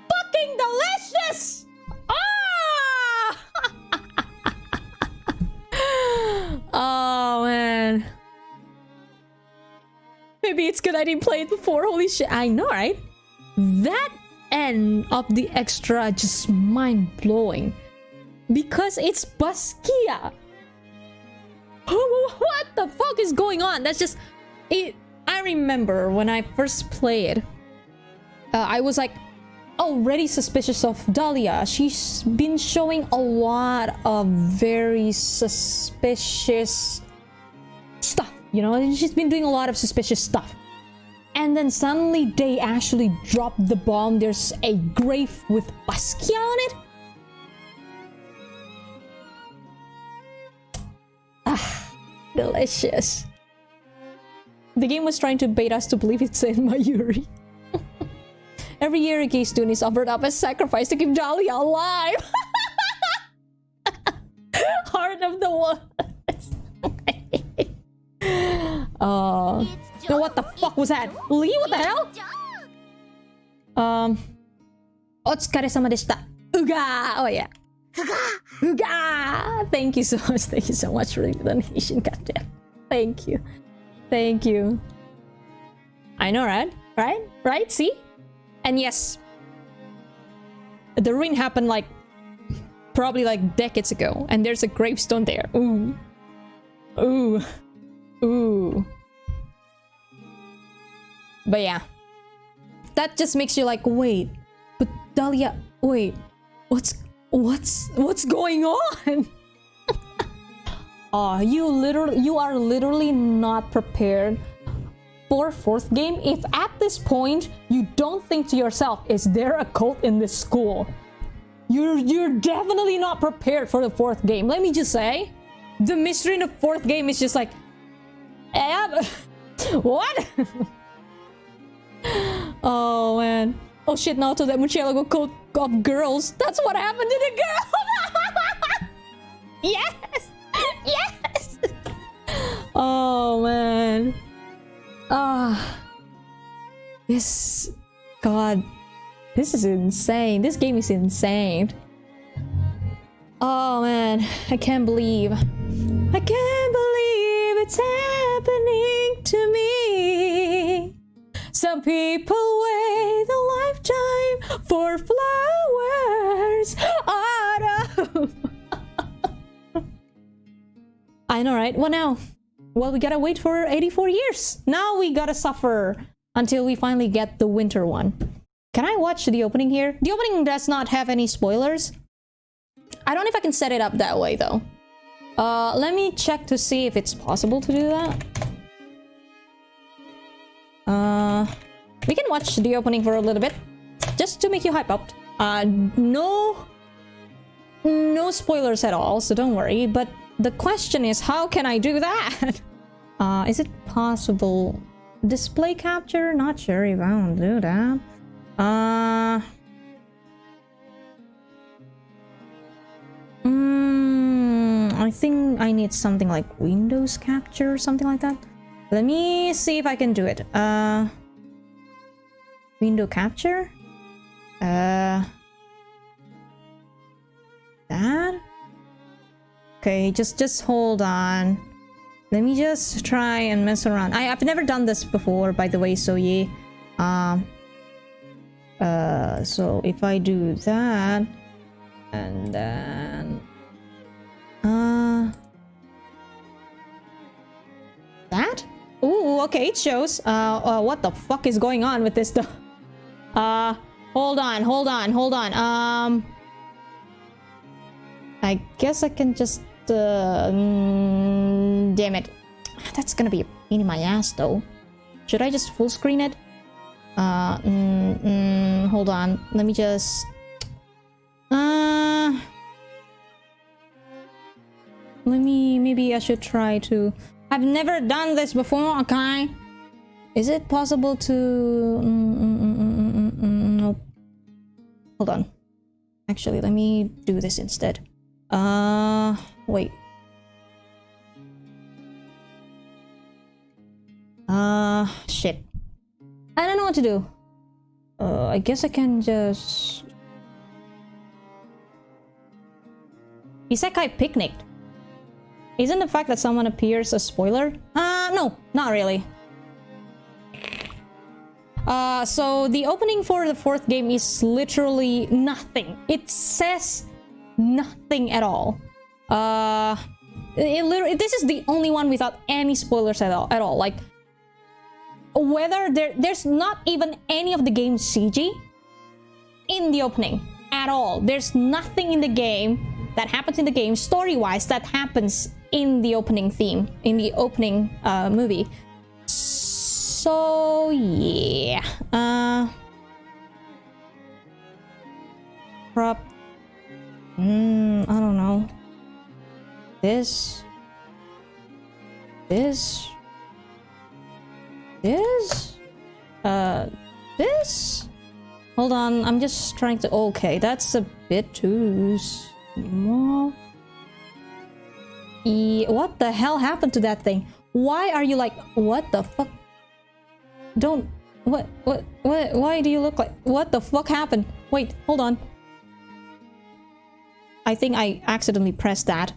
Fucking delicious! Ah! Oh man. Maybe it's good I didn't play it before. Holy shit. I know, right? That end of the extra just mind-blowing. Because it's Basquiat. What the fuck is going on? That's just it. I remember when I first played, I was like already suspicious of Dahlia. She's been showing a lot of very suspicious stuff, you know. She's been doing a lot of suspicious stuff, and then suddenly they actually drop the bomb. There's a grave with Basquiat on it. Ah, delicious. The game was trying to bait us to believe it's in Mayuri. Every year a gay student is offered up as sacrifice to keep Dahlia alive. Heart of the Woods. No, what the fuck was that? Lee, what the hell? Otsukaresama deshita. Uga! Oh yeah. Uga! Thank you so much. Thank you so much for the donation, goddamn. Thank you. Thank you. I know, right? Right? See? And yes, the ruin happened like probably like decades ago, and there's a gravestone there. Ooh. Ooh. Ooh. But yeah, that just makes you like, wait, but Dahlia, wait, what's going on? You are literally not prepared for fourth game. If at this point you don't think to yourself, is there a cult in this school? You're definitely not prepared for the fourth game. Let me just say, the mystery in the fourth game is just like, what? Oh man. Oh shit, now to that Mucielago cult of girls. That's what happened to the girl. Yes. Yes. Oh man. This is insane. This game is insane. Oh man, I can't believe it's happening to me. Some people wait a lifetime for flowers. Autumn. I know, right? What now? Well, we gotta wait for 84 years. Now we gotta suffer until we finally get the winter one. Can I watch the opening here? The opening does not have any spoilers. I don't know if I can set it up that way though. Let me check to see if it's possible to do that. We can watch the opening for a little bit, just to make you hype up. No spoilers at all, so don't worry. But the question is, how can I do that? Is it possible? Display capture? Not sure if I want to do that. I think I need something like Windows capture or something like that. Let me see if I can do it. Window capture? That? Okay, just hold on. Let me just try and mess around. I've never done this before, by the way, so yeah. So if I do that, and then that? Ooh, okay, it shows. What the fuck is going on with this stuff? Hold on. I guess I can just damn it. That's gonna be a pain in my ass though. Should I just full screen it? Hold on. Let me just maybe I should try to. I've never done this before, okay? Is it possible to nope. Hold on. Actually, let me do this instead. Wait. Shit. I don't know what to do. I guess I can just... Isekai picnicked. Isn't the fact that someone appears a spoiler? No, not really. So the opening for the fourth game is literally nothing. It says nothing at all. This is the only one without any spoilers at all. Like, whether there's not even any of the game's CG in the opening at all. There's nothing in the game that happens in the game story-wise that happens in the opening theme, in the opening movie. So yeah, I don't know. This. Hold on, I'm just trying to... Okay, that's a bit too small. What the hell happened to that thing? Why are you like... What the fuck? Don't... What? Why do you look like... What the fuck happened? Wait, hold on. I think I accidentally pressed that.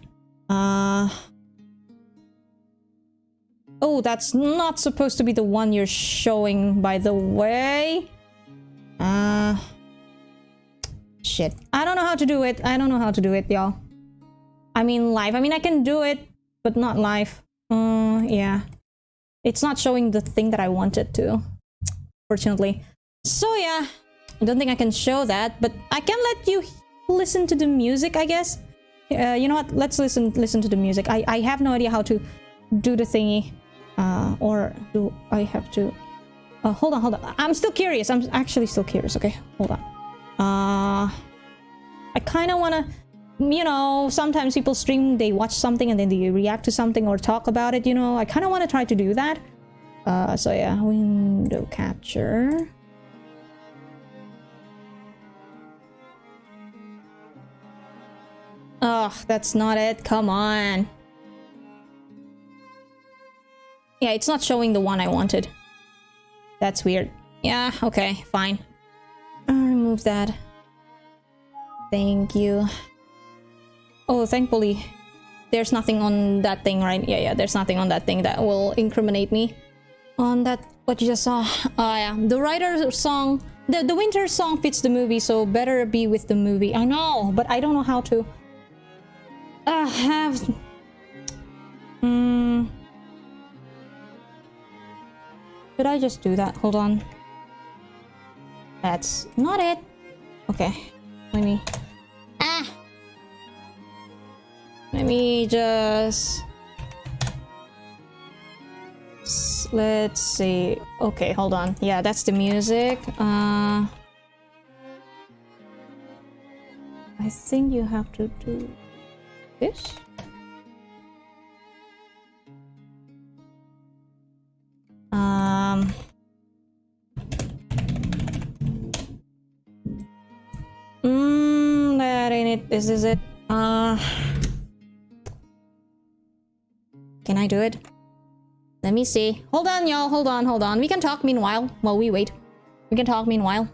Oh, that's not supposed to be the one you're showing, by the way. Shit. I don't know how to do it. Y'all. I mean, live. I mean, I can do it, but not live. Yeah. It's not showing the thing that I wanted to, fortunately. So, yeah. I don't think I can show that, but I can let you listen to the music, I guess. You know what? Let's listen to the music. I have no idea how to do the thingy. Or do I have to... hold on. I'm still curious. I'm actually still curious. Okay, hold on. I kind of want to... You know, sometimes people stream, they watch something and then they react to something or talk about it, you know. I kind of want to try to do that. So yeah, window capture. Ugh, that's not it. Come on. Yeah, it's not showing the one I wanted. That's weird. Yeah, okay, fine. I'll remove that. Thank you. Oh, thankfully, there's nothing on that thing, right? Yeah, there's nothing on that thing that will incriminate me. On that, what you just saw. Yeah, the writer's song, the winter song fits the movie, so better be with the movie. I know, but I don't know how to have... Should I just do that? Hold on. That's not it. Okay, let me... Let me just... Let's see. Okay, hold on. Yeah, that's the music. I think you have to do this. That ain't it. This is it. Can I do it? Let me see. Hold on, y'all. Hold on. We can talk meanwhile while we wait. We can talk meanwhile.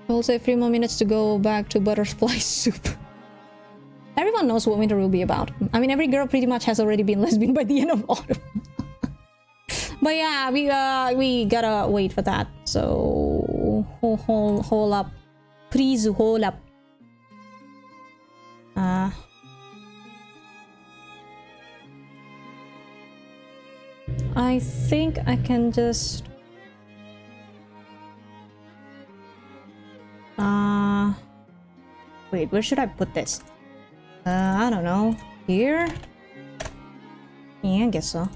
We'll say 3 more minutes to go back to butterfly soup. Everyone knows what winter will be about. I mean, every girl pretty much has already been lesbian by the end of autumn. But yeah, we gotta wait for that. So hold up. Please hold up. I think I can just... Wait, where should I put this? I don't know. Here? Yeah, I guess so.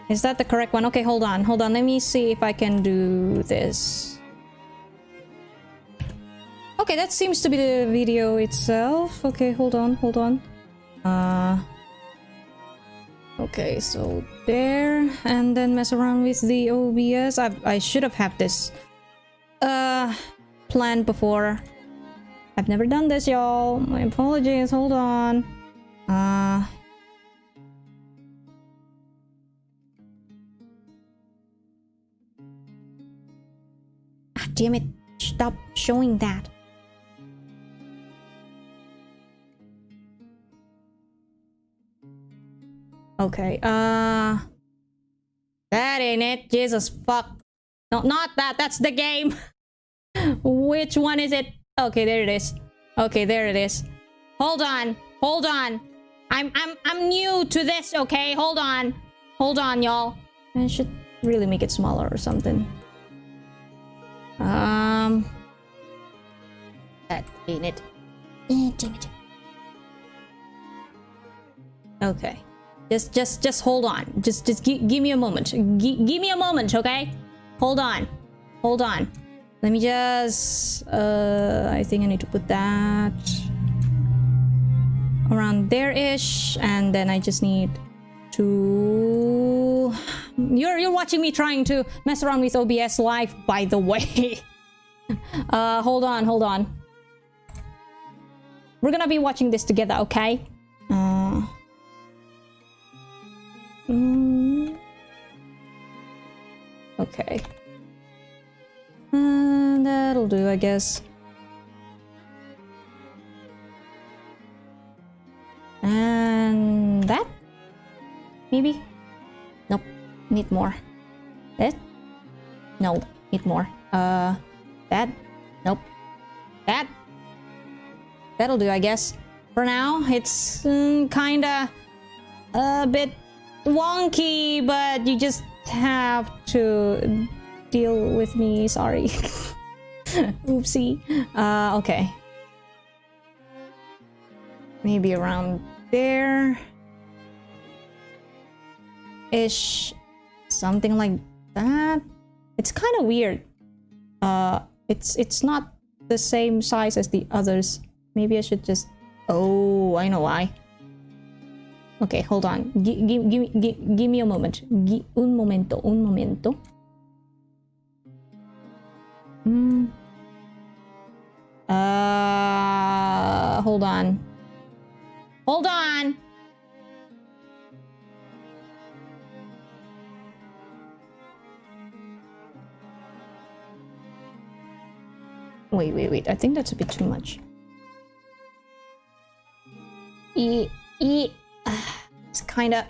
Is that the correct one? Okay, hold on. Let me see if I can do this. Okay, that seems to be the video itself. Okay, hold on. Okay, so there, and then mess around with the OBS. I should have had this planned before. I've never done this, y'all. My apologies. Hold on. damn it. Stop showing that. Okay, that ain't it. Jesus fuck. No, not that. That's the game. Which one is it? Okay, there it is. Okay, there it is. Hold on. Hold on. I'm new to this, okay? Hold on. Hold on, y'all. I should really make it smaller or something. That ain't it. Damn it. Okay. Just hold on. Just give me a moment. Give me a moment, okay? Hold on. Hold on. Let me just... I think I need to put that... around there-ish. And then I just need to... You're watching me trying to mess around with OBS live, by the way. Hold on, hold on. We're gonna be watching this together, okay? Okay. That'll do, I guess. And that? Maybe? Nope. Need more. That? No. Need more. That? Nope. That? That'll do, I guess. For now, it's kinda a bit wonky, but you just have to deal with me. Sorry. Oopsie. Okay. Maybe around there ish, something like that. It's kind of weird. It's not the same size as the others. Maybe I should just... Oh, I know why. Okay, hold on. Give me a moment. Un momento, un momento. Hold on. Hold on! Wait. I think that's a bit too much. It's kinda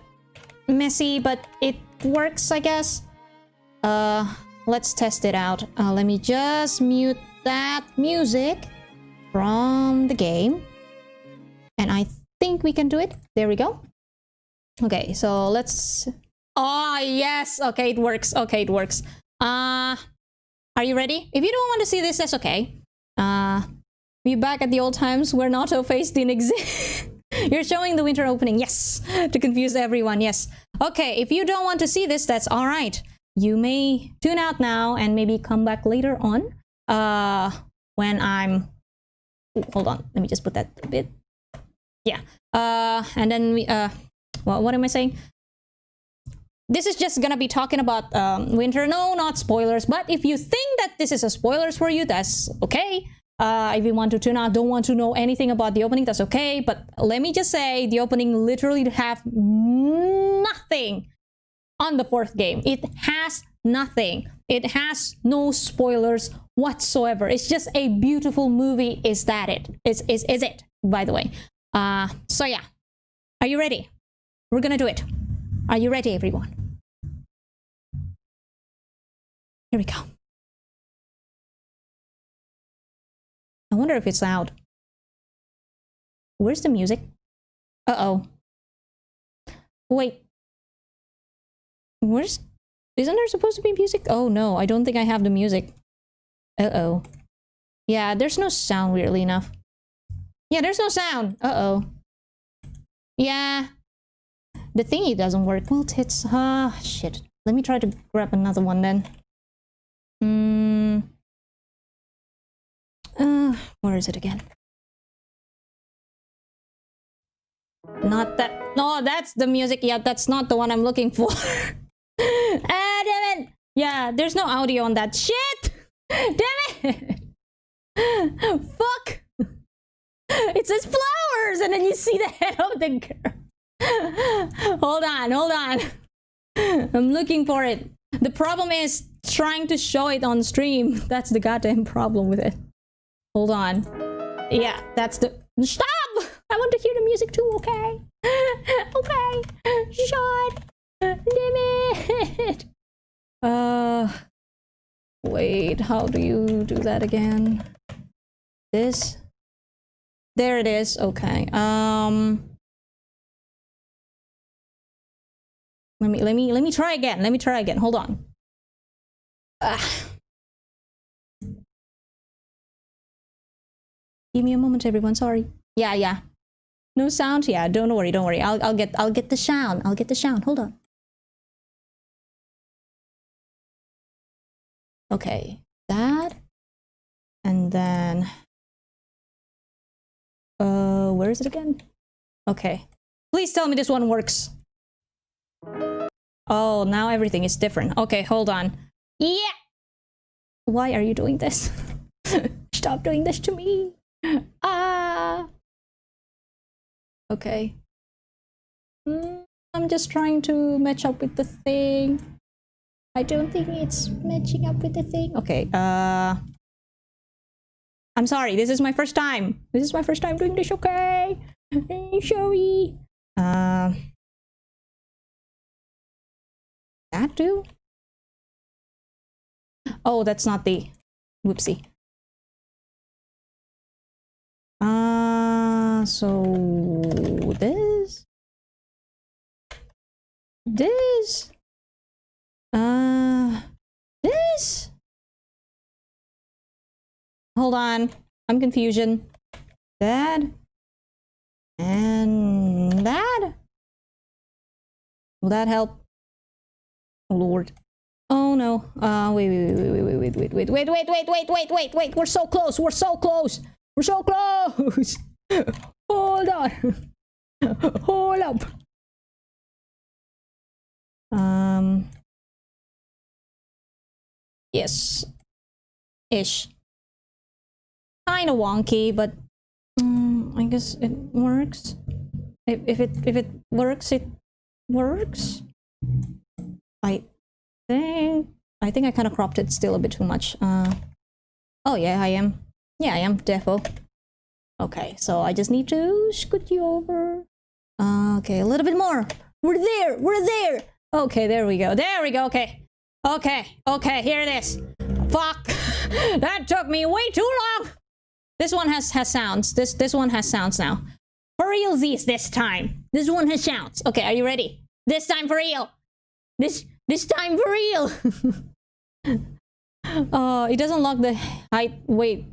messy, but it works, I guess. Let's test it out. Let me just mute that music from the game. And I think we can do it. There we go. Okay, so let's... Oh, yes! Okay, it works. Okay, it works. Are you ready? If you don't want to see this, that's okay. We're back at the old times where Naruto face didn't exist. You're showing the winter opening, yes. To confuse everyone, yes. Okay, if you don't want to see this, that's alright. You may tune out now and maybe come back later on. When I'm... Ooh, hold on, let me just put that a bit. Yeah. And then we... well, what am I saying? This is just gonna be talking about winter. No, not spoilers. But if you think that this is a spoilers for you, that's okay. If you want to tune out, don't want to know anything about the opening, that's okay. But let me just say, the opening literally have nothing on the fourth game. It has nothing. It has no spoilers whatsoever. It's just a beautiful movie. Is that it? Is it, by the way. So yeah. Are you ready? We're gonna do it. Are you ready, everyone? Here we go. I wonder if it's loud. Where's the music? Uh-oh. Wait. Isn't there supposed to be music? Oh no, I don't think I have the music. Uh-oh. Yeah, there's no sound, weirdly enough. Yeah, there's no sound. Uh-oh. Yeah. The thingy doesn't work. Well, tits. Shit. Let me try to grab another one then. Where is it again? Not that. No, that's the music. Yeah, that's not the one I'm looking for. Ah, damn it. Yeah, there's no audio on that. Shit! Damn it! Fuck! It says flowers, and then you see the head of the girl. Hold on. I'm looking for it. The problem is trying to show it on stream. That's the goddamn problem with it. Hold on. Yeah, that's the... Stop! I want to hear the music too, okay? Okay. Shut. Damn it. Wait, how do you do that again? This? There it is. Okay. Let me try again. Let me try again. Hold on. Give me a moment, everyone. Sorry. Yeah. No sound. Yeah, don't worry. I'll get the sound. I'll get the sound. Hold on. Okay, that, and then where is it again? Okay, please tell me this one works. Oh, now everything is different. Okay, hold on. Yeah. Why are you doing this? Stop doing this to me. Okay. I'm just trying to match up with the thing. I don't think it's matching up with the thing. Okay, I'm sorry, this is my first time. This is my first time doing this, okay? Sorry. That too? Oh, that's not the... Whoopsie. So... This? This? This? Hold on. I'm confusion. That? And that? Will that help? Oh Lord. Oh no. Wait. We're so close. We're so close. We're so close. Hold on. Hold up. Yes. Ish. Kinda wonky, but I guess it works. If it works, it works. I think I kind of cropped it still a bit too much. Oh yeah, I am. Yeah, I am defo. Okay, so I just need to scoot you over. Okay, a little bit more. We're there. We're there. Okay, there we go. There we go. Okay. Okay, here it is. Fuck. That took me way too long. This one has sounds. This one has sounds now. For realsies this time. This one has sounds. Okay, are you ready? This time for real. This time for real. It doesn't lock the height weight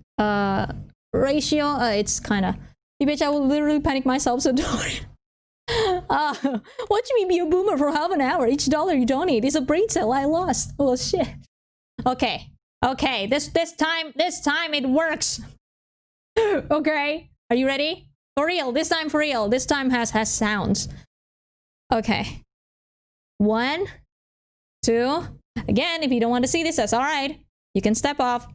ratio. It's kind of... Bitch, I will literally panic myself, so don't... watch me be a boomer for half an hour. Each dollar you donate is a brain cell I lost. Oh shit. Okay. This time it works. Okay. Are you ready? For real. This time for real. This time has sounds. Okay. 1, 2. Again, if you don't want to see this, that's all right. You can step off.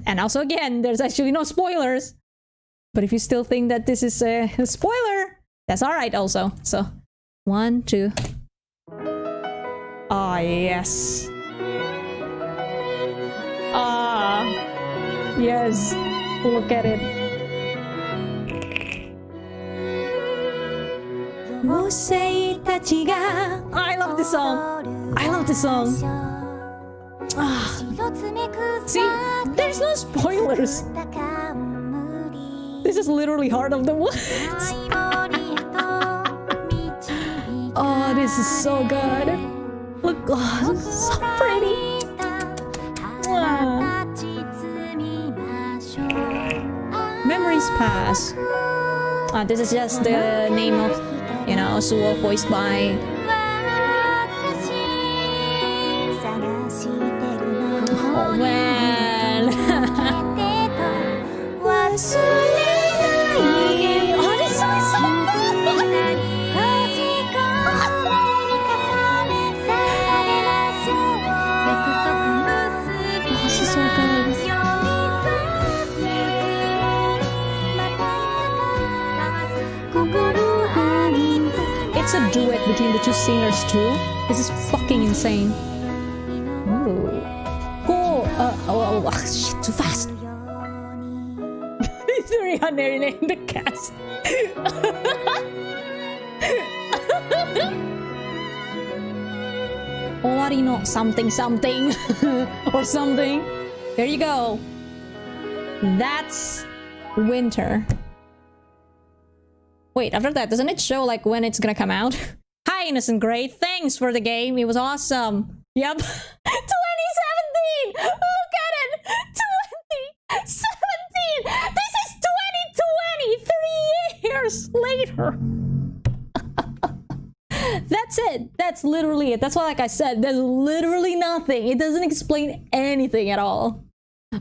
And also again, there's actually no spoilers. But if you still think that this is a spoiler, that's all right also. So 1, 2. Ah, yes. Ah, yes. Look at it. I love this song. I love this song. See, there's no spoilers. This is literally Heart of the Woods. Oh, this is so good. Look, oh, so pretty. Memories pass. This is just the name of, you know, Suo voiced by... Oh man. Oh, this song is so good. This is so good. It's a duet between the two singers too. This is fucking insane. Ooh. Cool. Oh, shit, too fast. Nerine in the cast. Owarino something something or something. There you go. That's winter. Wait, after that, doesn't it show like when it's gonna come out? Hi, Innocent Gray. Thanks for the game. It was awesome. Yep. 2017! Look at it! 2017! This is 2020! 3 years later! That's it. That's literally it. That's why, like I said, there's literally nothing. It doesn't explain anything at all.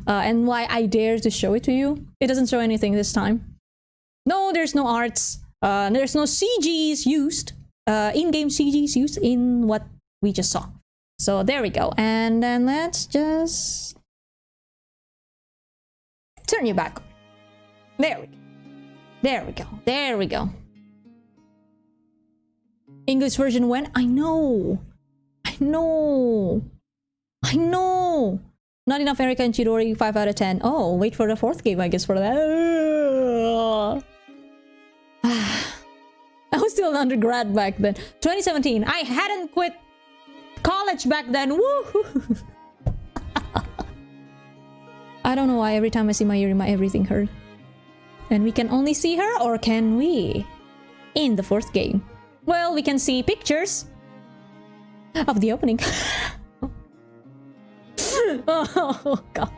And why I dare to show it to you. It doesn't show anything this time. No, there's no arts. There's no CGs used. In-game CGs used in what we just saw. So there we go. And then let's just turn you back. There we go. There we go. There we go. English version when? I know. I know. I know. Not enough Erika and Chidori, 5 out of 10. Oh, wait for the 4th game, I guess, for that. I was still an undergrad back then. 2017. I hadn't quit college back then. Woo! I don't know why every time I see Mayuri, my everything hurt. And we can only see her, or can we? In the 4th game. Well, we can see pictures of the opening. Oh god.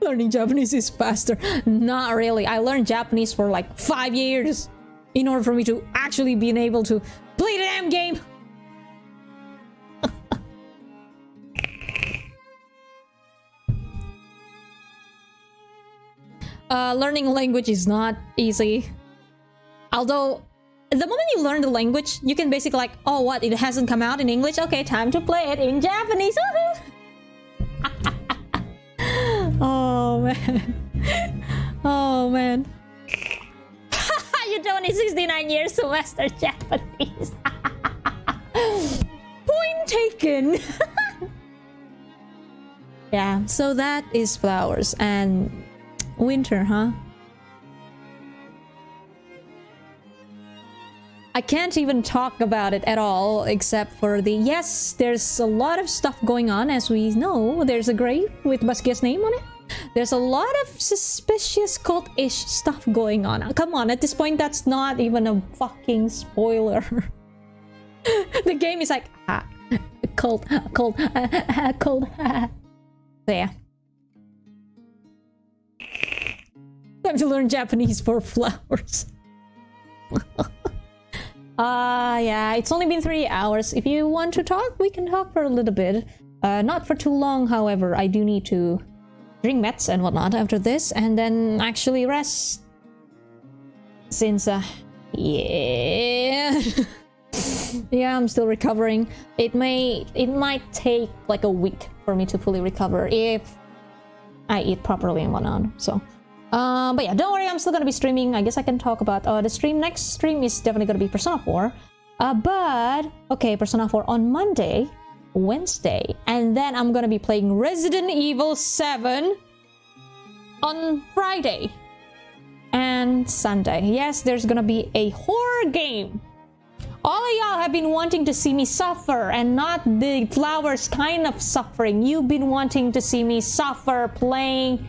Learning Japanese is faster. Not really. I learned Japanese for like 5 years in order for me to actually be able to play the damn game. Learning a language is not easy. Although, the moment you learn the language, you can basically like, oh what, it hasn't come out in English? Okay, time to play it in Japanese. Oh man. Oh man. You don't need 69 years to master Japanese. Point taken. Yeah, so that is flowers and winter, huh? I can't even talk about it at all, except for the yes, there's a lot of stuff going on, as we know. There's a grave with Basquiat's name on it. There's a lot of suspicious cult-ish stuff going on. Come on, at this point, that's not even a fucking spoiler. The game is like, cult. So yeah. Time to learn Japanese for flowers. Yeah, it's only been 3 hours. If you want to talk, we can talk for a little bit. Not for too long, however. I do need to drink meds and whatnot after this, and then actually rest. Since, yeah. Yeah, I'm still recovering. It might take like a week for me to fully recover if I eat properly and whatnot, so. But yeah, don't worry, I'm still gonna be streaming. I guess I can talk about the stream. Next stream is definitely gonna be Persona 4. But okay, Persona 4 on Monday, Wednesday, and then I'm gonna be playing Resident Evil 7 on Friday and Sunday. Yes, there's gonna be a horror game. All of y'all have been wanting to see me suffer, and not the flowers kind of suffering. You've been wanting to see me suffer playing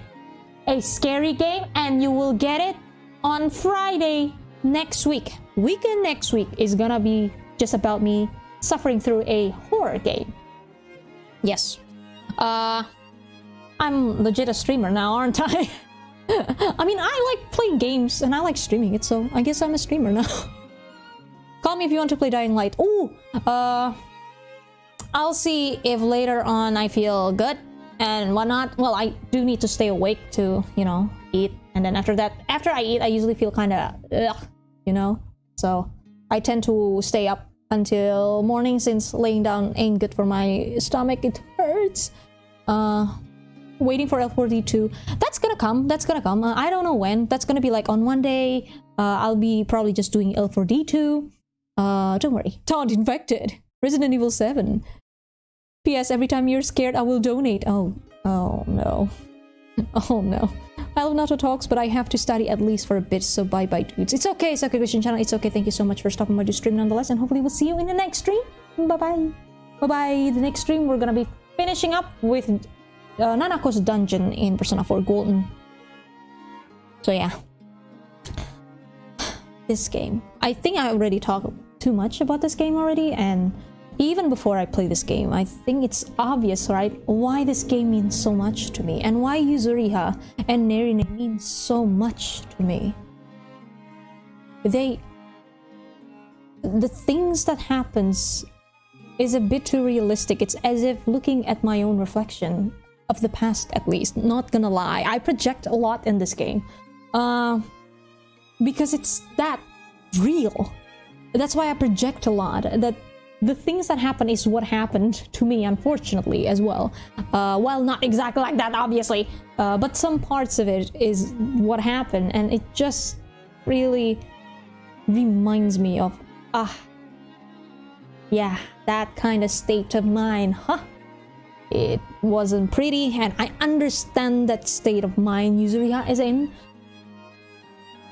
a scary game, and you will get it on Friday next week. Weekend next week is gonna be just about me suffering through a horror game. Yes. I'm legit a streamer now, aren't I? I mean, I like playing games and I like streaming it, so I guess I'm a streamer now. Call me if you want to play Dying Light. Ooh, I'll see if later on I feel good and whatnot. Well, I do need to stay awake to, you know, eat. And then after that, after I eat, I usually feel kind of, you know? So I tend to stay up until morning, since laying down ain't good for my stomach. It hurts. Waiting for L4D2. That's gonna come. That's gonna come. I don't know when. That's gonna be like on one day. I'll be probably just doing L4D2. Don't worry. Taunt Infected. Resident Evil 7. P.S. Every time you're scared, I will donate. Oh no. Oh no. I love Nato Talks, but I have to study at least for a bit, so bye-bye, dudes. It's okay, Christian channel. It's okay. Thank you so much for stopping by the stream nonetheless, and hopefully we'll see you in the next stream. Bye-bye. Bye-bye. The next stream, we're gonna be finishing up with Nanako's dungeon in Persona 4 Golden. So yeah. This game. I think I already talked too much about this game already, and even before I play this game, I think it's obvious, right, why this game means so much to me, and why Yuzuriha and Nerine mean so much to me. The things that happens is a bit too realistic. It's as if looking at my own reflection of the past, at least. Not gonna lie, I project a lot in this game. Because it's that real. That's why I project a lot. That the things that happen is what happened to me, unfortunately, as well. Well, not exactly like that, obviously, but some parts of it is what happened, and it just really reminds me of, yeah, that kind of state of mind, huh? It wasn't pretty, and I understand that state of mind Yuzuriha is in.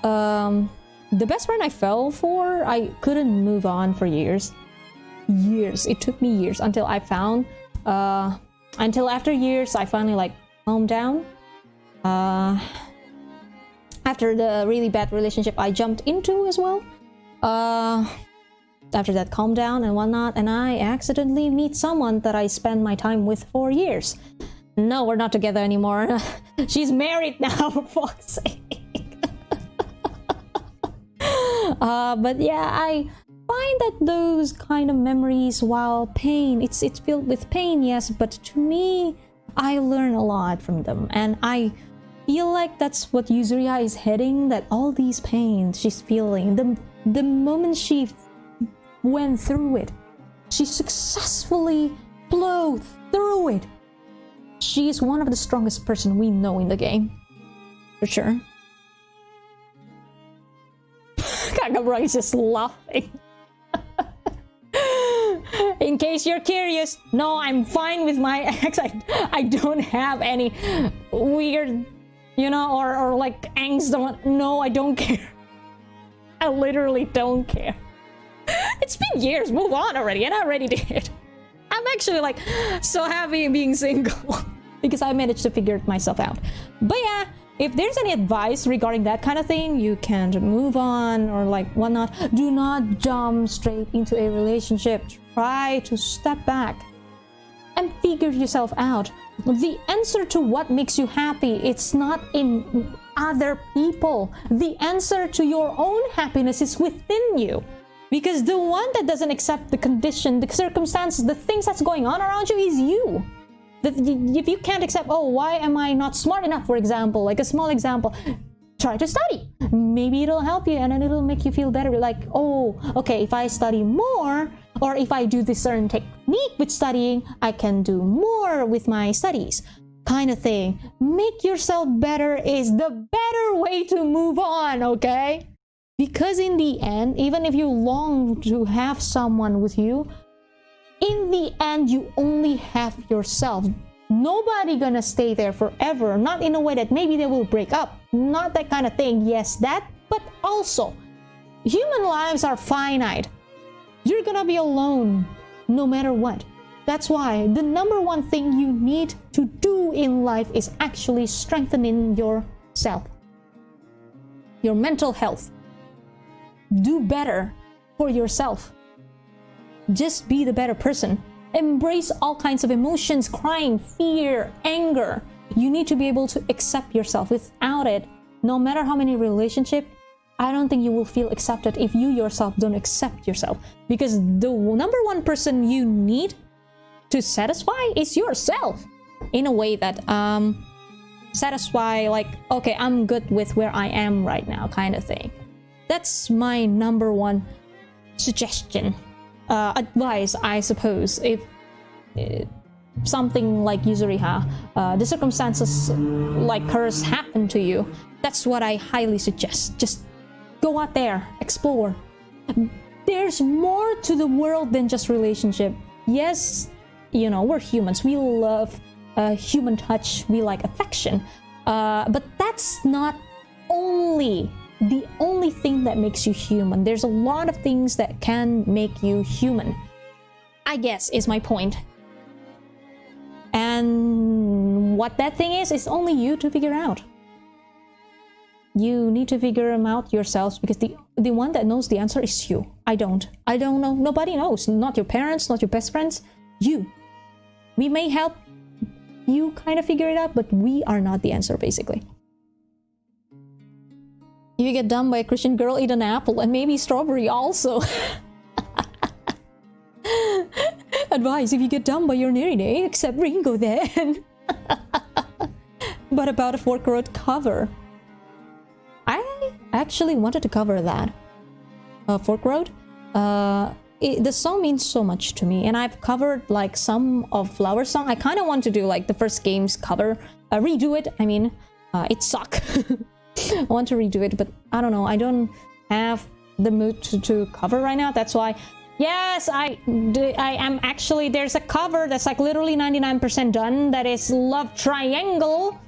The best friend I fell for, I couldn't move on for years. It took me years until I found until after years I finally like calmed down. After the really bad relationship I jumped into as well, after that calmed down and whatnot, and I accidentally meet someone that I spend my time with for years. No, we're not together anymore. She's married now, for fuck's sake. But yeah, I find that those kind of memories, while pain, it's filled with pain, yes, but to me, I learn a lot from them, and I feel like that's what Yuzuriha is heading, that all these pains she's feeling, the moment she went through it, she successfully plowed through it. She is one of the strongest person we know in the game, for sure. Kagabra is just laughing. In case you're curious, no, I'm fine with my ex. I don't have any weird, you know, or like angst. No, I don't care. I literally don't care. It's been years. Move on already, and I already did. I'm actually like so happy being single because I managed to figure myself out. But yeah, if there's any advice regarding that kind of thing, you can move on or like whatnot. Do not jump straight into a relationship. Try to step back and figure yourself out. The answer to what makes you happy, it's not in other people. The answer to your own happiness is within you. Because the one that doesn't accept the condition, the circumstances, the things that's going on around you is you. If you can't accept, oh, why am I not smart enough, for example, like a small example, try to study. Maybe it'll help you and then it'll make you feel better. Like, oh, okay, if I study more, or if I do this certain technique with studying, I can do more with my studies, kind of thing. Make yourself better is the better way to move on, okay? Because in the end, even if you long to have someone with you, in the end, you only have yourself. Nobody gonna stay there forever. Not in a way that maybe they will break up. Not that kind of thing. Yes, that, but also, human lives are finite. You're gonna be alone no matter what. That's why the number one thing you need to do in life is actually strengthening yourself. Your mental health. Do better for yourself. Just be the better person. Embrace all kinds of emotions, crying, fear, anger. You need to be able to accept yourself. Without it, no matter how many relationships, I don't think you will feel accepted if you yourself don't accept yourself. Because the number one person you need to satisfy is yourself. In a way that satisfy, like, okay, I'm good with where I am right now, kind of thing. That's my number one suggestion. Advice, I suppose, if something like Yuzuriha, the circumstances like hers happen to you, that's what I highly suggest. Just go out there, explore. There's more to the world than just relationship. Yes, you know, we're humans. We love human touch. We like affection. But that's not the only thing that makes you human. There's a lot of things that can make you human, I guess, is my point. And what that thing is only you to figure out. You need to figure them out yourselves, because the one that knows the answer is you. I don't know. Nobody knows. Not your parents, not your best friends. You. We may help you kind of figure it out, but we are not the answer, basically. If you get dumped by a Christian girl, eat an apple and maybe strawberry also. Advice: if you get dumped by your Nerine, accept Ringo then. But about a Fork Road cover, I actually wanted to cover that. Fork Road. The song means so much to me, and I've covered like some of Flower Song. I kind of want to do like the first game's cover, redo it. I mean, it sucked. I want to redo it, but I don't know. I don't have the mood to cover right now. That's why. Yes, I am actually. There's a cover that's like literally 99% done. That is Love Triangle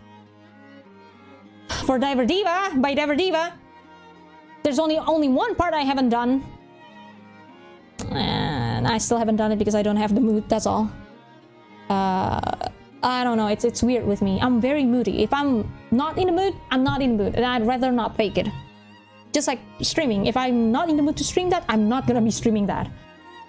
for Diver Diva by Diver Diva. There's only one part I haven't done, and I still haven't done it because I don't have the mood. That's all. I don't know. It's weird with me. I'm very moody. If I'm not in the mood, I'm not in the mood, and I'd rather not fake it. Just like streaming. If I'm not in the mood to stream that, I'm not gonna be streaming that.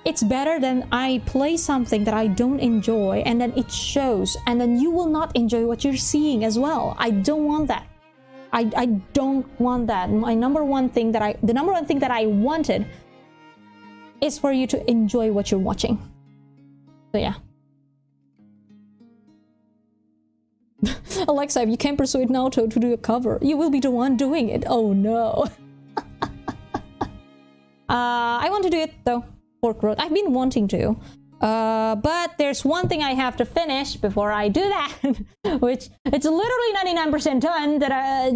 It's better than I play something that I don't enjoy and then it shows, and then you will not enjoy what you're seeing as well. I don't want that. I don't want that. The number one thing that I wanted is for you to enjoy what you're watching. So yeah. Alexa, if you can't persuade Naoto to do a cover, you will be the one doing it. Oh no. I want to do it though. Fork Road. I've been wanting to. But there's one thing I have to finish before I do that, which it's literally 99% done.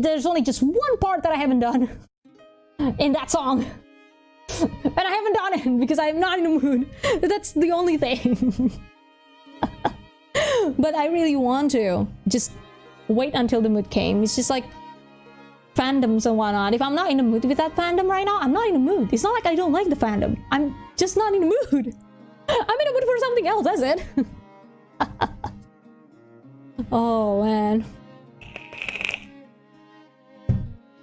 There's only just one part that I haven't done in that song. And I haven't done it because I'm not in the mood. That's the only thing. But I really want to just wait until the mood came. It's just like fandoms and whatnot. If I'm not in the mood with that fandom right now, I'm not in the mood. It's not like I don't like the fandom. I'm just not in the mood. I'm in the mood for something else, that's it. Oh man.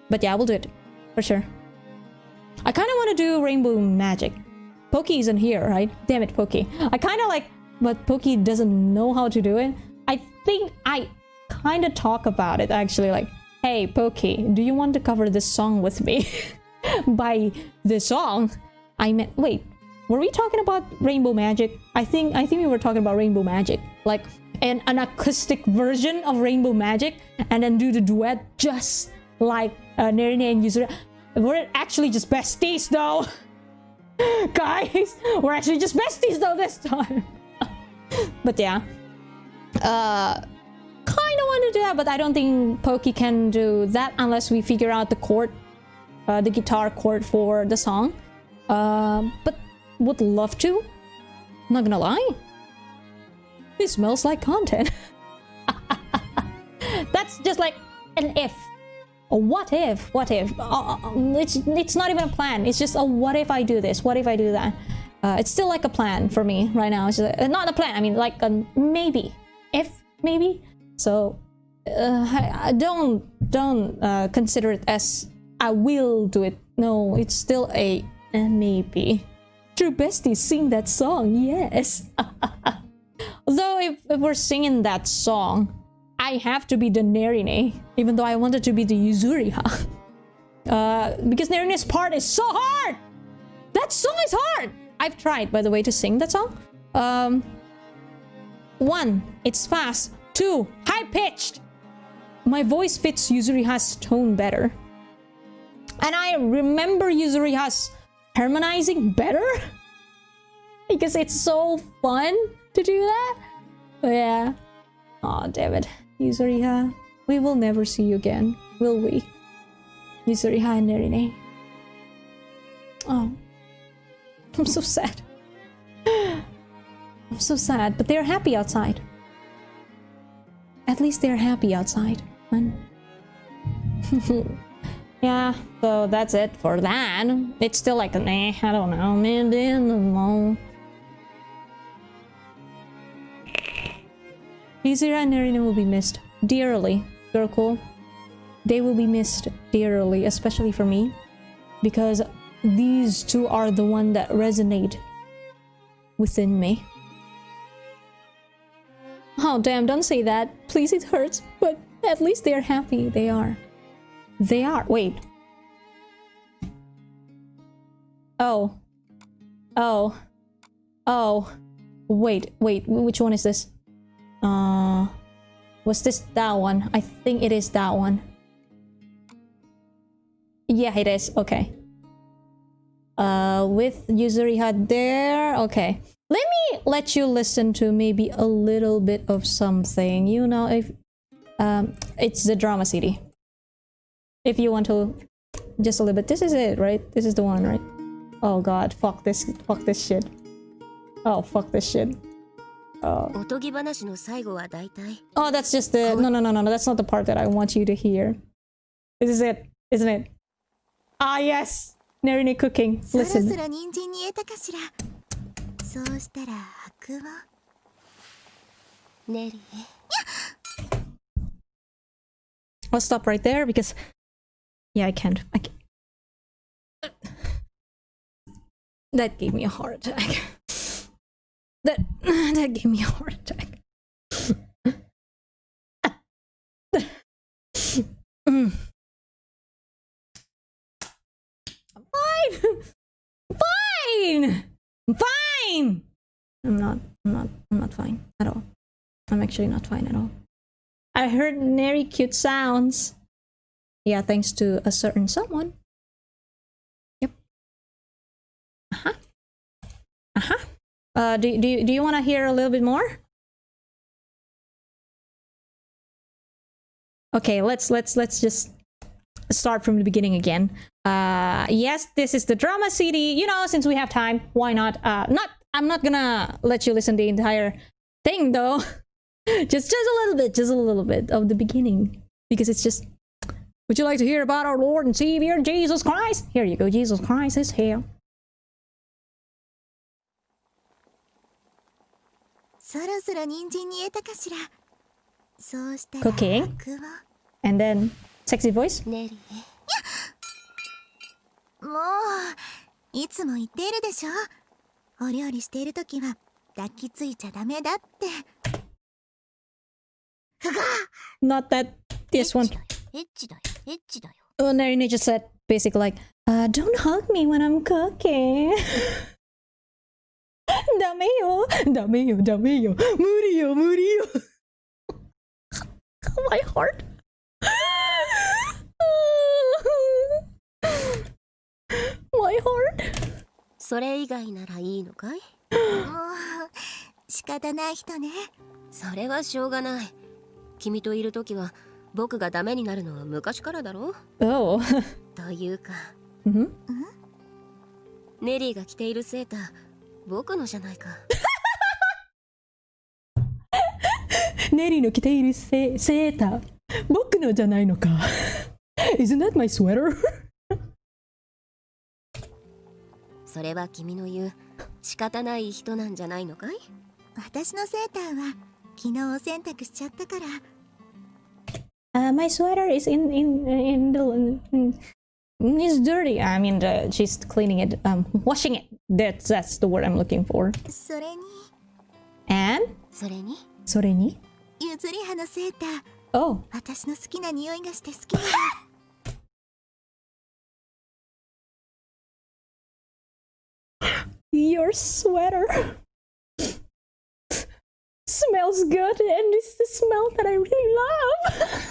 But yeah, we'll do it for sure. I kind of want to do Rainbow Magic. Pokey isn't here, right? Damn it, Pokey. I kind of like, but Pokey doesn't know how to do it. I think I kind of talk about it actually, like, hey Pokey, do you want to cover this song with me? By the song, I meant, wait, were we talking about Rainbow Magic? I think we were talking about Rainbow Magic, like an acoustic version of Rainbow Magic, and then do the duet just like Nerine and Yuzuru. We're actually just besties though. Guys, we're actually just besties though this time. But yeah, kind of want to do that, but I don't think Pokey can do that unless we figure out the chord, the guitar chord for the song. But would love to. I'm not gonna lie. This smells like content. That's just like an if. A what if? What if? It's not even a plan. It's just a what if I do this? What if I do that? It's still like a plan for me right now. It's just, not a plan. I mean, like a maybe. If maybe. So I don't consider it as I will do it. No, it's still a maybe. True besties sing that song. Yes. Although if we're singing that song, I have to be the Nerine, even though I wanted to be the Yuzuriha. Because Nerine's part is so hard! That song is hard! I've tried, by the way, to sing that song. 1, it's fast. 2, high-pitched! My voice fits Yuzuriha's tone better. And I remember Yuzuriha's harmonizing better. Because it's so fun to do that. But yeah. Aw, damn it. Yuzuriha, we will never see you again, will we? Yuzuriha and Nerine. Oh, I'm so sad. I'm so sad, but they're happy outside. At least they're happy outside. Yeah, so that's it for that. It's still like, nah, I don't know, man. Izira and Nerine will be missed dearly. Girl, cool. They will be missed dearly, especially for me, because these two are the one that resonate within me. Oh damn, don't say that. Please, it hurts, but at least they're happy. They are. They are. Wait. Oh. Oh. Oh. Wait, which one is this? Was this that one? I think it is that one. Yeah, it is. Okay. With Yuzuriha there. Okay. Let you listen to maybe a little bit of something. You know, if it's the drama CD. If you want to, just a little bit. This is it, right? This is the one, right? Oh god, fuck this shit. Oh, fuck this shit. Oh, that's just the... No, that's not the part that I want you to hear. This is it, isn't it? Ah, yes! Nerine cooking. Listen. I'll stop right there because... Yeah, I can't. That gave me a heart attack. That gave me a heart attack. Fine. I'm not fine at all. I'm actually not fine at all. I heard very cute sounds. Yeah, thanks to a certain someone. Yep. Do you want to hear a little bit more? Okay, let's just start from the beginning again. Yes, this is the drama CD. You know, since we have time, why not? I'm not gonna let you listen to the entire thing though. just a little bit of the beginning, because it's just. Would you like to hear about our Lord and Savior Jesus Christ? Here you go. Jesus Christ is here. Cooking. And then sexy voice. もういつも言っているでしょ。お料理しているときは抱きついちゃダメだって。Not that this one. Oh, Nerine just said basically like, don't hug me when I'm cooking. ダメよ。無理よ。My heart. My heart. それ以外ならいいのかい？もう仕方ない人ね。それはしょうがない。君といるときは僕がダメになるのは昔からだろ。Oh. というか、ネリーが着ているセーター、僕のじゃないか。ネリーの着ているセーター、僕のじゃないのか。Isn't that my sweater? それは君の言う仕方ない人なんじゃないのかい？私のセーターは昨日お洗濯しちゃったから。My sweater is in it's dirty. I mean, she's cleaning it, washing it. That's the word I'm looking for. それに And それにゆずりはのセーター。Oh. 私の好きな匂いがして好きなの。Your sweater smells good, and it's the smell that I really love.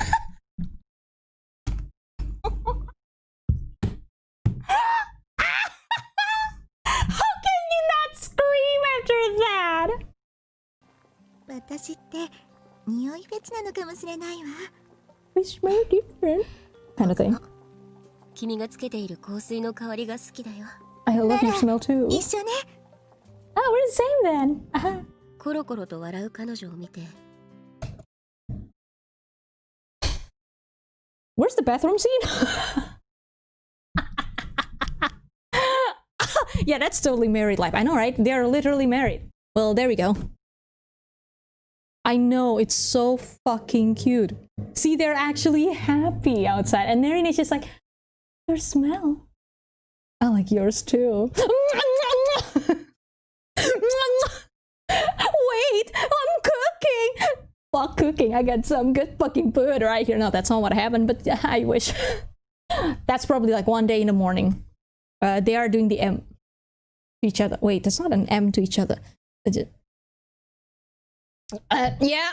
How can you not scream after that? 私って匂いフェチなのかもしれないわ。We smell different, kind of thing. 君がつけている香水の香りが好きだよ。I love your smell too. 一緒ね。Oh, we're the same then. コロコロと笑う彼女を見て、 Where's the bathroom scene? Yeah, that's totally married life. I know, right? They're literally married. Well, there we go. I know, it's so fucking cute. See, they're actually happy outside. And Nerine is just like, your smell. I like yours too. Wait, I'm cooking. Fuck cooking. I got some good fucking food right here. No, that's not what happened, but I wish. That's probably like one day in the morning. They are doing the M to each other. Wait, that's not an M to each other. Is it? Yeah.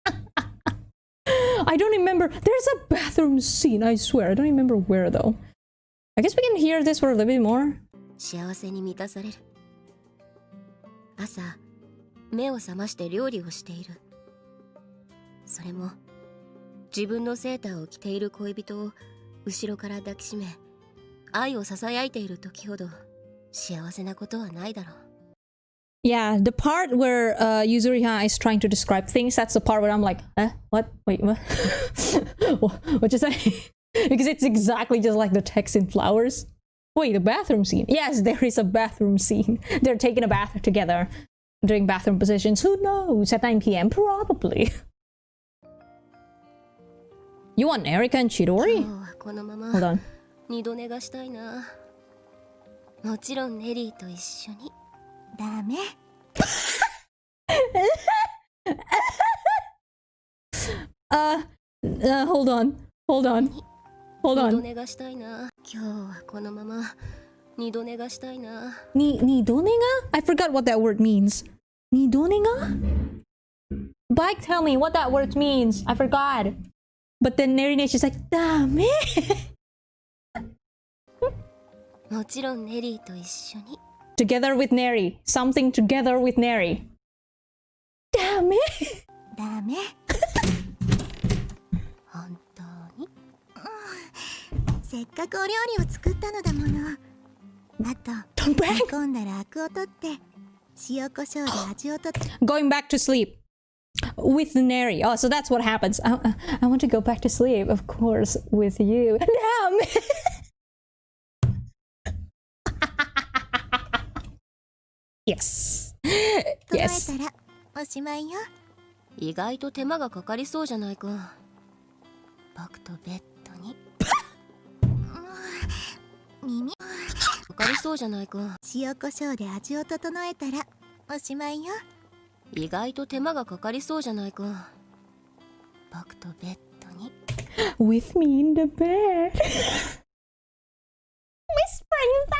I don't remember. There's a bathroom scene, I swear. I don't remember where though. I guess we can hear this for a little bit more. 幸せに満たされる。朝、目を覚まして料理をしている。それも、自分のセーターを着ている恋人を後ろから抱きしめ、愛を囁いている時ほど幸せなことはないだろう。Yeah, the part where Yuzuriha is trying to describe things, that's the part where I'm like, what? Wait, what? What'd you say? Because it's exactly just like the text in Flowers. Wait, the bathroom scene. Yes, there is a bathroom scene. They're taking a bath together, doing bathroom positions. Who knows? At 9 p.m. Probably. You want Erika and Chidori? Hold on. 二度寝がしたいな。もちろんネリーと一緒に。ダメ。Hold on. Hold on. Hold 二度 on. 寝がしたいな。今日はこのまま二度寝がしたいな。Nidonega? I forgot what that word means. Nidonega? Bike, tell me what that word means. I forgot. But then Nerine is just like, dame. もちろんネリーと一緒に。 Together with Neri. Something together with Neri. Dame. ダメ。本当に。せっかくお料理を作ったのだもの。あと、 Don't 煮 brag. 込んだらアクを取って、塩コショウで味を取って。Going back to sleep. With Neri. Oh, so that's what happens. I want to go back to sleep, of course, with you. Damn. Yes. 整え Yes. たらおしまいよ。意外と手間がかかりそうじゃないか。僕とベッドに。耳かかりそうじゃないか。塩コショウで味を整えたらおしまいよ。意外と手間がかかりそうじゃないか。僕とベッドに。With me in the bed. Whispering that.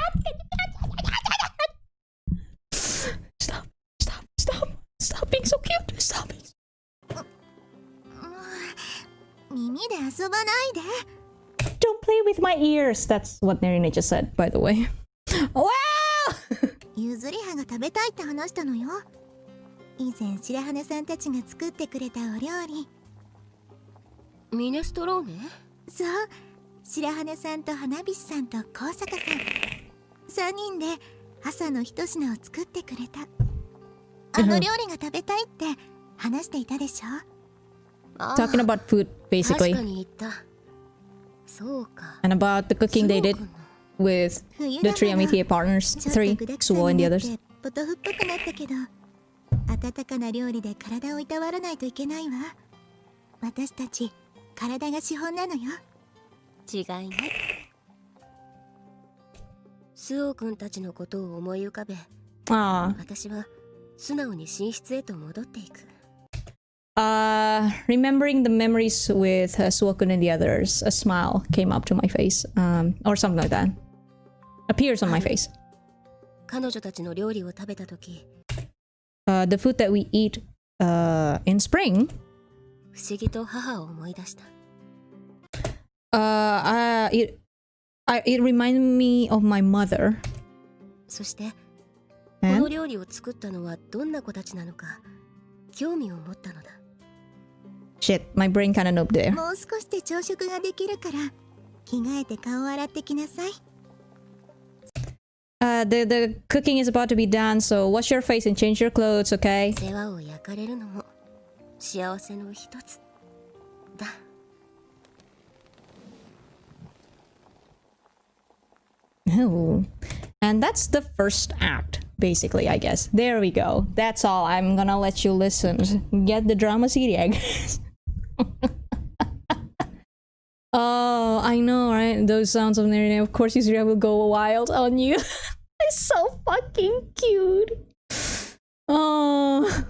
Stop. Stop. Stop. Stop being so cute. Stop being so... 耳で遊ばないで。 Don't play with my ears. That's what Nerine just said, by the way. Wow! ゆずりはが食べたいって話したのよ。以前白羽さんたちが作ってくれたお料理。ミネストローネ？そう、白羽さんと花火師さんと高坂さん3人で朝の一品を作ってくれた。あの料理が食べたいって話していたでしょ。Talking about food, 確 basically. かに言った。そうか。 And about the cooking they did そうかな。 with 冬 the だ three もの MTA partners. ちょっと Three, 具だくさん Suo and に the なっ others. てポトフっぽくなったけど、温かな料理で体をいたわらないといけないわ。私たち体が資本なのよ。違いない。スオ君たちのことを思い浮かべ、 Ah. 私は素直に寝室へと戻っていく。Remembering the memories with Suokun and the others, a smile came up to my face, or something like that. Appears on my face. 彼女たちの料理を食べたとき、 The food that we eat in spring, 不思議と母を思い出した。 it reminded me of my mother. そして、こ And の料理を作ったのはどんな子たちなのか、興味を持ったのだ。 shit, my brain kind of noped there. もう少しで朝食ができるから着替えて顔を洗ってきなさい。The cooking is about to be done, so wash your face and change your clothes, okay? 世話を焼かれるのも幸せの一つだ。 Oh. And that's the first act, basically, I guess. There we go. That's all. I'm gonna let you listen. Get the drama CD, I guess. Oh, I know, right? Those sounds of Nerine. Of course, Yuzuriha will go wild on you. It's so fucking cute. Oh,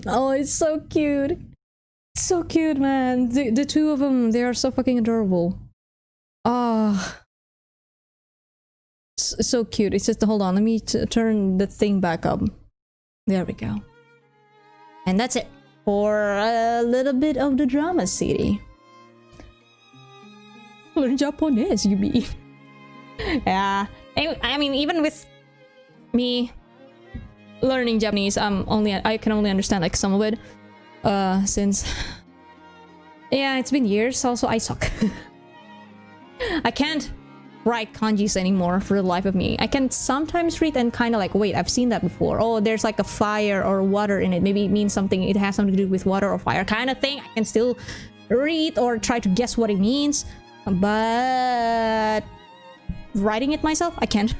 it's so cute. So cute, man. The two of them, they are so fucking adorable. Oh. So cute. It's just, hold on, let me turn the thing back up. There we go. And that's it for a little bit of the drama CD. Learn Japanese, you mean? Yeah. I mean, even with me learning Japanese, I can only understand like some of it. Since yeah, it's been years. Also, I suck. I can't write kanjis anymore for the life of me. I can sometimes read and kind of like, wait, I've seen that before. Oh, there's like a fire or water in it. Maybe it means something. It has something to do with water or fire kind of thing. I can still read or try to guess what it means, but writing it myself, I can't.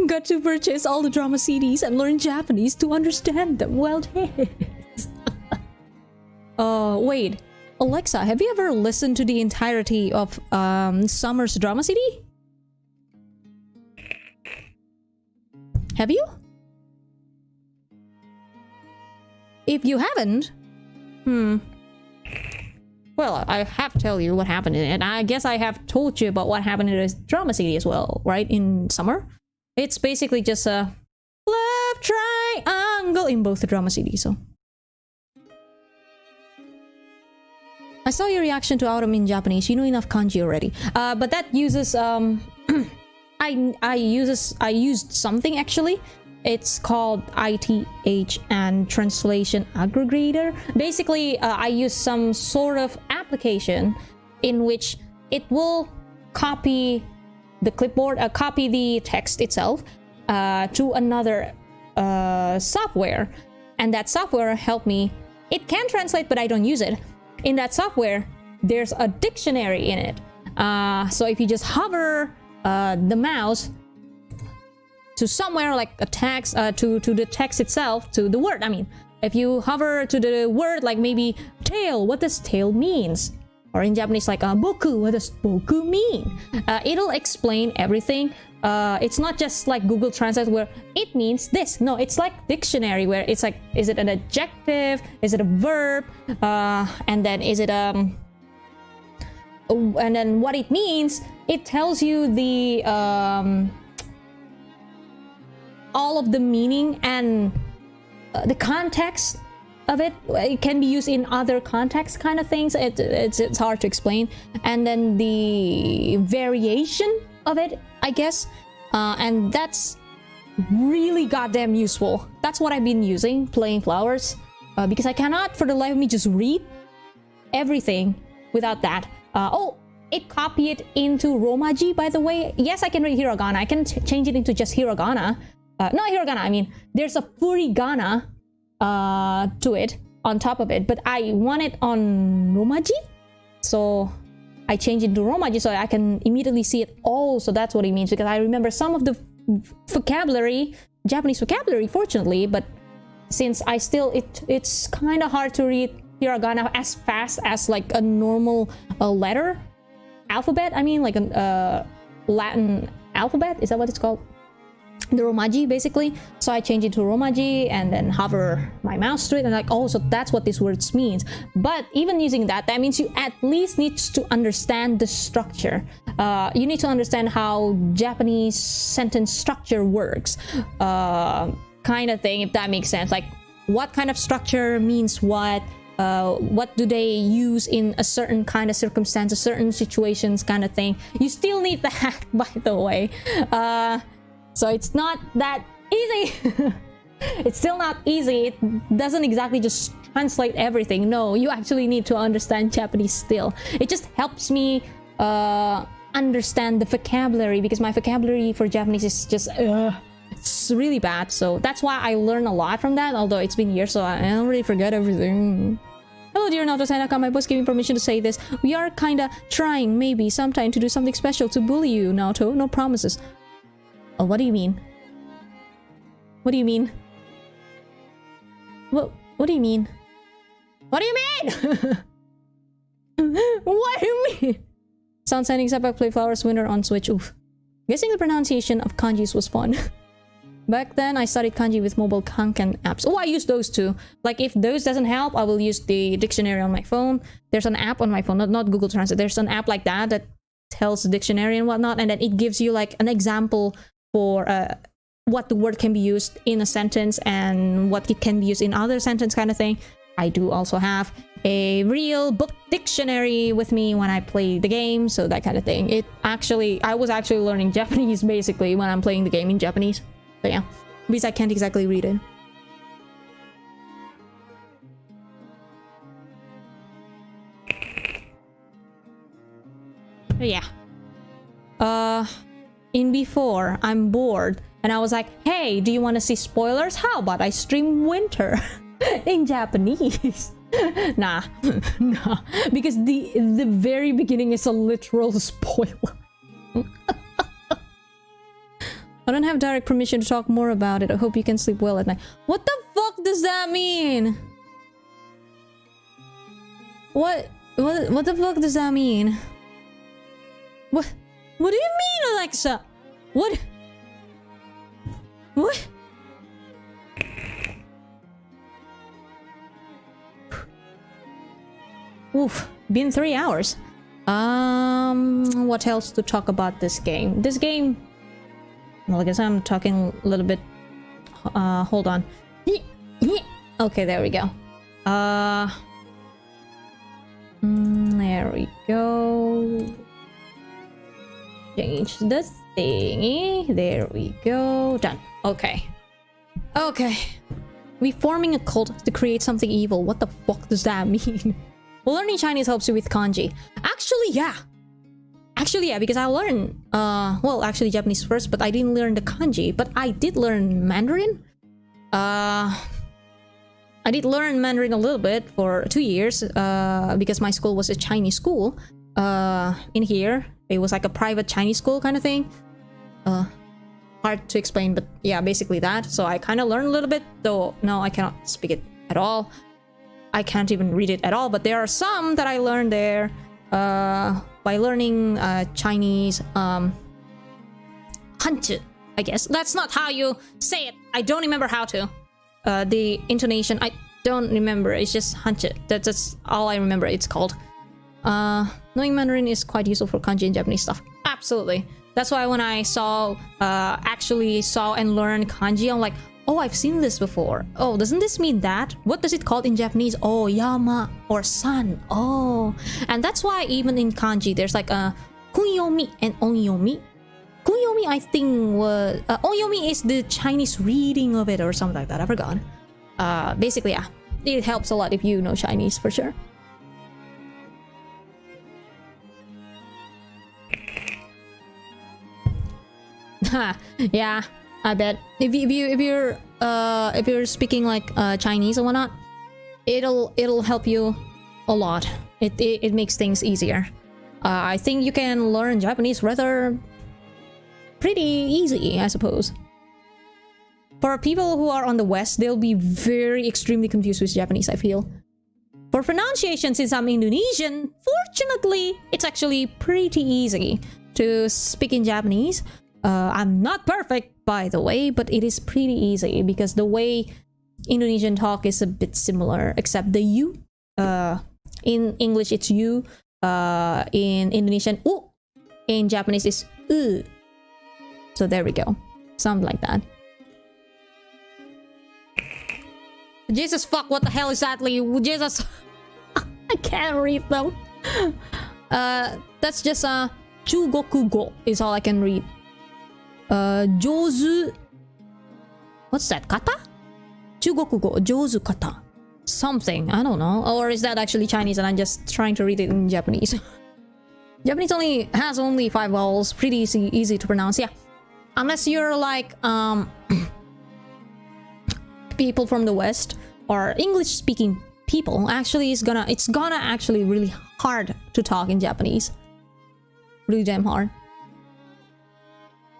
Got to purchase all the drama CDs and learn Japanese to understand them. Well, wait. Alexa, have you ever listened to the entirety of Summer's drama CD? Have you? If you haven't, well, I have to tell you what happened in it. I guess I have told you about what happened in this drama CD as well, right? In Summer. It's basically just a love triangle in both the drama CDs, so. I saw your reaction to Autumn in Japanese. You know enough kanji already. But that uses I used something actually. It's called ITH and Translation Aggregator. Basically, I use some sort of application in which it will copy the clipboard, copy the text itself to another software, and that software helped me. It can translate, but I don't use it. In that software, there's a dictionary in it. So if you just hover the mouse to somewhere like a text, to the text itself, to the word. I mean, if you hover to the word, like maybe tail, what does tail means? Or in Japanese, like boku, what does boku mean? It'll explain everything. It's not just like Google Translate where it means this. No, it's like dictionary where it's like, is it an adjective? Is it a verb? And then is it and then what it means? It tells you the all of the meaning and the context of it. It can be used in other contexts kind of things. It's hard to explain. And then the variation of it, I guess, and that's really goddamn useful. That's what I've been using, playing flowers, because I cannot for the life of me just read everything without that. Oh, it copied it into Romaji, by the way. Yes, I can read hiragana. I can change it into just hiragana. Not hiragana, I mean, there's a furigana to it on top of it, but I want it on Romaji, so I change it to Romaji so I can immediately see it all. So that's what it means, because I remember some of the vocabulary, Japanese vocabulary, fortunately, but since I still, it's kind of hard to read hiragana as fast as like a normal letter alphabet. I mean, like a Latin alphabet, is that what it's called? The Romaji, basically. So I change it to Romaji and then hover my mouse to it and like, oh, so that's what this word means. But even using that, that means you at least need to understand the structure. You need to understand how Japanese sentence structure works, kind of thing, if that makes sense. Like what kind of structure means what do they use in a certain kind of circumstance, a certain situations kind of thing. You still need that, by the way. So it's not that easy. It's still not easy. It doesn't exactly just translate everything. No, you actually need to understand Japanese still. It just helps me understand the vocabulary because my vocabulary for Japanese is just it's really bad. So that's why I learn a lot from that, although it's been years, so I already forgot everything. Hello dear Naoto Senaka, my boss gave me permission to say this. We are kinda trying, maybe, sometime to do something special to bully you, Naoto. No promises. Oh, what do you mean? What do you mean? What do you mean? What do you mean? What do you mean? Sound sending Setback Play Flowers winner on Switch. Oof. Guessing the pronunciation of kanjis was fun. Back then, I studied kanji with mobile kanken apps. Oh, I use those too. Like, if those doesn't help, I will use the dictionary on my phone. There's an app on my phone, not Google Translate. There's an app like that that tells the dictionary and whatnot, and then it gives you like an example for what the word can be used in a sentence and what it can be used in other sentence kind of thing. I do also have a real book dictionary with me when I play the game, so that kind of thing. I was actually learning Japanese basically when I'm playing the game in Japanese. So yeah, because I can't exactly read it. But yeah. In before, I'm bored, and I was like, hey, do you want to see spoilers? How about I stream Winter in Japanese? Nah, nah, because the very beginning is a literal spoiler. I don't have direct permission to talk more about it. I hope you can sleep well at night. What the fuck does that mean? What the fuck does that mean? What do you mean, Alexa? What? Oof, been 3 hours. What else to talk about this game? This game, well, I guess I'm talking a little bit. Hold on. Okay, there we go. There we go. Change the thingy. There we go. Done. Okay. Okay. We forming a cult to create something evil. What the fuck does that mean? Well, learning Chinese helps you with kanji. Actually, yeah. Actually, yeah, because I learned, well, actually Japanese first, but I didn't learn the kanji. But I did learn Mandarin. I did learn Mandarin a little bit for 2 years, because my school was a Chinese school. In here, it was like a private Chinese school kind of thing. Hard to explain, but yeah, basically that. So I kind of learned a little bit, though no, I cannot speak it at all. I can't even read it at all, but there are some that I learned there by learning Chinese Hanchi, I guess. That's not how you say it. I don't remember how to. The intonation, I don't remember. It's just Hanchi. That's all I remember it's called. Knowing Mandarin is quite useful for kanji and Japanese stuff. Absolutely. That's why when I actually saw and learned kanji, I'm like, oh, I've seen this before. Oh, doesn't this mean that? What does it called in Japanese? Oh, yama or san. Oh, and that's why even in kanji, there's like a kunyomi and onyomi. Kunyomi, I think, was onyomi is the Chinese reading of it or something like that. I forgot. Basically, yeah, it helps a lot if you know Chinese for sure. Yeah, I bet if you're speaking like Chinese or whatnot, it'll help you a lot. It makes things easier. I think you can learn Japanese rather pretty easy, I suppose. For people who are on the West, they'll be very extremely confused with Japanese, I feel. For pronunciation, since I'm Indonesian, fortunately, it's actually pretty easy to speak in Japanese. I'm not perfect, by the way, but it is pretty easy because the way Indonesian talk is a bit similar, except the U. In English, it's U. In Indonesian, U. In Japanese, it's U. So there we go. Something like that. Jesus fuck, what the hell is that? Jesus. I can't read them. That's just Chugokugo is all I can read. Jozu. What's that? Kata? Chugokugo. Jozu kata. Something. I don't know. Or is that actually Chinese and I'm just trying to read it in Japanese? Japanese has only 5 vowels. Pretty easy to pronounce. Yeah, unless you're like people from the West or English-speaking people. Actually, it's gonna actually really hard to talk in Japanese. Really damn hard.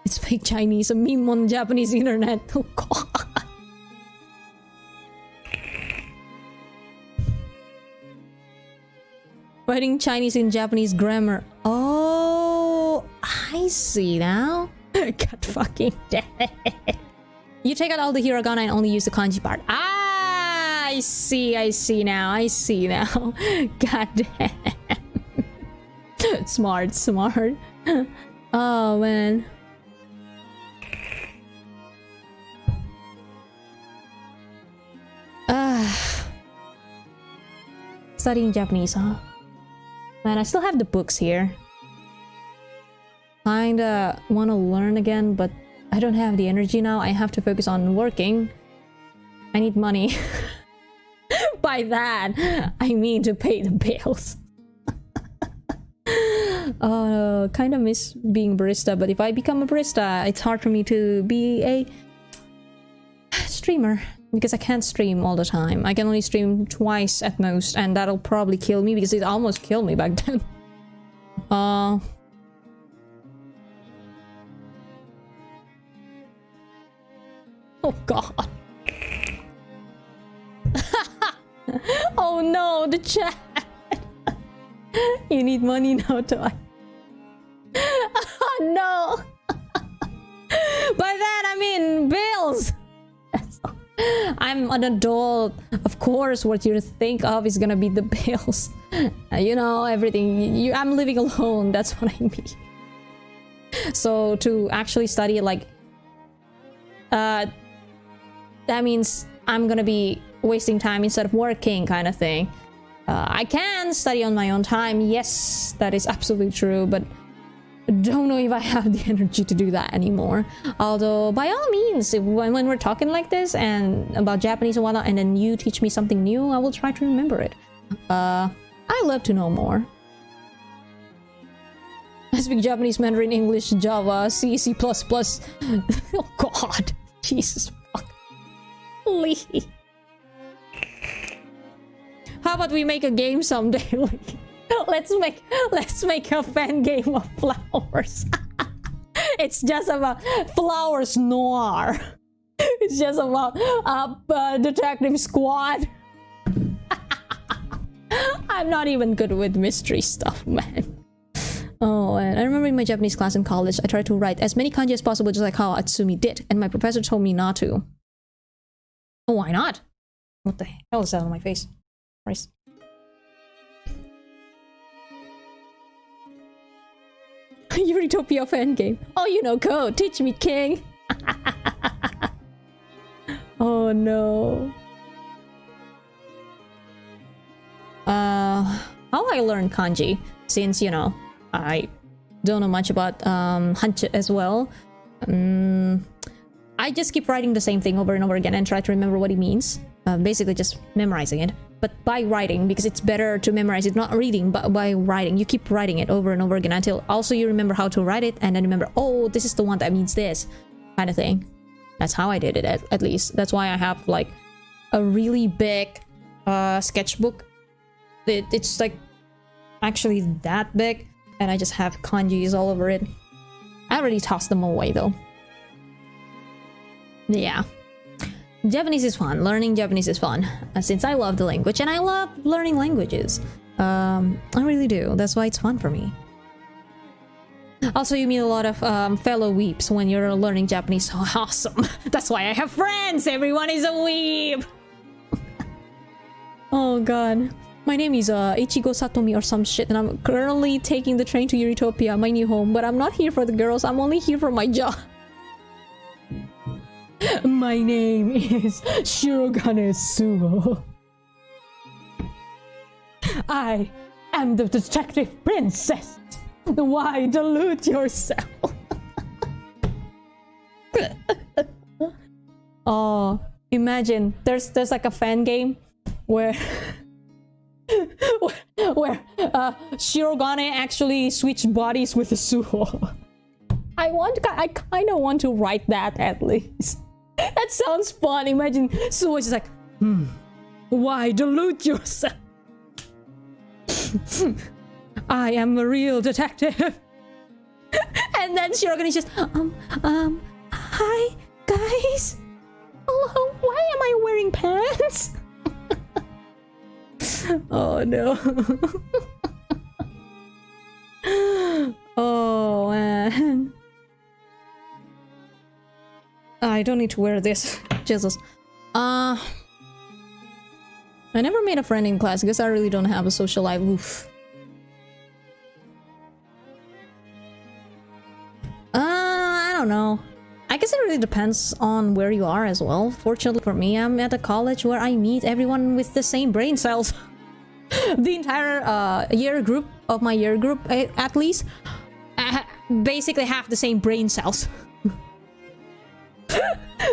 It's fake Chinese, a meme on Japanese internet. Oh god. Writing Chinese in Japanese grammar. Oh, I see now. God fucking damn it. You take out all the hiragana and only use the kanji part. Ah, I see now. God damn. Smart. Oh man. Studying Japanese, huh? Man, I still have the books here. Kinda wanna learn again, but I don't have the energy now. I have to focus on working. I need money. By that, I mean to pay the bills. Oh no, kinda miss being barista, but if I become a barista, it's hard for me to be a streamer. Because I can't stream all the time. I can only stream twice at most, and that'll probably kill me because it almost killed me back then. Oh god. Oh no, the chat. You need money now to oh no. By that I mean bills. I'm an adult. Of course, what you think of is gonna be the bills. You know, everything. I'm living alone. That's what I mean. So to actually study it, like, that means I'm gonna be wasting time instead of working, kind of thing. I can study on my own time. Yes, that is absolutely true. But don't know if I have the energy to do that anymore. Although, by all means, when we're talking like this and about Japanese and whatnot, and then you teach me something new, I will try to remember it. I love to know more. I speak Japanese, Mandarin, English, Java, C, C++. Oh god. Jesus fuck. Lee. How about we make a game someday? Let's make a fan game of flowers. It's just about flowers noir. It's just about detective squad. I'm not even good with mystery stuff, man. Oh, and I remember in my Japanese class in college, I tried to write as many kanji as possible, just like how Atsumi did, and my professor told me not to. Oh, why not? What the hell is that on my face? Christ. Eurytopia fan game. Oh, you know code. Teach me, king. Oh no. How I learn kanji, since you know I don't know much about Hanchi as well. I just keep writing the same thing over and over again and try to remember what it means. Basically just memorizing it. But by writing, because it's better to memorize it, not reading, but by writing. You keep writing it over and over again until also you remember how to write it, and then remember, oh, this is the one that means this, kind of thing. That's how I did it, at least. That's why I have like a really big sketchbook. It's like actually that big, and I just have kanjis all over it. I already tossed them away though. Yeah. Japanese is fun. Learning Japanese is fun. Since I love the language, and I love learning languages. I really do. That's why it's fun for me. Also, you meet a lot of fellow weeps when you're learning Japanese. So awesome. That's why I have friends. Everyone is a weep. Oh god. My name is Ichigo Satomi or some shit, and I'm currently taking the train to Eurytopia, my new home. But I'm not here for the girls. I'm only here for my job. My name is Shirogane Sumo. I am the detective princess. Why delude yourself? Oh, imagine there's like a fan game where where Shirogane actually switched bodies with Suho. I kind of want to write that at least. That sounds fun. Imagine Suho is just like, why dilute yourself? I am a real detective. And then Shirogane is just, hi guys. Hello, why am I wearing pants? Oh no. Oh man. I don't need to wear this. Jesus. I never made a friend in class because I really don't have a social life. Oof. I don't know. I guess it really depends on where you are as well. Fortunately for me, I'm at a college where I meet everyone with the same brain cells. The entire year group of my year group, at least, basically have the same brain cells.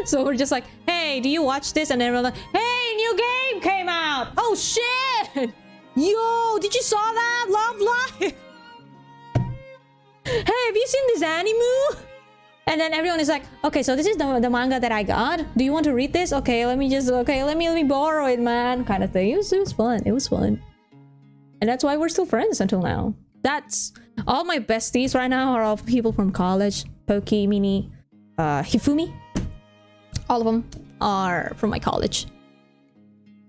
So we're just like, hey, do you watch this? And everyone's like, hey, new game came out! Oh shit! Yo, did you saw that? Love Live! Hey, have you seen this anime? And then everyone is like, okay, so this is the manga that I got. Do you want to read this? Okay, let me borrow it, man. Kind of thing. It was fun. It was fun. And that's why we're still friends until now. That's all my besties right now are all people from college. Poki, Mini, Hifumi. All of them are from my college.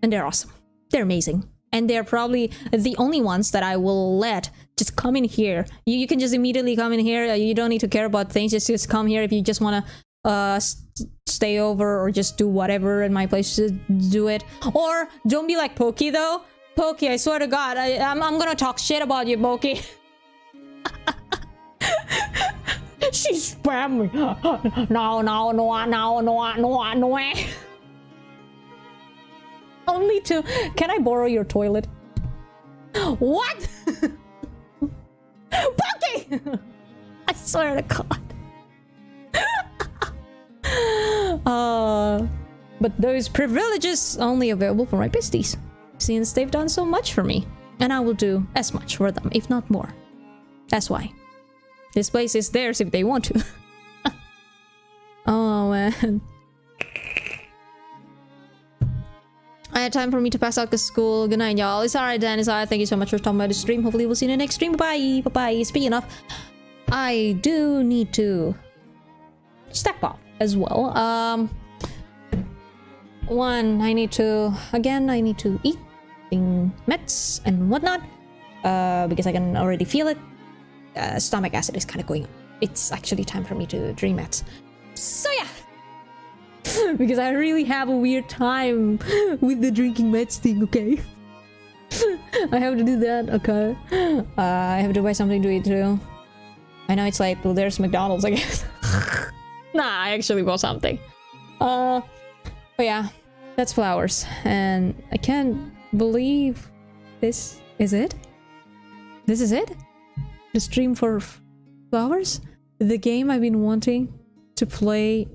And they're awesome. They're amazing. And they're probably the only ones that I will let just come in here. You can just immediately come in here. You don't need to care about things. Just come here if you just want to stay over or just do whatever in my place. Just do it. Or don't be like Pokey though. Pokey, I swear to God, I'm gonna talk shit about you, Pokey. She spammed me. No. Only to... Can I borrow your toilet? What? Pokey! I swear to God. But those privileges only available for my besties, since they've done so much for me. And I will do as much for them, if not more. That's why. This place is theirs if they want to. Oh man. I had time for me to pass out because school. Good night, y'all. It's alright, Dan. It's alright. Thank you so much for stopping by the stream. Hopefully we'll see you in the next stream. Bye-bye. Bye-bye. Speaking of, I do need to step off as well. One, I need to eat meds and whatnot. Because I can already feel it. Stomach acid is kind of going up. It's actually time for me to drink meds. So yeah. Because I really have a weird time with the drinking meds thing, okay? I have to do that, okay? I have to buy something to eat too. I know it's like, well, there's McDonald's, I guess. Nah, I actually bought something. But yeah, that's flowers. And I can't believe this is it? This is it? The stream for flowers? The game I've been wanting to play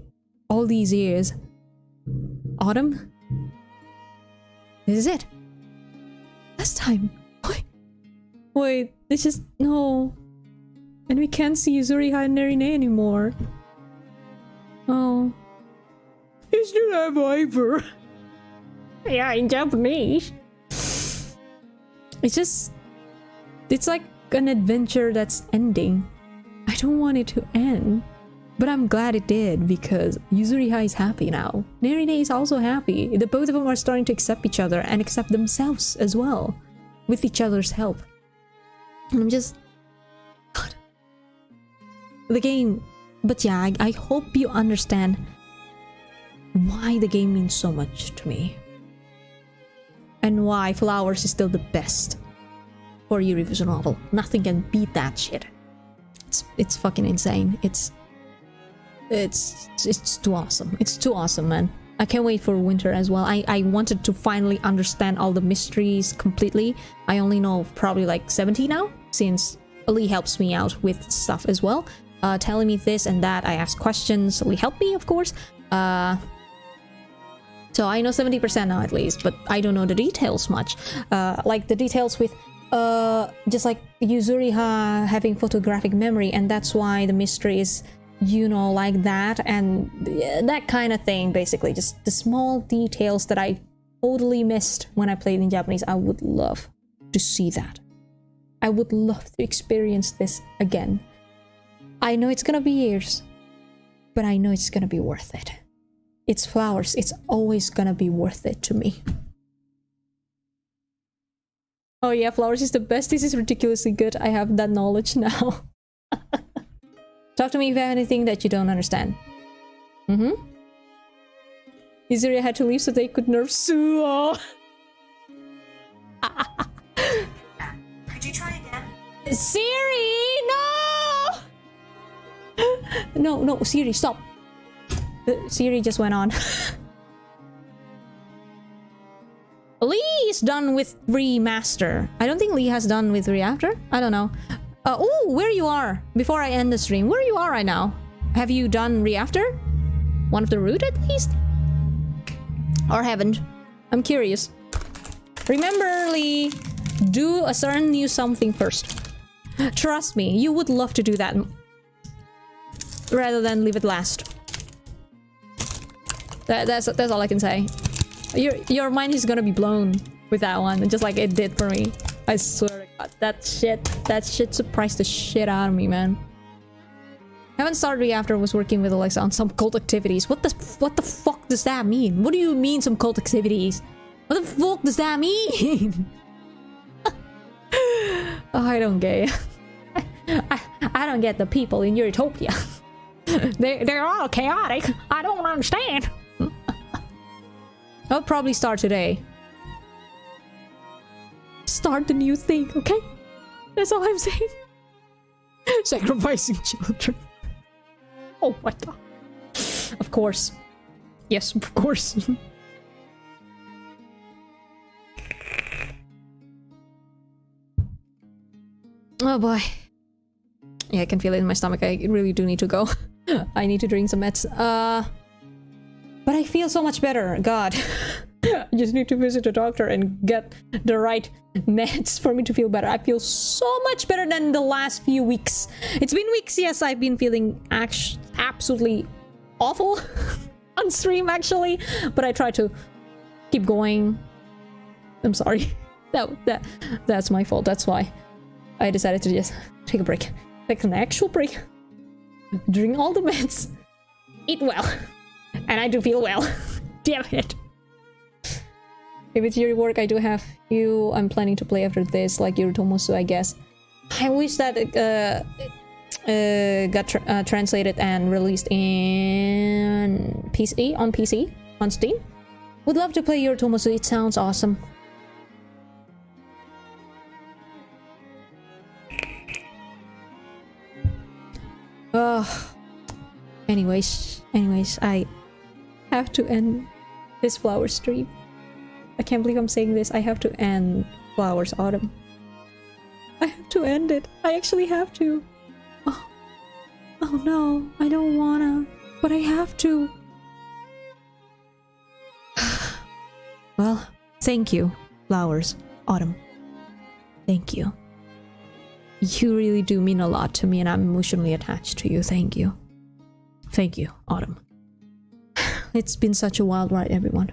all these years. Autumn? This is it. Last time. Wait, it's just... No. And we can't see Yuzuriha and Nerine anymore. Oh. You still have Ivor. Yeah, in Japanese. It's just... It's like an adventure that's ending. I don't want it to end. But I'm glad it did, because Yuzuriha is happy now. Nerine is also happy. The both of them are starting to accept each other and accept themselves as well. With each other's help. And I'm just... God. The game... But yeah, I hope you understand why the game means so much to me. And why Flowers is still the best for Yuri visual novel. Nothing can beat that shit. It's fucking insane. It's too awesome. It's too awesome, man. I can't wait for winter as well. I wanted to finally understand all the mysteries completely. I only know probably like 70 now, since Ali helps me out with stuff as well. Telling me this and that. I ask questions. Ali helped me, of course. So I know 70% now at least, but I don't know the details much. Like the details with just like Yuzuriha having photographic memory, and that's why the mystery is, you know, like that, and that kind of thing. Basically just the small details that I totally missed when I played in Japanese. I would love to see that. I would love to experience this again. I know it's gonna be years, but I know it's gonna be worth it. It's flowers. It's always gonna be worth it to me. Oh yeah, flowers is the best. This is ridiculously good. I have that knowledge now. Talk to me if you have anything that you don't understand. Izuri had to leave so they could nerf Suo. Could you try again? Siri, no! No, Siri, stop. Siri just went on. Lee is done with remaster. I don't think Lee has done with reactor. I don't know. Oh, where you are? Before I end the stream, where you are right now? Have you done reactor? One of the route at least? Or haven't? I'm curious. Remember, Lee, do a certain new something first. Trust me, you would love to do that rather than leave it last. That's all I can say. Your mind is gonna be blown with that one, just like it did for me. I swear to God, that shit surprised the shit out of me, man. Haven't started reactor. Was working with Alexa on some cult activities. What the fuck does that mean? What do you mean some cult activities? What the fuck does that mean? Oh, I don't get it. I don't get the people in Utopia. They're all chaotic. I don't understand. I'll probably start today. Start the new thing, okay? That's all I'm saying. Sacrificing children. Oh my God. Of course. Yes, of course. Oh boy. Yeah, I can feel it in my stomach. I really do need to go. I need to drink some meds. But I feel so much better. God. I just need to visit a doctor and get the right meds for me to feel better. I feel so much better than the last few weeks. It's been weeks, yes, I've been feeling absolutely awful on stream, actually. But I try to keep going. I'm sorry. That's my fault. That's why I decided to just take a break. Take an actual break. Drink all the meds. Eat well. And I do feel well. Damn it. If it's your work, I do have you. I'm planning to play after this, like your Tomosu, I guess. I wish that it got translated and released in on PC, on Steam. Would love to play your Tomosu. It sounds awesome. Anyways, I have to end this flower stream. I can't believe I'm saying this. I have to end Flowers Autumn. I have to end it. I actually have to. Oh no, I don't wanna, but I have to. Well, thank you, Flowers Autumn. Thank you. You really do mean a lot to me, and I'm emotionally attached to you. Thank you. Thank you, Autumn. It's been such a wild ride, everyone.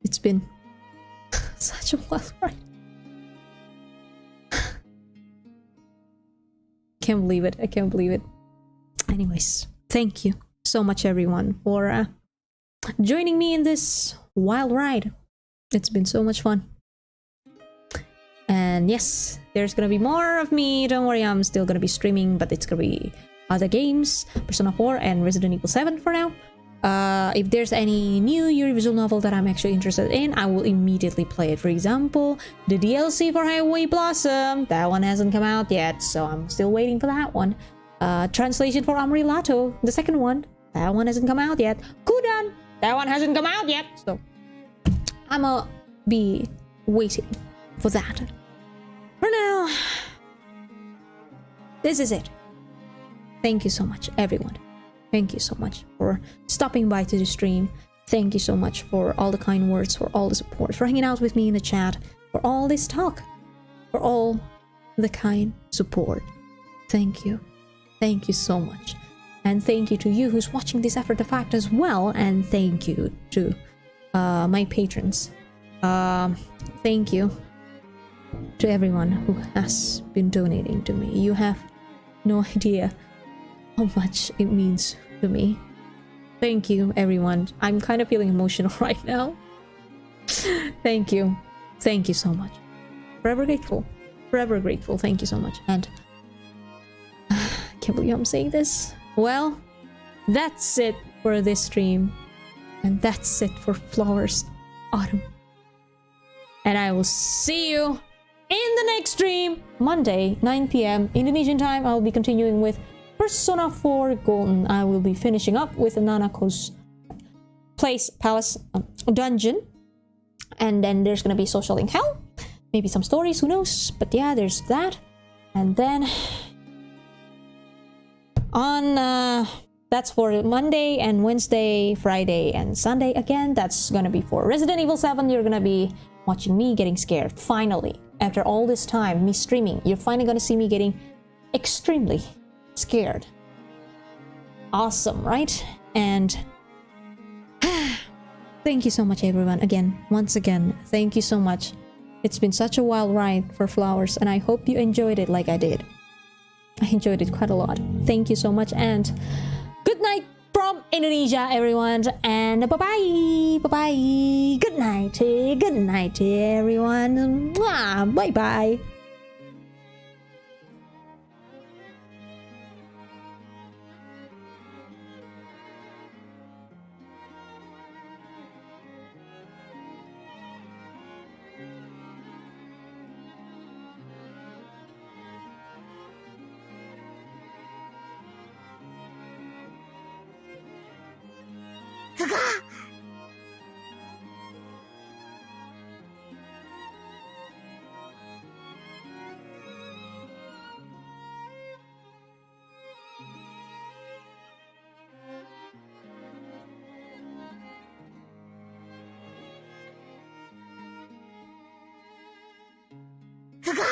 It's been such a wild ride. Can't believe it. I can't believe it. Anyways, thank you so much, everyone, for joining me in this wild ride. It's been so much fun. And yes, there's gonna be more of me. Don't worry, I'm still gonna be streaming, but it's gonna be other games, Persona 4 and Resident Evil 7 for now. If there's any new Yuri visual novel that I'm actually interested in, I will immediately play it. For example, the DLC for Highway Blossom, that one hasn't come out yet, so I'm still waiting for that one. Translation for Amrilato, the second one, that one hasn't come out yet. Kudan, that one hasn't come out yet, so I'ma be waiting for that. For now, this is it. Thank you so much, everyone. Thank you so much for stopping by to the stream. Thank you so much for all the kind words, for all the support, for hanging out with me in the chat, for all this talk, for all the kind support. Thank you. Thank you so much. And thank you to you who's watching this after the fact as well. And thank you to my patrons. Thank you to everyone who has been donating to me. You have no idea how much it means to me. Thank you, everyone. I'm kind of feeling emotional right now. Thank you. Thank you so much. Forever grateful. Forever grateful. Thank you so much. And can't believe I'm saying this. Well, that's it for this stream. And that's it for Flowers Autumn. And I will see you in the next stream, Monday, 9 p.m. Indonesian time. I'll be continuing with Persona 4 Golden. I will be finishing up with Nanako's palace dungeon. And then there's gonna be Social in Hell. Maybe some stories, who knows? But yeah, there's that. And then on that's for Monday and Wednesday, Friday and Sunday again. That's gonna be for Resident Evil 7. You're gonna be watching me getting scared. Finally, after all this time, me streaming, you're finally gonna see me getting extremely scared. Awesome, right? And thank you so much, everyone. Again, once again, thank you so much. It's been such a wild ride for Flowers, and I hope you enjoyed it like I did. I enjoyed it quite a lot. Thank you so much, and good night from Indonesia, everyone. And bye-bye. Bye-bye. Good night. Good night, everyone. Mwah. Bye-bye.ふが